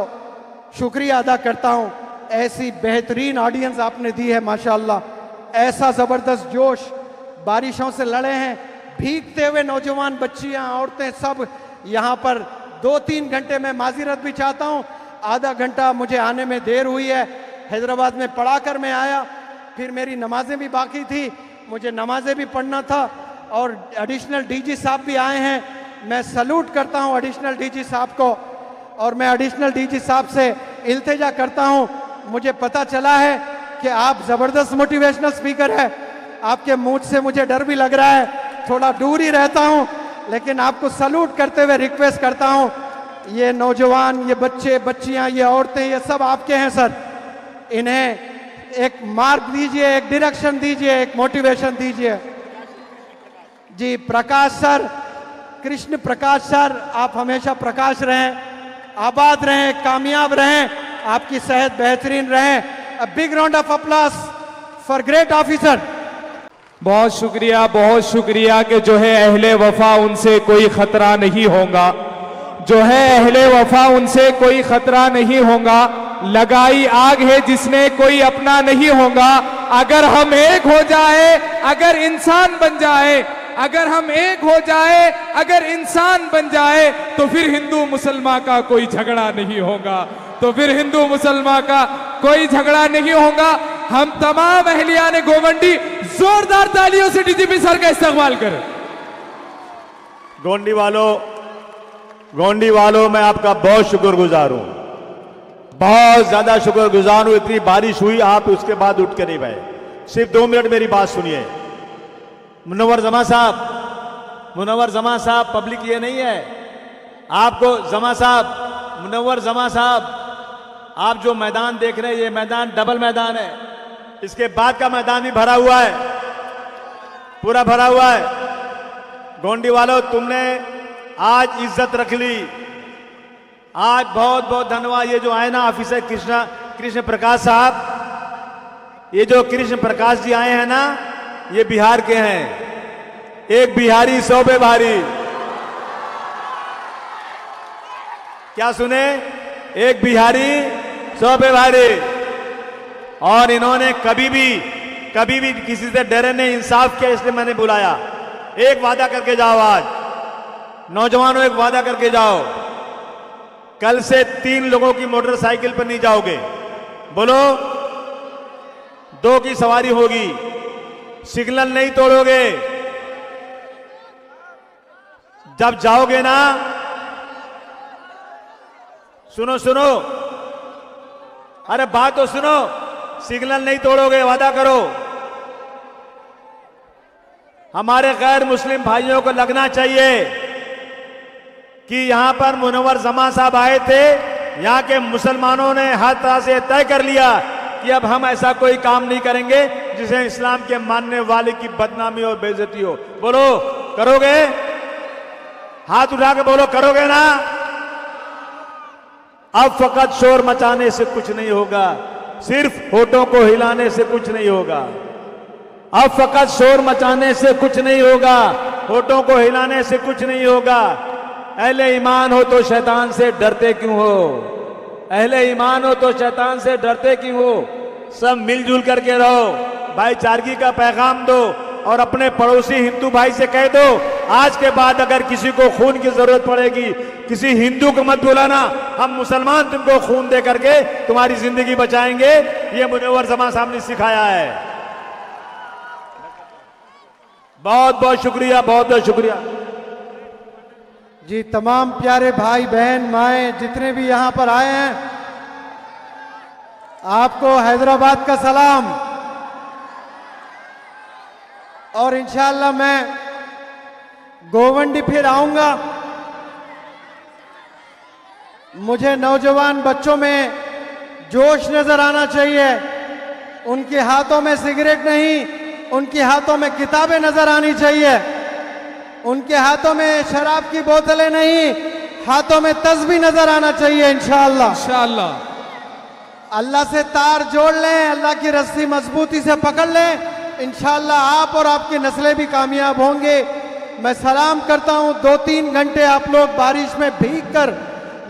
शुक्रिया अदा करता हूं। ऐसी बेहतरीन ऑडियंस आपने दी है माशाअल्लाह। ऐसा जबरदस्त जोश, बारिशों से लड़े हैं, भीगते हुए नौजवान, बच्चियां, औरतें सब यहाँ पर 2-3 घंटे में माजिरत भी चाहता हूँ, आधा घंटा मुझे आने में देर हुई है। हैदराबाद में पढ़ा कर मैं आया, फिर मेरी नमाजें भी बाकी थी, मुझे नमाजें भी पढ़ना था। और एडिशनल डीजी साहब भी आए हैं, मैं सल्यूट करता हूं एडिशनल डीजी साहब को। और मैं एडिशनल डीजी साहब से इल्तिजा करता हूं, मुझे पता चला है कि आप ज़बरदस्त मोटिवेशनल स्पीकर है। आपके मुंह से मुझे डर भी लग रहा है, थोड़ा दूर ही रहता हूं, लेकिन आपको सल्यूट करते हुए रिक्वेस्ट करता हूं, ये नौजवान, ये बच्चे बच्चियां, ये औरतें, ये सब आपके हैं सर। इन्हें एक मार्ग दीजिए, एक डायरेक्शन दीजिए, एक मोटिवेशन दीजिए। जी प्रकाश सर, कृष्ण प्रकाश सर, आप हमेशा प्रकाश रहें, आबाद रहें, कामयाब रहें, आपकी सेहत बेहतरीन रहे। A big round of applause for great officer. बहुत शुक्रिया कि जो है अहले वफा उनसे कोई खतरा नहीं होगा, जो है अहले वफा उनसे कोई खतरा नहीं होगा। लगाई आग है जिसने कोई अपना नहीं होगा। अगर हम एक हो जाए, अगर इंसान बन जाए, अगर हम एक हो जाए, अगर इंसान बन जाए, तो फिर हिंदू मुसलमान का कोई झगड़ा नहीं होगा, तो फिर हिंदू मुसलमान का कोई झगड़ा नहीं होगा। हम तमाम अहलियाने गोवंडी जोरदार तालियों से डीजीपी सर का इस्तकबाल करें। गोंडी वालों मैं आपका बहुत शुक्रगुजार हूं, बहुत ज्यादा शुक्रगुजार हूं। इतनी बारिश हुई, आप उसके बाद उठ के नहीं गए। सिर्फ 2 मिनट मेरी बात सुनिए। मुनव्वर जमा साहब, पब्लिक ये नहीं है आपको। जमा साहब, मुनव्वर जमा साहब, आप जो मैदान देख रहे हैं, ये मैदान डबल मैदान है। इसके बाद का मैदान भी भरा हुआ है, पूरा भरा हुआ है। गोंडी वालों, तुमने आज इज्जत रख ली, आज बहुत बहुत धन्यवाद। ये जो आए ना ऑफिसर कृष्ण प्रकाश साहब, ये जो कृष्ण प्रकाश जी आए हैं ना, ये बिहार के हैं। एक बिहारी 100 पे भारी। क्या सुने? एक बिहारी 100 पे भारी। और इन्होंने कभी भी किसी से डरे नहीं, इंसाफ किया, इसलिए मैंने बुलाया। एक वादा करके जाओ आज, नौजवानों, एक वादा करके जाओ, कल से 3 लोगों की मोटरसाइकिल पर नहीं जाओगे। बोलो, 2 की सवारी होगी, सिग्नल नहीं तोड़ोगे। जब जाओगे ना, सुनो, अरे बात तो सुनो, सिग्नल नहीं तोड़ोगे, वादा करो। हमारे गैर मुस्लिम भाइयों को लगना चाहिए कि यहां पर मुनव्वर जमा साहब आए थे, यहां के मुसलमानों ने हर तरह से तय कर लिया कि अब हम ऐसा कोई काम नहीं करेंगे जिसे इस्लाम के मानने वाले की बदनामी और बेइज्जती हो। बोलो, करोगे? हाथ उठा के बोलो, करोगे ना? अब फकत शोर मचाने से कुछ नहीं होगा, सिर्फ होठों को हिलाने से कुछ नहीं होगा। अब फकत शोर मचाने से कुछ नहीं होगा, होठों को हिलाने से कुछ नहीं होगा। अहले ईमान हो तो शैतान से डरते क्यों हो? अहले ईमान हो तो शैतान से डरते क्यों हो? सब मिलजुल करके रहो, भाईचारगी का पैगाम दो और अपने पड़ोसी हिंदू भाई से कह दो, आज के बाद अगर किसी को खून की जरूरत पड़ेगी, किसी हिंदू को मत बुलाना, हम मुसलमान तुमको खून दे करके तुम्हारी जिंदगी बचाएंगे। ये मुनव्वर जमा साहब ने सिखाया है। बहुत बहुत शुक्रिया, बहुत बहुत शुक्रिया जी। तमाम प्यारे भाई बहन माएँ जितने भी यहाँ पर आए हैं, आपको हैदराबाद का सलाम। और इंशाअल्लाह मैं गोवंडी फिर आऊंगा। मुझे नौजवान बच्चों में जोश नजर आना चाहिए। उनके हाथों में सिगरेट नहीं, उनके हाथों में किताबें नजर आनी चाहिए। उनके हाथों में शराब की बोतलें नहीं, हाथों में तस्बीह नजर आना चाहिए इंशाअल्लाह। इंशाअल्लाह। अल्लाह से तार जोड़ लें, अल्लाह की रस्सी मजबूती से पकड़ लें, इंशाअल्लाह आप और आपकी नस्लें भी कामयाब होंगे। मैं सलाम करता हूं। 2-3 घंटे आप लोग बारिश में भीग कर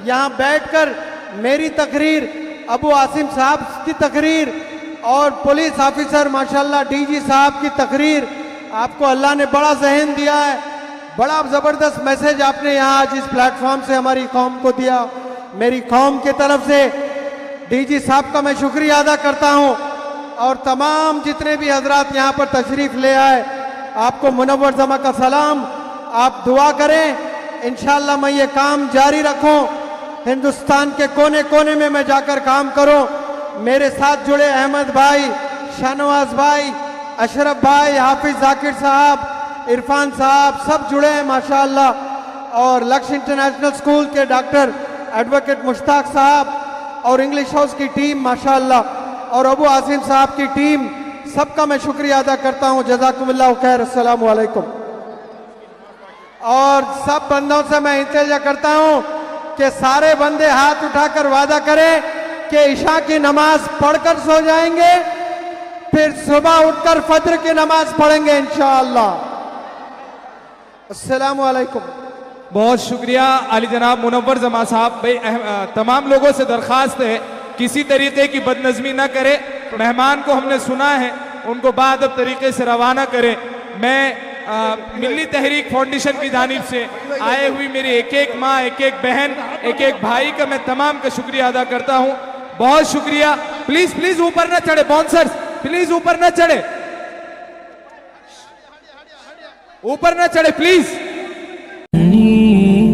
यहाँ बैठकर मेरी तकरीर, अबू आसिम साहब की तकरीर और पुलिस ऑफिसर माशाल्लाह डीजी साहब की तकरीर, आपको अल्लाह ने बड़ा जहन दिया है, बड़ा जबरदस्त मैसेज आपने यहाँ आज इस प्लेटफॉर्म से हमारी कौम को दिया। मेरी कौम की तरफ से डीजी साहब का मैं शुक्रिया अदा करता हूँ और तमाम जितने भी हजरात यहाँ पर तशरीफ ले आए, आपको मुनव्वर जमा का सलाम। आप दुआ करें इंशाअल्लाह मैं ये काम जारी रखूं, हिंदुस्तान के कोने कोने में मैं जाकर काम करूं। मेरे साथ जुड़े अहमद भाई, शाहनवाज भाई, अशरफ भाई, हाफिज जाकिर साहब, इरफान साहब सब जुड़े हैं माशाअल्लाह। और लक्ष्य इंटरनेशनल स्कूल के डॉक्टर एडवोकेट मुश्ताक साहब और इंग्लिश हाउस की टीम माशाअल्लाह और अबू आसिम साहब की टीम, सबका मैं शुक्रिया अदा करता हूं। जज़ाकुमुल्लाह खैर, अस्सलामु अलैकुम। और सब बंदों से मैं इंतजा करता हूं कि सारे बंदे हाथ उठाकर वादा करें कि इशा की नमाज पढ़कर सो जाएंगे, फिर सुबह उठकर फज्र की नमाज पढ़ेंगे इंशाअल्लाह। अस्सलामु अलैकुम। बहुत शुक्रिया अली जनाब मुनव्वर जमा साहब। भाई तमाम लोगों से दरखास्त है किसी तरीके की बदनज़मी ना करे। मेहमान को हमने सुना है, उनको बाअदब तरीके से रवाना करें। मैं मिल्ली तहरीक फाउंडेशन की जानिब से आए हुई मेरी एक एक माँ, एक एक बहन, एक एक भाई का मैं तमाम का शुक्रिया अदा करता हूँ। बहुत शुक्रिया। प्लीज प्लीज ऊपर ना चढ़े, बाउंसर्स प्लीज ऊपर ना चढ़े, ऊपर ना चढ़े प्लीज।